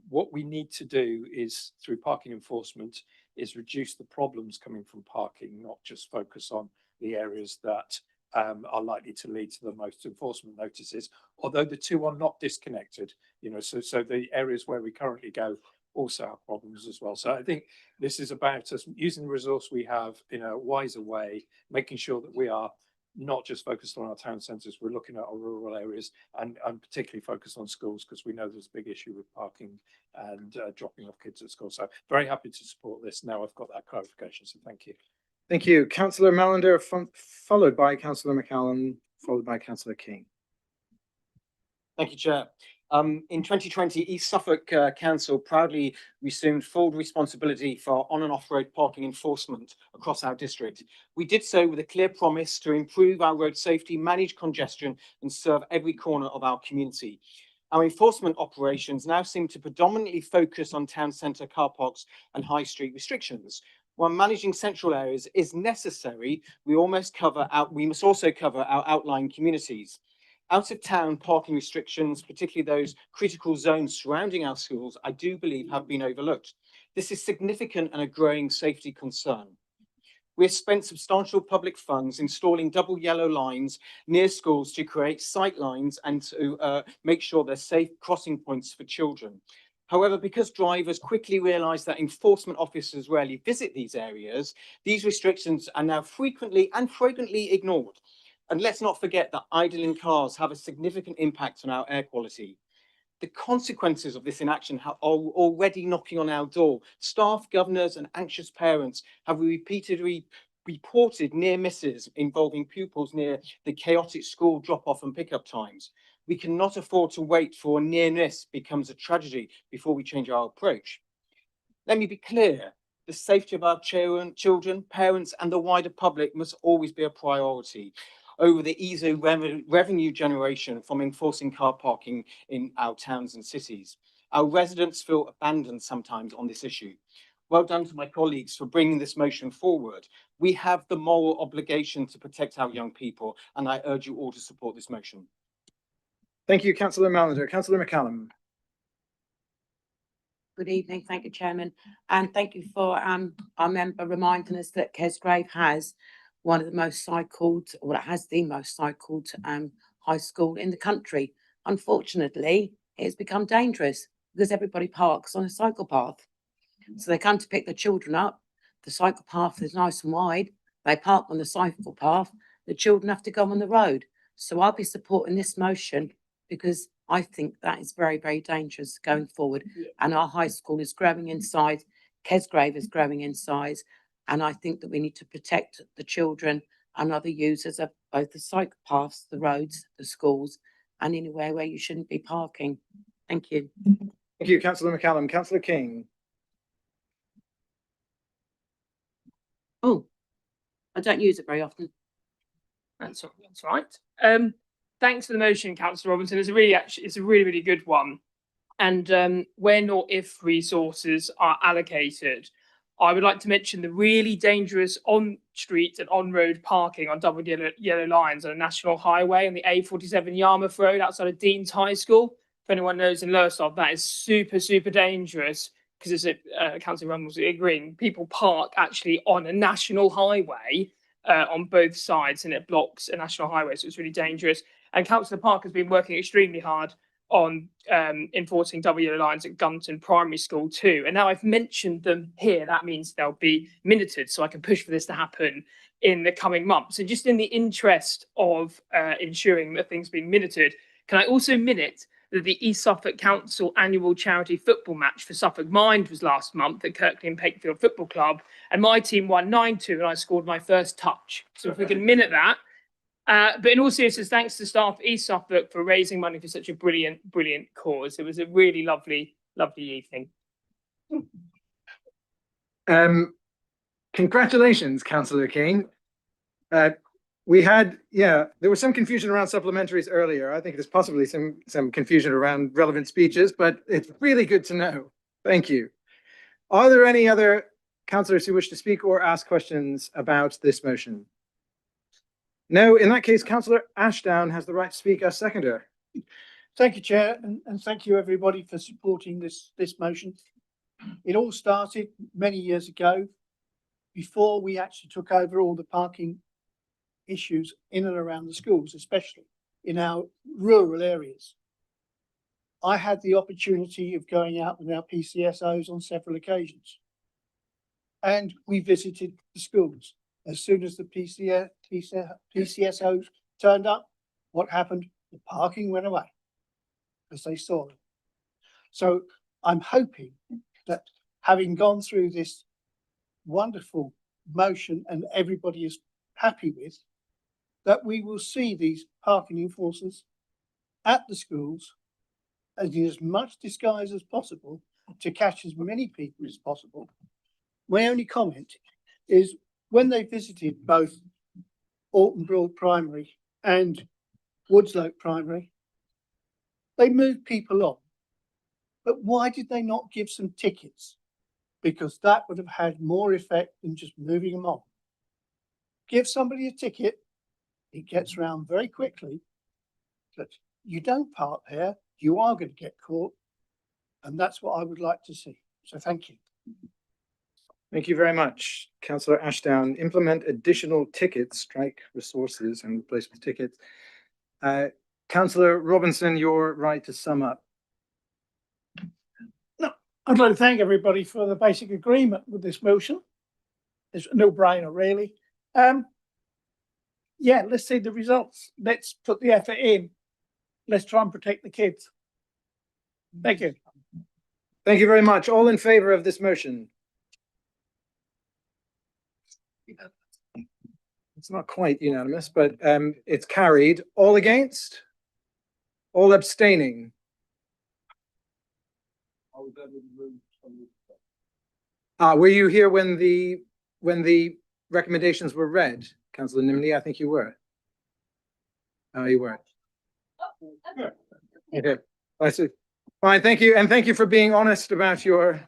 What we need to do is, through parking enforcement, is reduce the problems coming from parking, not just focus on the areas that are likely to lead to the most enforcement notices, although the two are not disconnected, you know, so the areas where we currently go also have problems as well. So I think this is about us using the resource we have in a wiser way, making sure that we are not just focused on our town centres, we're looking at our rural areas and particularly focused on schools, because we know there's a big issue with parking and dropping off kids at school. So very happy to support this. Now I've got that clarification, so thank you. Thank you. Councillor Mallender, followed by Councillor McCallum, followed by Councillor King. Thank you, Chair. In 2020, East Suffolk Council proudly assumed full responsibility for on and off-road parking enforcement across our district. We did so with a clear promise to improve our road safety, manage congestion, and serve every corner of our community. Our enforcement operations now seem to predominantly focus on town centre car parks and high street restrictions. While managing central areas is necessary, we must also cover our outlying communities. Out of town parking restrictions, particularly those critical zones surrounding our schools, I do believe have been overlooked. This is significant and a growing safety concern. We have spent substantial public funds installing double yellow lines near schools to create sight lines and to make sure they're safe crossing points for children. However, because drivers quickly realise that enforcement officers rarely visit these areas, these restrictions are now frequently and flagrantly ignored. And let's not forget that idling cars have a significant impact on our air quality. The consequences of this inaction are already knocking on our door. Staff, governors, and anxious parents have repeatedly reported near misses involving pupils near the chaotic school drop-off and pickup times. We cannot afford to wait for a near miss becomes a tragedy before we change our approach. Let me be clear. The safety of our children, parents, and the wider public must always be a priority over the easy revenue generation from enforcing car parking in our towns and cities. Our residents feel abandoned sometimes on this issue. Well done to my colleagues for bringing this motion forward. We have the moral obligation to protect our young people, and I urge you all to support this motion. Thank you, Councillor Mallender. Councillor McCallum. Good evening. Thank you, Chairman. And thank you for our member reminding us that Kesgrave has one of the most cycled, or it has the most cycled high school in the country. Unfortunately, it's become dangerous because everybody parks on a cycle path. So they come to pick the children up. The cycle path is nice and wide. They park on the cycle path. The children have to go on the road. So I'll be supporting this motion because I think that is very, very dangerous going forward. And our high school is growing in size. Kesgrave is growing in size. And I think that we need to protect the children and other users of both the cycle paths, the roads, the schools, and anywhere where you shouldn't be parking. Thank you. Thank you, Councillor McCallum. Councillor King. Oh, I don't use it very often. That's right. Thanks for the motion, Councillor Robinson. It's a really good one. And when or if resources are allocated, I would like to mention the really dangerous on-street and on-road parking on double yellow lines on a national highway on the A47 Yarmouth Road outside of Dean's High School. If anyone knows in Lowestoft, that is super, super dangerous because it's Councillor Rumbles agreeing. People park actually on a national highway on both sides, and it blocks a national highway, so it's really dangerous. And Councillor Park has been working extremely hard on enforcing double yellow lines at Gunton Primary School too. And now I've mentioned them here, that means they'll be minuted, so I can push for this to happen in the coming months. And just in the interest of ensuring that things being minuted, can I also minute that the East Suffolk Council annual charity football match for Suffolk Mind was last month at Kirkley and Pakefield Football Club, and my team won 9-2 and I scored my first touch. So if we can minute that. But in all seriousness, thanks to staff at East Suffolk for raising money for such a brilliant cause. It was a really lovely evening. Congratulations, Councillor King. There was some confusion around supplementaries earlier. I think there's possibly some confusion around relevant speeches, but it's really good to know. Thank you. Are there any other councillors who wish to speak or ask questions about this motion? No, in that case, councillor Ashdown has the right to speak as seconder. Thank you, Chair, and thank you everybody for supporting this motion. It all started many years ago, before we actually took over all the parking issues in and around the schools, especially in our rural areas. I had the opportunity of going out with our PCSOs on several occasions. And we visited the schools. As soon as the PCSOs turned up, what happened? The parking went away because they saw them. So I'm hoping that having gone through this wonderful motion and everybody is happy with, that we will see these parking enforcers at the schools in as much disguise as possible to catch as many people as possible. My only comment is when they visited both Alton Broad Primary and Woodslope Primary, they moved people on. But why did they not give some tickets? Because that would have had more effect than just moving them on. Give somebody a ticket, it gets around very quickly that you don't park there, you are going to get caught. And that's what I would like to see. So thank you. Thank you very much, councillor Ashdown. Implement additional tickets, strike resources and replace with tickets. Councillor Robinson, you're right to sum up. I'd like to thank everybody for the basic agreement with this motion. It's a no-brainer, really. Yeah, let's see the results. Let's put the effort in. Let's try and protect the kids. Thank you. Thank you very much. All in favour of this motion? It's not quite unanimous, but it's carried. All against? All abstaining? Were you here when the recommendations were read, councillor Nimley? I think you were. Oh, you weren't. Okay, I see. Fine, thank you, and thank you for being honest about your.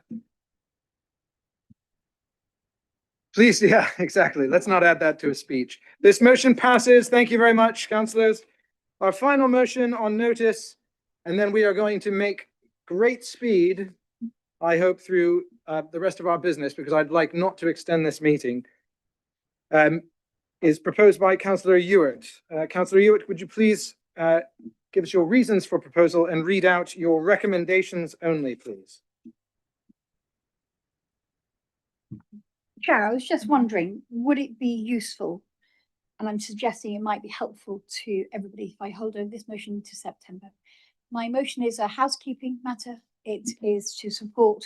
Please, yeah, exactly. Let's not add that to a speech. This motion passes. Thank you very much, councillors. Our final motion on notice, and then we are going to make great speed, I hope, through the rest of our business, because I'd like not to extend this meeting, is proposed by councillor Ewart. Councillor Ewart, would you please give us your reasons for proposal and read out your recommendations only, please? Chair, I was just wondering, would it be useful, and I'm suggesting it might be helpful to everybody if I hold over this motion to September. My motion is a housekeeping matter. It is to support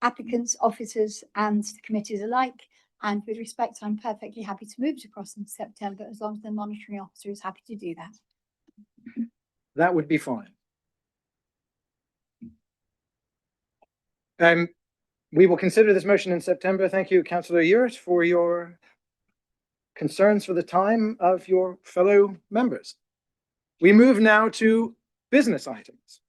applicants, officers and committees alike. And with respect, I'm perfectly happy to move it across in September as long as the monitoring officer is happy to do that. That would be fine. We will consider this motion in September. Thank you, councillor Ewart, for your concerns for the time of your fellow members. We move now to business items.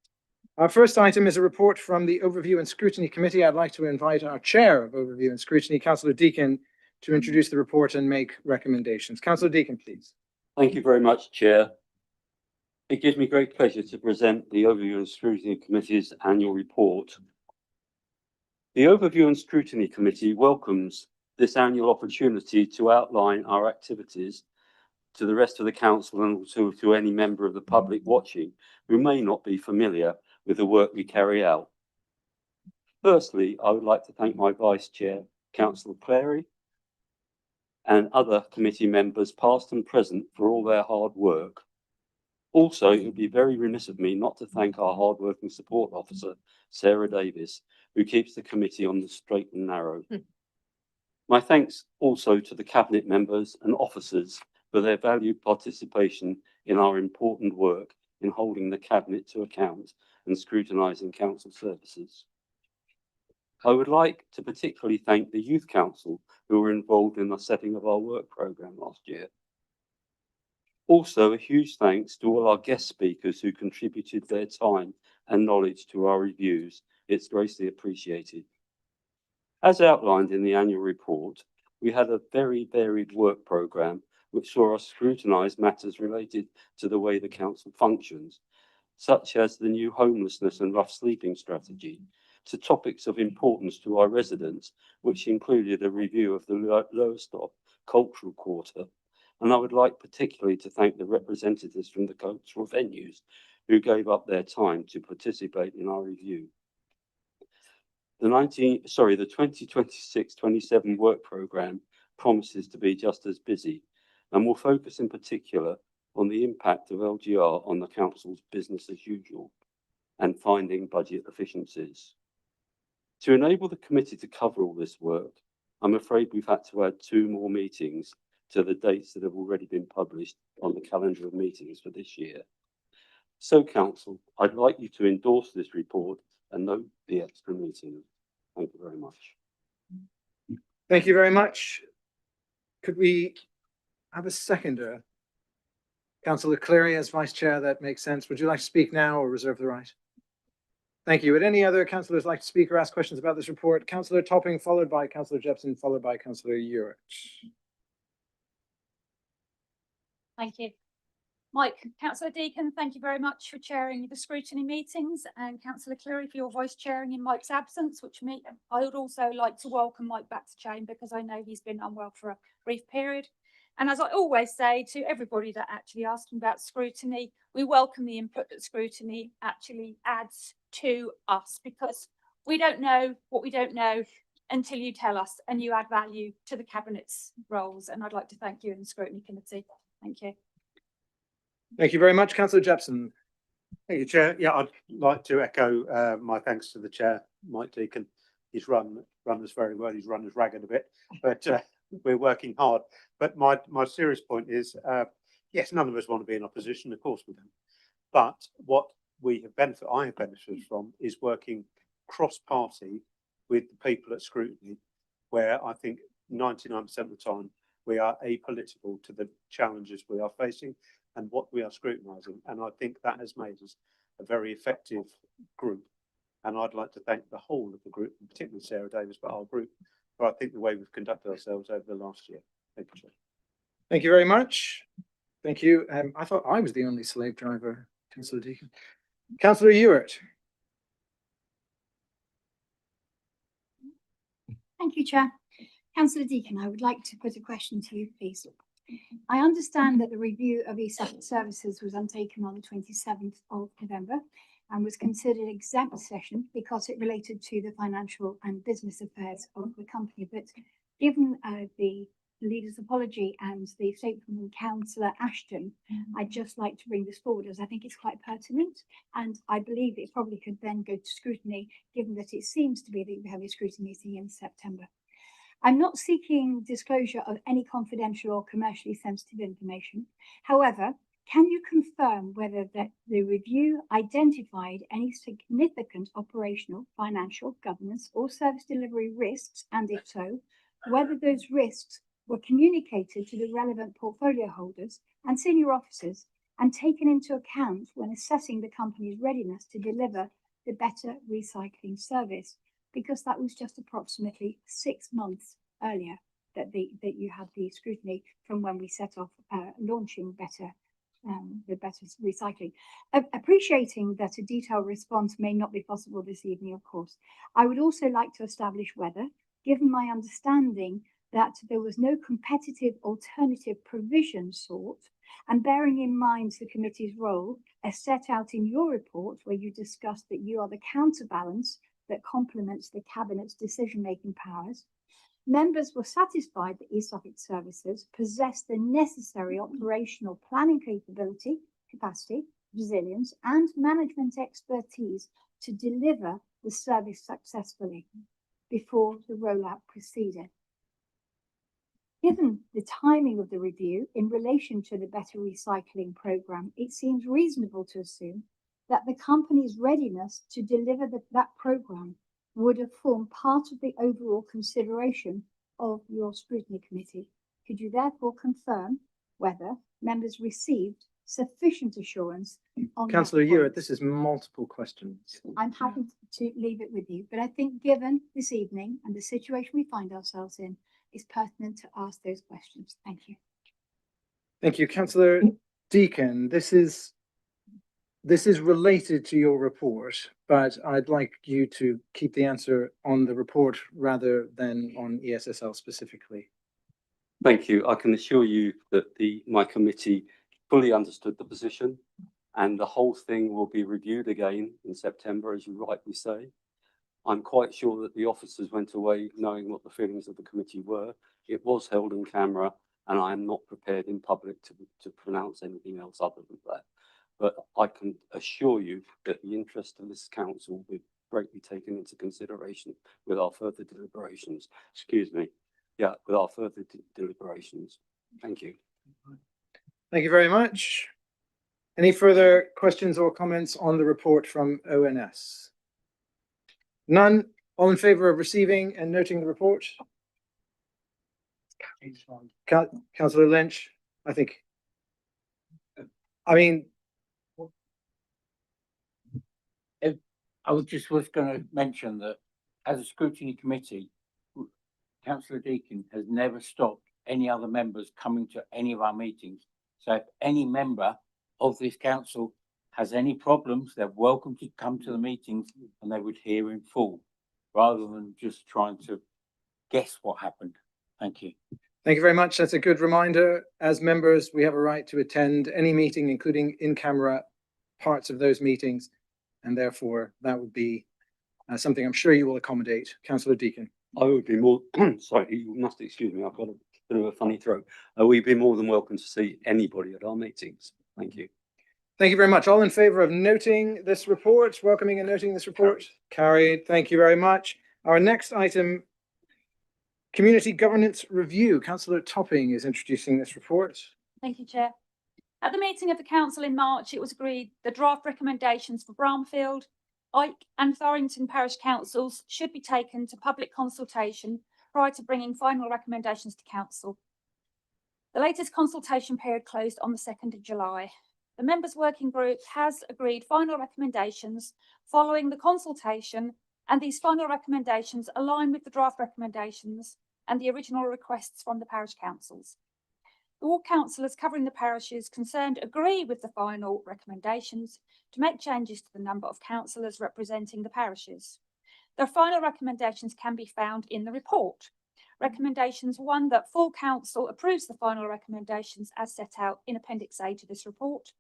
Our first item is a report from the Overview and Scrutiny Committee. I'd like to invite our Chair of Overview and Scrutiny, Councillor Deakin, to introduce the report and make recommendations. Councillor Deakin, please. Thank you very much, Chair. It gives me great pleasure to present the Overview and Scrutiny Committee's annual report. The Overview and Scrutiny Committee welcomes this annual opportunity to outline our activities to the rest of the council and also to any member of the public watching who may not be familiar with the work we carry out. Firstly, I would like to thank my Vice Chair, Councillor Clary, and other committee members, past and present, for all their hard work. Also, it would be very remiss of me not to thank our hard-working support officer, Sarah Davis, who keeps the committee on the straight and narrow. My thanks also to the Cabinet members and officers for their valued participation in our important work in holding the Cabinet to account and scrutinising council services. I would like to particularly thank the Youth Council who were involved in the setting of our work programme last year. Also, a huge thanks to all our guest speakers who contributed their time and knowledge to our reviews. It's greatly appreciated. As outlined in the annual report, we had a very varied work programme which saw us scrutinise matters related to the way the council functions, such as the new homelessness and rough sleeping strategy, to topics of importance to our residents, which included a review of the Lowestoft Cultural Quarter. And I would like particularly to thank the representatives from the cultural venues who gave up their time to participate in our review. The 2026-27 work programme promises to be just as busy and will focus in particular on the impact of LGR on the council's business as usual and finding budget efficiencies. To enable the committee to cover all this work, I'm afraid we've had to add 2 more meetings to the dates that have already been published on the calendar of meetings for this year. So, Council, I'd like you to endorse this report and note the extra meeting. Thank you very much. Thank you very much. Could we have a seconder? Councillor Cleary as Vice Chair, that makes sense. Would you like to speak now or reserve the right? Thank you. Would any other councillors like to speak or ask questions about this report? Councillor Topping, followed by Councillor Jepson, followed by Councillor Uric. Thank you. Mike, Councillor Deacon, thank you very much for chairing the scrutiny meetings, and Councillor Cleary for your voice chairing in Mike's absence, I would also like to welcome Mike back to Chamber because I know he's been unwell for a brief period. And as I always say to everybody that actually asks about scrutiny, we welcome the input that scrutiny actually adds to us, because we don't know what we don't know until you tell us, and you add value to the Cabinet's roles. And I'd like to thank you and the Scrutiny Committee. Thank you. Thank you very much, Councillor Jepson. Thank you, Chair. Yeah, I'd like to echo my thanks to the Chair, Mike Deacon. He's run us very well. He's run us ragged a bit, but we're working hard. But my serious point is, yes, none of us want to be in opposition. Of course we don't. But what I have benefited from is working cross-party with the people at Scrutiny, where I think 99% of the time we are apolitical to the challenges we are facing and what we are scrutinising. And I think that has made us a very effective group. And I'd like to thank the whole of the group, particularly Sarah Davis, but our group, for I think the way we've conducted ourselves over the last year. Thank you, Chair. Thank you very much. Thank you. I thought I was the only slave driver, Councillor Deacon. Councillor Uric. Thank you, Chair. Councillor Deacon, I would like to put a question to you, please. I understand that the review of ESAP services was undertaken on the 27th of November and was considered exempt session because it related to the financial and business affairs of the company. But given the leader's apology and the statement from Councillor Ashton, I'd just like to bring this forward as I think it's quite pertinent, and I believe it probably could then go to scrutiny, given that it seems to be that you have a scrutiny meeting in September. I'm not seeking disclosure of any confidential or commercially sensitive information. However, can you confirm whether the review identified any significant operational, financial, governance or service delivery risks, and if so, whether those risks were communicated to the relevant portfolio holders and senior officers and taken into account when assessing the company's readiness to deliver the better recycling service? Because that was just approximately 6 months earlier that you had the scrutiny from when we set off launching the better recycling. Appreciating that a detailed response may not be possible this evening, of course, I would also like to establish whether, given my understanding that there was no competitive alternative provision sought, and bearing in mind the committee's role as set out in your report, where you discussed that you are the counterbalance that complements the Cabinet's decision-making powers, members were satisfied that East Sussex Services possessed the necessary operational planning capacity, resilience, and management expertise to deliver the service successfully before the rollout proceeded. Given the timing of the review in relation to the Better Recycling programme, it seems reasonable to assume that the company's readiness to deliver that programme would have formed part of the overall consideration of your scrutiny committee. Could you therefore confirm whether members received sufficient assurance on that Councillor point? Uric, this is multiple questions. I'm happy to leave it with you, but I think given this evening and the situation we find ourselves in, it's pertinent to ask those questions. Thank you. Thank you, Councillor Deacon. This is related to your report, but I'd like you to keep the answer on the report rather than on ESSL specifically. Thank you. I can assure you that my committee fully understood the position, and the whole thing will be reviewed again in September, as you rightly say. I'm quite sure that the officers went away knowing what the feelings of the committee were. It was held in camera, and I am not prepared in public to pronounce anything else other than that. But I can assure you that the interest of this council will be greatly taken into consideration with our further deliberations. Excuse me. Yeah, with our further deliberations. Thank you. Thank you very much. Any further questions or comments on the report from ONS? None. All in favour of receiving and noting the report? Councillor Lynch, I was just going to mention that as a scrutiny committee, Councillor Deacon has never stopped any other members coming to any of our meetings. So if any member of this council has any problems, they're welcome to come to the meetings and they would hear in full, rather than just trying to guess what happened. Thank you. Thank you very much. That's a good reminder. As members, we have a right to attend any meeting, including in-camera parts of those meetings, and therefore that would be something I'm sure you will accommodate. Councillor Deacon. I would be more, sorry, you must excuse me, I've got a bit of a funny throat. We'd be more than welcome to see anybody at our meetings. Thank you. Thank you very much. All in favour of noting this report, welcoming and noting this report? Carried. Thank you very much. Our next item, Community Governance Review. Councillor Topping is introducing this report. Thank you, Chair. At the meeting of the council in March, it was agreed the draft recommendations for Bramfield, Ike and Thorrington parish councils should be taken to public consultation prior to bringing final recommendations to council. The latest consultation period closed on the 2nd of July. The members' working group has agreed final recommendations following the consultation, and these final recommendations align with the draft recommendations and the original requests from the parish councils. All councillors covering the parishes concerned agree with the final recommendations to make changes to the number of councillors representing the parishes. The final recommendations can be found in the report. Recommendations 1, that full council approves the final recommendations as set out in Appendix A to this report,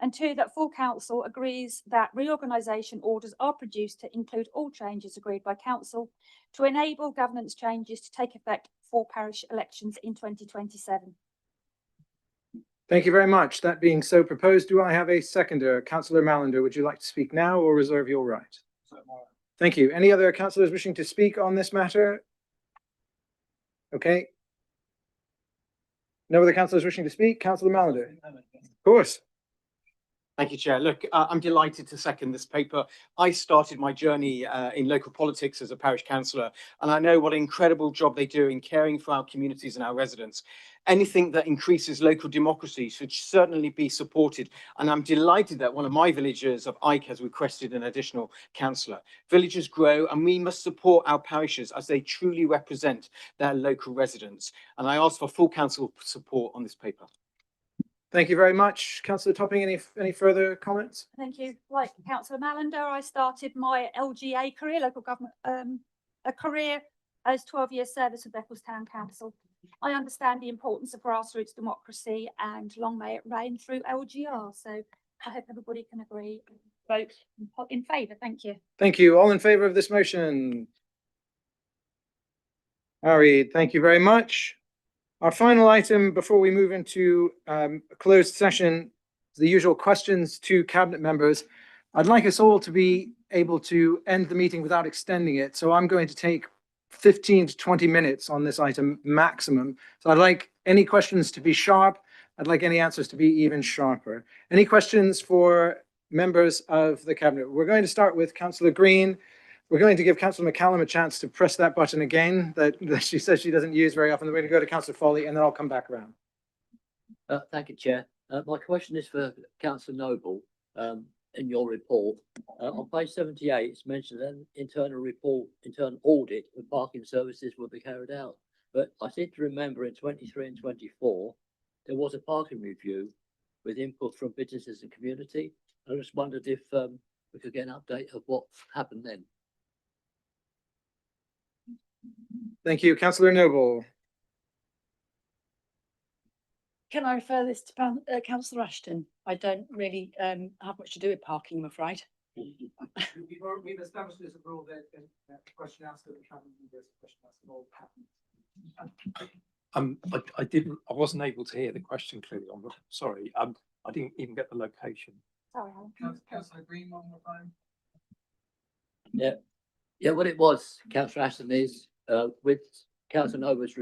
and 2, that full council agrees that reorganisation orders are produced to include all changes agreed by council to enable governance changes to take effect for parish elections in 2027. Thank you very much. That being so proposed, do I have a seconder? Councillor Mallender, would you like to speak now or reserve your right? Thank you. Any other councillors wishing to speak on this matter? Okay. No other councillors wishing to speak? Councillor Mallender. Of course. Thank you, Chair. Look, I'm delighted to second this paper. I started my journey in local politics as a parish councillor, and I know what an incredible job they do in caring for our communities and our residents. Anything that increases local democracy should certainly be supported, and I'm delighted that one of my villagers of Ike has requested an additional councillor. Villages grow, and we must support our parishes as they truly represent their local residents, and I ask for full council support on this paper. Thank you very much. Councillor Topping, any further comments? Thank you. Like Councillor Mallender, I started my LGA career, local government, a career as 12 years service with Beccles Town Council. I understand the importance of grassroots democracy, and long may it reign through LGR. So I hope everybody can agree and vote in favour. Thank you. Thank you. All in favour of this motion? Carried. Thank you very much. Our final item before we move into a closed session is the usual questions to cabinet members. I'd like us all to be able to end the meeting without extending it. So I'm going to take 15 to 20 minutes on this item maximum. So I'd like any questions to be sharp. I'd like any answers to be even sharper. Any questions for members of the cabinet? We're going to start with Councillor Green. We're going to give Councillor McCallum a chance to press that button again that she says she doesn't use very often. We're going to go to Councillor Foley and then I'll come back around. Thank you, Chair. My question is for Councillor Noble. In your report, on page 78, it's mentioned that an internal audit of parking services will be carried out. But I seem to remember in 23 and 24, there was a parking review with input from businesses and community. I just wondered if we could get an update of what happened then. Thank you. Councillor Noble. Can I refer this to Councillor Ashton? I don't really have much to do with parking, I'm afraid. We've established this rule that question asked at the cabinet, there's a question asked all happened. I wasn't able to hear the question clearly. I'm sorry. I didn't even get the location. Sorry, Councillor Green, one more time. Yeah, what it was, Councillor Ashton, is with Councillor Nova's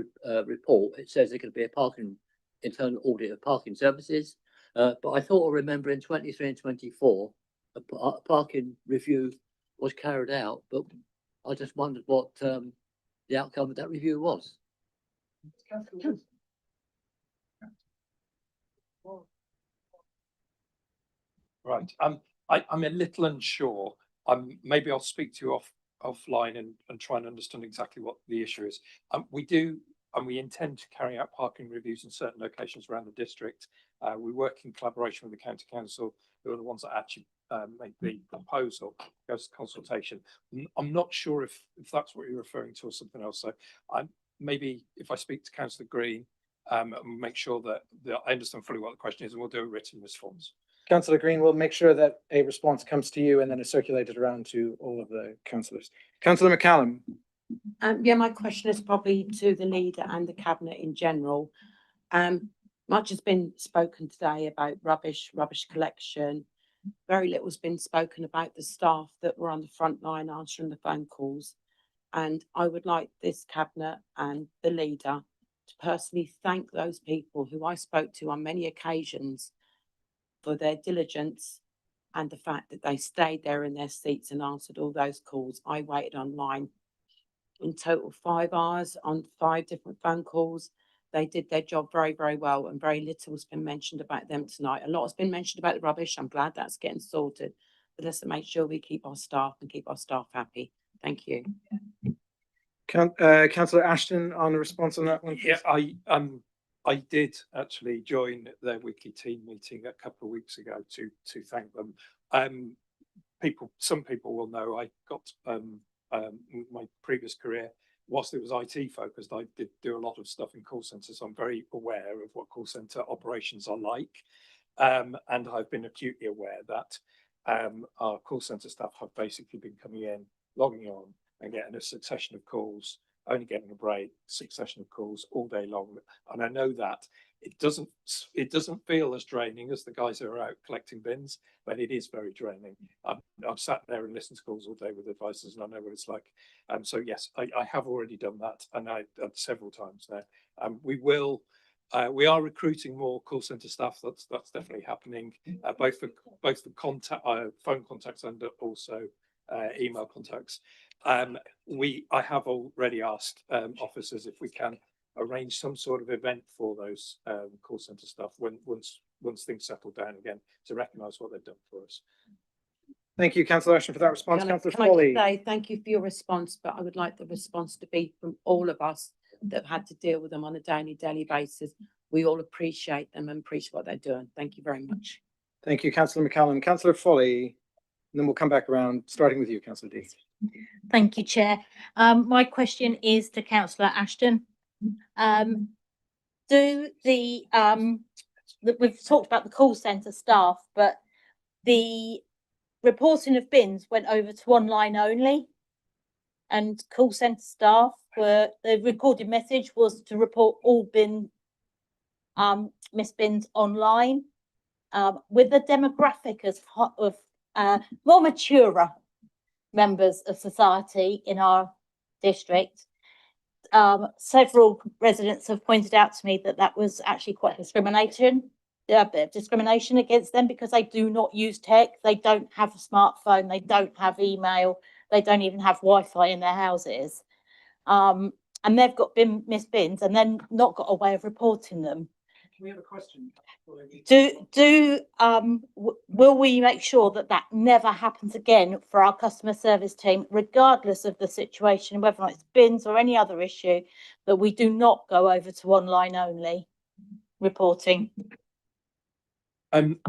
report, it says there could be a parking internal audit of parking services. But I thought I remember in 23 and 24, a parking review was carried out, but I just wondered what the outcome of that review was. Right. I'm a little unsure. Maybe I'll speak to you offline and try and understand exactly what the issue is. We do, and we intend to carry out parking reviews in certain locations around the district. We work in collaboration with the county council, who are the ones that actually make the proposal, goes to consultation. I'm not sure if that's what you're referring to or something else. So maybe if I speak to Councillor Green, and make sure that I understand fully what the question is, and we'll do a written response. Councillor Green will make sure that a response comes to you and then is circulated around to all of the councillors. Councillor McCallum. Yeah, my question is probably to the leader and the cabinet in general. Much has been spoken today about rubbish collection. Very little has been spoken about the staff that were on the front line answering the phone calls. And I would like this cabinet and the leader to personally thank those people who I spoke to on many occasions for their diligence and the fact that they stayed there in their seats and answered all those calls. I waited online in total 5 hours on 5 different phone calls. They did their job very, very well, and very little has been mentioned about them tonight. A lot has been mentioned about the rubbish. I'm glad that's getting sorted, but let's make sure we keep our staff and keep our staff happy. Thank you. Councillor Ashton, on the response on that one, please. Yeah, I did actually join their weekly team meeting a couple of weeks ago to thank them. Some people will know I got my previous career, whilst it was IT focused, I did do a lot of stuff in call centres. So I'm very aware of what call centre operations are like, and I've been acutely aware that our call centre staff have basically been coming in, logging on, and getting a succession of calls, only getting a break, succession of calls all day long. And I know that it doesn't feel as draining as the guys who are out collecting bins, but it is very draining. I've sat there and listened to calls all day with advisors, and I know what it's like. So yes, I have already done that, and I several times now. We are recruiting more call centre staff. That's definitely happening, both for contact, phone contacts, and also email contacts. I have already asked officers if we can arrange some sort of event for those call centre staff once things settle down again, to recognise what they've done for us. Thank you, Councillor Ashton, for that response. Councillor Can Foley. I say thank you for your response, but I would like the response to be from all of us that have had to deal with them on a daily basis. We all appreciate them and appreciate what they're doing. Thank you very much. Thank you, Councillor McCallum. Councillor Foley, and then we'll come back around, starting with you, Councillor Dees. Thank you, Chair. My question is to Councillor Ashton. We've talked about the call centre staff, but the reporting of bins went over to online only, and call centre staff the recorded message was to report all missed bins online. With the demographic of more mature members of society in our district, several residents have pointed out to me that was actually quite discrimination against them, because they do not use tech, they don't have a smartphone, they don't have email, they don't even have Wi-Fi in their houses, and they've got missed bins and then not got a way of reporting them. Can we have a question? Will we make sure that never happens again for our customer service team, regardless of the situation, whether it's bins or any other issue, that we do not go over to online only? reporting.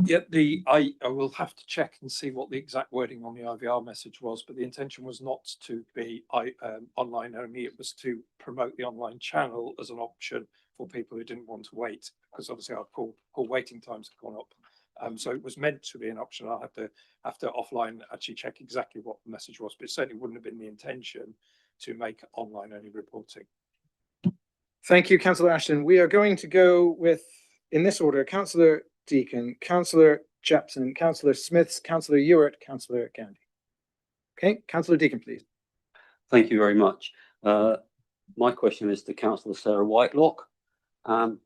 Yeah, I will have to check and see what the exact wording on the IVR message was, but the intention was not to be online only. It was to promote the online channel as an option for people who didn't want to wait, because obviously our call waiting times have gone up. So it was meant to be an option. I'll have to offline actually check exactly what the message was, but it certainly wouldn't have been the intention to make online only reporting. Thank you, Councillor Ashton. We are going to go with, in this order, Councillor Deacon, Councillor Japson, Councillor Smiths, Councillor Ewart, Councillor Gandy. Okay, Councillor Deacon, please. Thank you very much. My question is to Councillor Sarah Whitelock. Can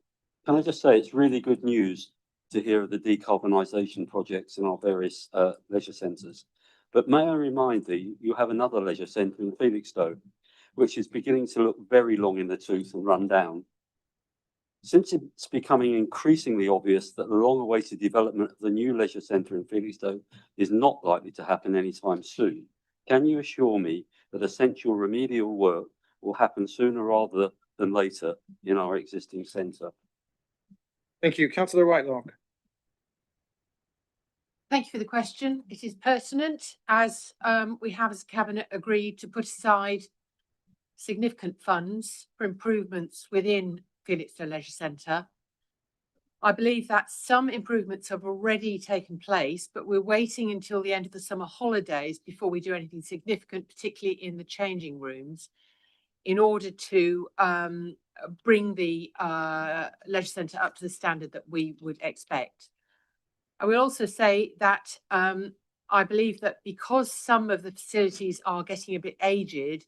I just say it's really good news to hear of the decarbonisation projects in our various leisure centres. But may I remind thee, you have another leisure centre in Felixstowe, which is beginning to look very long in the tooth and run down. Since it's becoming increasingly obvious that the long-awaited development of the new leisure centre in Felixstowe is not likely to happen anytime soon, can you assure me that essential remedial work will happen sooner rather than later in our existing centre? Thank you, Councillor Whitelock. Thank you for the question. It is pertinent, as we have as a cabinet agreed to put aside significant funds for improvements within Felixstowe Leisure Centre. I believe that some improvements have already taken place, but we're waiting until the end of the summer holidays before we do anything significant, particularly in the changing rooms, in order to bring the leisure centre up to the standard that we would expect. I will also say that I believe that because some of the facilities are getting a bit aged,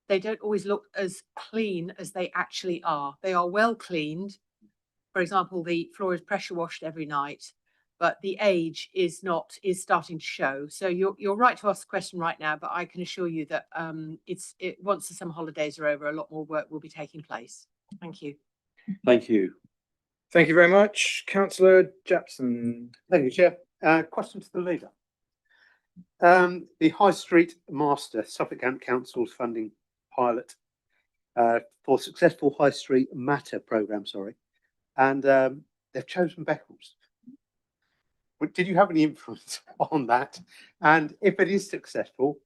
they don't always look as clean as they actually are. They are well cleaned. For example, the floor is pressure washed every night, but the age is starting to show. So you're right to ask the question right now, but I can assure you that once the summer holidays are over, a lot more work will be taking place. Thank you. Thank you. Thank you very much. Councillor Japson. Thank you, Chair. Question to the leader. The High Street Master, Suffolk Council's funding pilot for successful High Street Matter programme, and they've chosen Beccles. Did you have any influence on that? And if it is successful,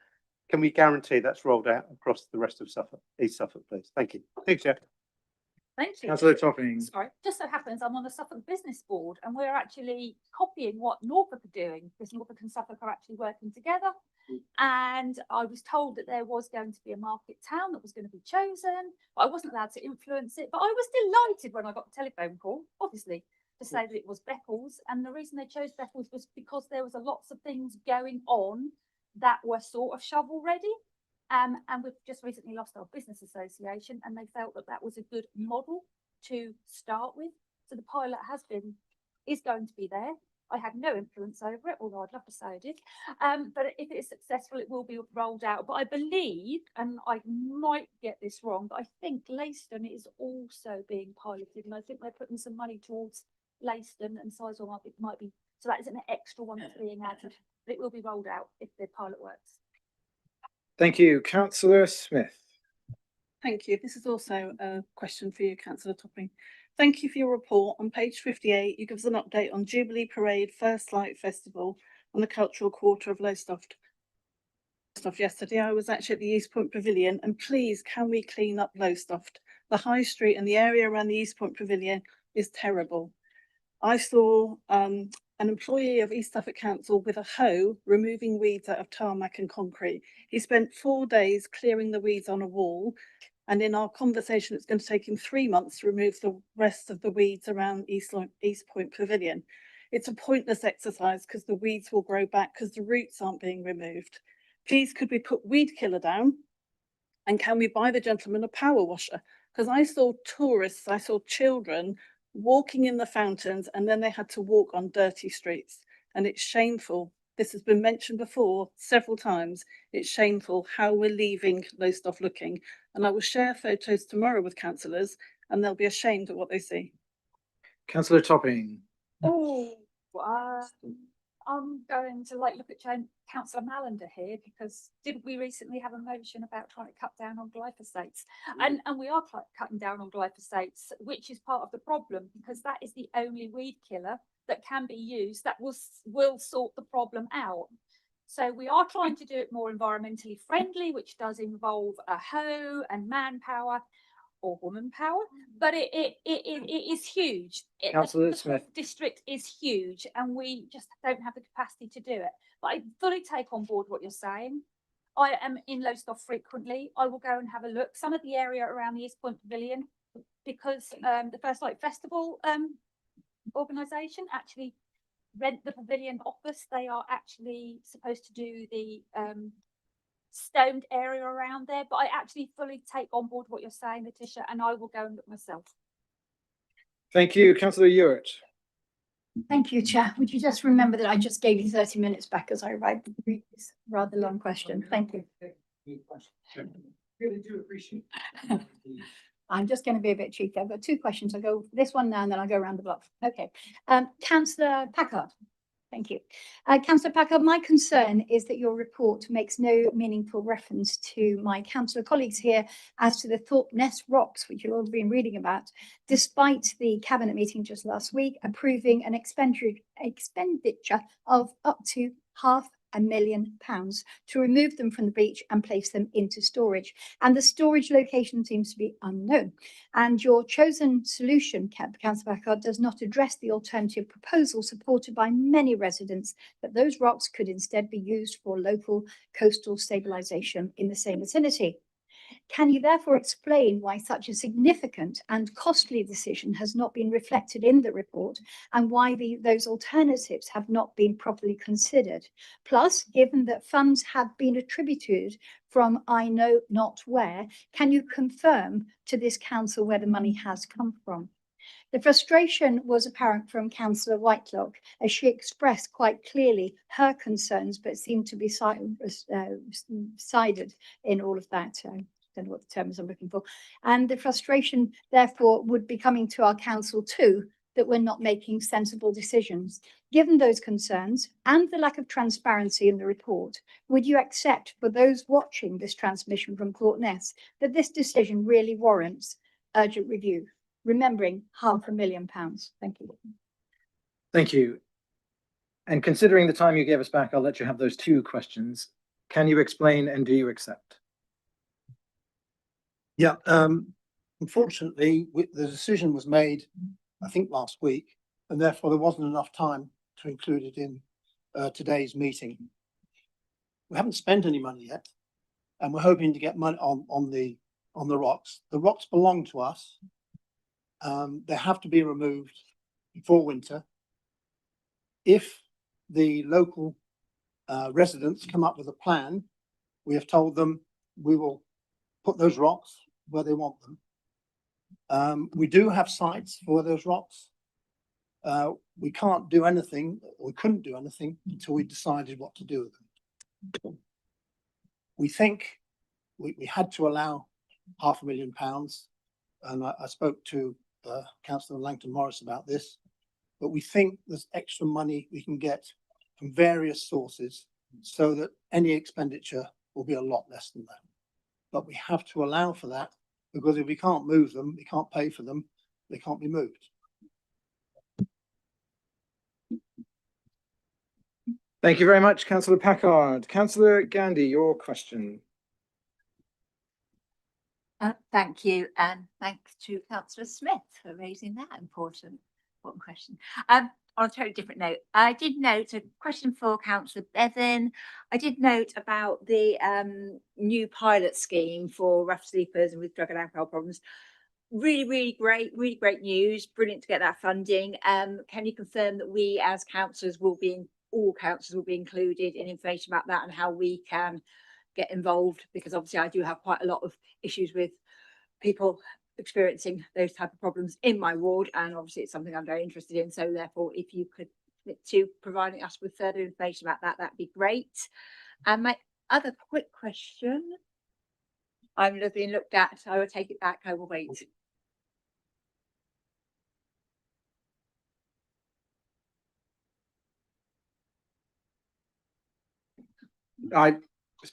can we guarantee that's rolled out across the rest of Suffolk, East Suffolk, please? Thank you. Thanks, Chair. Thank you. Councillor Topping. Sorry, just so happens I'm on the Suffolk Business Board and we're actually copying what Norfolk are doing, because Norfolk and Suffolk are actually working together. And I was told that there was going to be a market town that was going to be chosen, but I wasn't allowed to influence it. But I was delighted when I got the telephone call, obviously, to say that it was Beccles. And the reason they chose Beccles was because there was lots of things going on that were sort of shovel ready. And we've just recently lost our business association, and they felt that that was a good model to start with. So the pilot is going to be there. I had no influence over it, although I'd love to say I did. But if it is successful, it will be rolled out. But I believe, and I might get this wrong, but I think Leiston is also being piloted, and I think they're putting some money towards Leiston, and Sizewell might be. So that is an extra one that's being added. But it will be rolled out if the pilot works. Thank you. Councillor Smith. Thank you. This is also a question for you, Councillor Topping. Thank you for your report. On page 58, you give us an update on Jubilee Parade, First Light Festival and the Cultural Quarter of Lowestoft. Yesterday, I was actually at the East Point Pavilion, and please, can we clean up Lowestoft? The High Street and the area around the East Point Pavilion is terrible. I saw an employee of East Suffolk Council with a hoe removing weeds out of tarmac and concrete. He spent 4 days clearing the weeds on a wall, and in our conversation it's going to take him 3 months to remove the rest of the weeds around East Point Pavilion. It's a pointless exercise because the weeds will grow back because the roots aren't being removed. Please, could we put weed killer down, and can we buy the gentleman a power washer? Because I saw tourists, I saw children walking in the fountains, and then they had to walk on dirty streets, and it's shameful. This has been mentioned before several times. It's shameful how we're leaving Lowestoft looking, and I will share photos tomorrow with councillors, and they'll be ashamed of what they see. Councillor Topping. Oh, I'm going to look at Councillor Mallender here, because didn't we recently have a motion about trying to cut down on glyphosates? And we are cutting down on glyphosates, which is part of the problem, because that is the only weed killer that can be used that will sort the problem out. So we are trying to do it more environmentally friendly, which does involve a hoe and manpower or woman power, but it is huge. Councillor The Smith. district is huge, and we just don't have the capacity to do it. But I fully take on board what you're saying. I am in Lowestoft frequently. I will go and have a look. Some of the area around the East Point Pavilion, because the First Light Festival organisation actually rent the pavilion off us. They are actually supposed to do the stoned area around there, but I actually fully take on board what you're saying, Letitia, and I will go and look myself. Thank you, Councillor Ewart. Thank you, Chair. Would you just remember that I just gave you 30 minutes back as I read this rather long question? Thank you. Really do appreciate it. I'm just going to be a bit cheeky. I've got two questions. I'll go this one now and then I'll go around the block. Okay. Councillor Packard. Thank you. Councillor Packard, my concern is that your report makes no meaningful reference to my councillor colleagues here as to the Thorpe Nest rocks, which you've all been reading about, despite the cabinet meeting just last week approving an expenditure of up to £500,000 to remove them from the beach and place them into storage. And the storage location seems to be unknown. And your chosen solution, Councillor Packard, does not address the alternative proposal supported by many residents that those rocks could instead be used for local coastal stabilisation in the same vicinity. Can you therefore explain why such a significant and costly decision has not been reflected in the report, and why those alternatives have not been properly considered? Plus, given that funds have been attributed from I know not where, can you confirm to this council where the money has come from? The frustration was apparent from Councillor Whitelock, as she expressed quite clearly her concerns, but seemed to be sided in all of that. I don't know what the terms I'm looking for. And the frustration, therefore, would be coming to our council too, that we're not making sensible decisions. Given those concerns and the lack of transparency in the report, would you accept for those watching this transmission from Thorpe Nest that this decision really warrants urgent review? Remembering £500,000. Thank you. Thank you. And considering the time you gave us back, I'll let you have those two questions. Can you explain and do you accept? Yeah, unfortunately, the decision was made, I think, last week, and therefore there wasn't enough time to include it in today's meeting. We haven't spent any money yet, and we're hoping to get money on the rocks. The rocks belong to us. They have to be removed before winter. If the local residents come up with a plan, we have told them we will put those rocks where they want them. We do have sites for those rocks. We can't do anything, we couldn't do anything until we decided what to do with them. We think we had to allow £500,000, and I spoke to Councillor Langton Morris about this, but we think there's extra money we can get from various sources so that any expenditure will be a lot less than that. But we have to allow for that, because if we can't move them, we can't pay for them, they can't be moved. Thank you very much, Councillor Packard. Councillor Gandy, your question. Thank you, and thanks to Councillor Smith for raising that important question. On a totally different note, I did note a question for Councillor Bevan. I did note about the new pilot scheme for rough sleepers and with drug and alcohol problems. Really great news. Brilliant to get that funding. Can you confirm that we as councillors all councillors will be included in information about that and how we can get involved? Because obviously I do have quite a lot of issues with people experiencing those type of problems in my ward, and obviously it's something I'm very interested in. So therefore, if you could commit to providing us with further information about that, that'd be great. And my other quick question, I'm being looked at, so I will take it back. I will wait.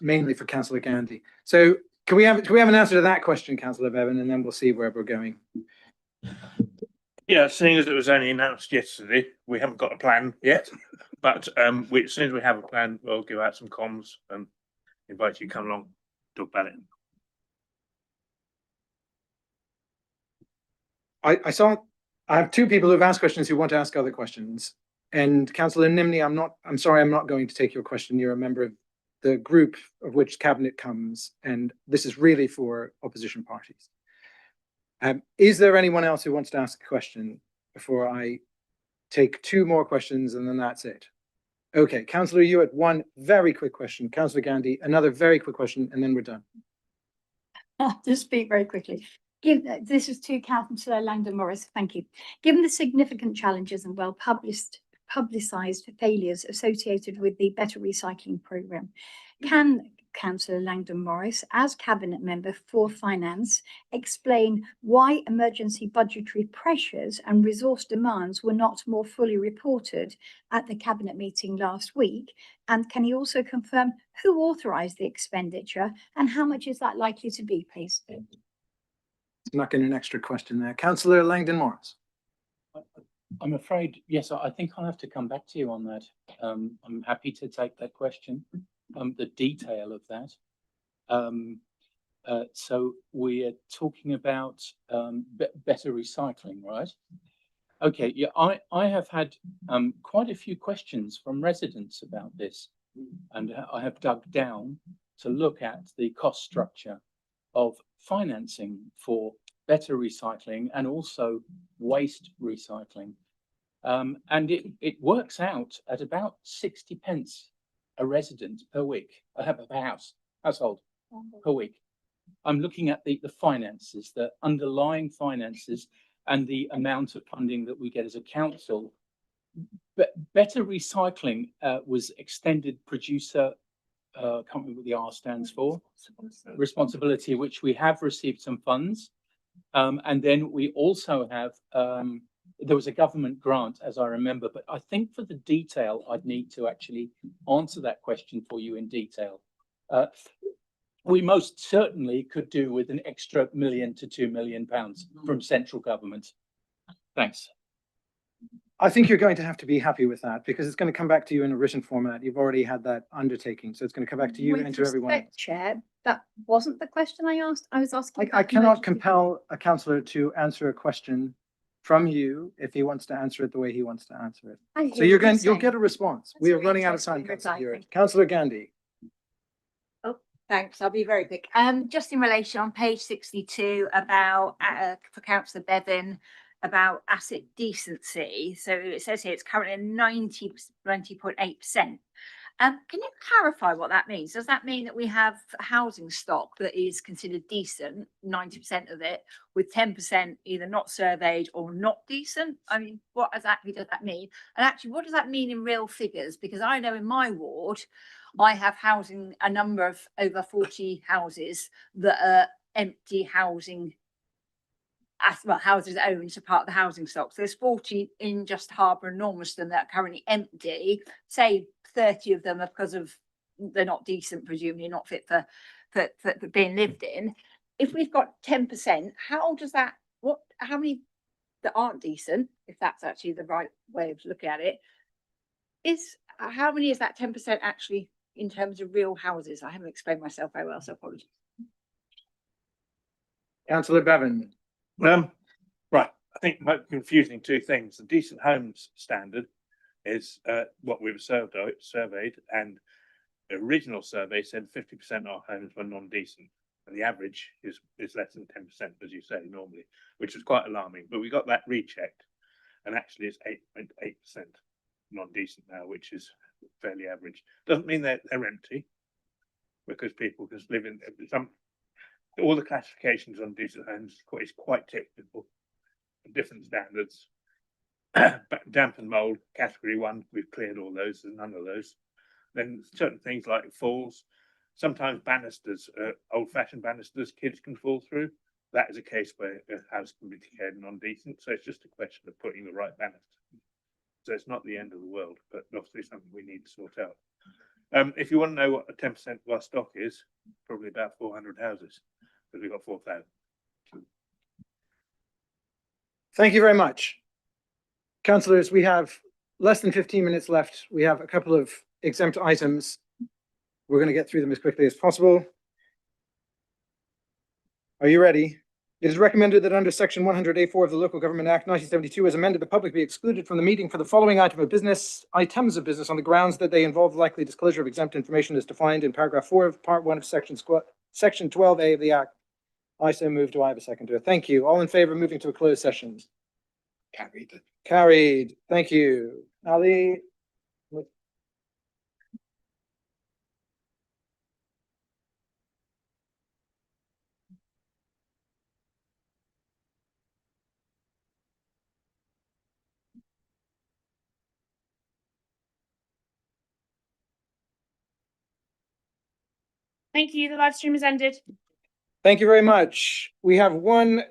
Mainly for councillor Gandy. So can we have an answer to that question, councillor Bevan, and then we'll see where we're going. Yeah, seeing as it was only announced yesterday, we haven't got a plan yet. But as soon as we have a plan, we'll give out some comms and invite you to come along, talk about it. I have two people who've asked questions who want to ask other questions. And councillor Nimney, I'm sorry, I'm not going to take your question. You're a member of the group of which cabinet comes, and this is really for opposition parties. Is there anyone else who wants to ask a question before I take two more questions and then that's it? Okay, councillor Hewitt, one very quick question. Councillor Gandy, another very quick question, and then we're done. I'll just speak very quickly. This is to Councillor Langdon Morris. Thank you. Given the significant challenges and well publicised failures associated with the Better Recycling Programme, can Councillor Langdon Morris, as Cabinet Member for Finance, explain why emergency budgetary pressures and resource demands were not more fully reported at the Cabinet meeting last week? And can he also confirm who authorised the expenditure and how much is that likely to be, please? Snuck in an extra question there. Councillor Langdon Morris. I'm afraid, yes, I think I'll have to come back to you on that. I'm happy to take that question, the detail of that. So we're talking about better recycling, right? Okay, yeah, I have had quite a few questions from residents about this, and I have dug down to look at the cost structure of financing for better recycling and also waste recycling. And it works out at about 60 pence a resident per week, per household per week. I'm looking at the finances, the underlying finances and the amount of funding that we get as a council. But better recycling was extended producer, can't remember what the R stands for, responsibility, which we have received some funds. And then we also have, there was a government grant, as I remember, but I think for the detail, I'd need to actually answer that question for you in detail. We most certainly could do with an extra £1 million to £2 million from central government. Thanks. I think you're going to have to be happy with that because it's going to come back to you in a written format. You've already had that undertaking, so it's going to come back to you and to everyone else. Chair, that wasn't the question I asked. I was asking. I cannot compel a councillor to answer a question from you if he wants to answer it the way he wants to answer it. So you'll get a response. We are running out of time, Councillor Gandy. Thanks. I'll be very quick. Just in relation on page 62 about for Councillor Bevan about asset decency. So it says here it's currently 90.8%. Can you clarify what that means? Does that mean that we have housing stock that is considered decent, 90% of it, with 10% either not surveyed or not decent? I mean, what exactly does that mean? And actually, what does that mean in real figures? Because I know in my ward, I have housing, a number of over 40 houses that are empty housing, well, houses owned to part of the housing stock. So there's 40 in just Harbour and Normanston that are currently empty. Say 30 of them are because of they're not decent, presumably not fit for being lived in. If we've got 10%, how does that? How many that aren't decent? If that's actually the right way of looking at it, is how many is that 10% actually in terms of real houses? I haven't explained myself very well, so apologies. Councillor Bevan. Right, I think most confusing two things. The decent homes standard is what we've surveyed, and the original survey said 50% of our homes were non-decent, and the average is less than 10%, as you say, normally, which was quite alarming. But we got that rechecked, and actually it's 8.8% non-decent now, which is fairly average. Doesn't mean they're empty, because people just live in some. All the classifications on decent homes is quite technical, different standards. Damp and mold, category 1, we've cleared all those, there's none of those. Then certain things like falls, sometimes banisters, old-fashioned banisters, kids can fall through. That is a case where a house can be declared non-decent, so it's just a question of putting the right banister. So it's not the end of the world, but obviously something we need to sort out. If you want to know what 10% of our stock is, probably about 400 houses, because we've got 4,000. Thank you very much. Councillors, we have less than 15 minutes left. We have a couple of exempt items. We're going to get through them as quickly as possible. Are you ready? It is recommended that under section 100A4 of the Local Government Act 1972 as amended, the public be excluded from the meeting for the following items of business on the grounds that they involve likely disclosure of exempt information as defined in paragraph 4 of part 1 of section 12A of the Act. I so move. Do I have a seconder? Thank you. All in favor of moving to a closed session? Carried. Carried. Thank you. Ali? Thank you. The live stream has ended. Thank you very much. We have one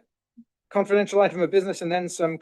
confidential item of business and then some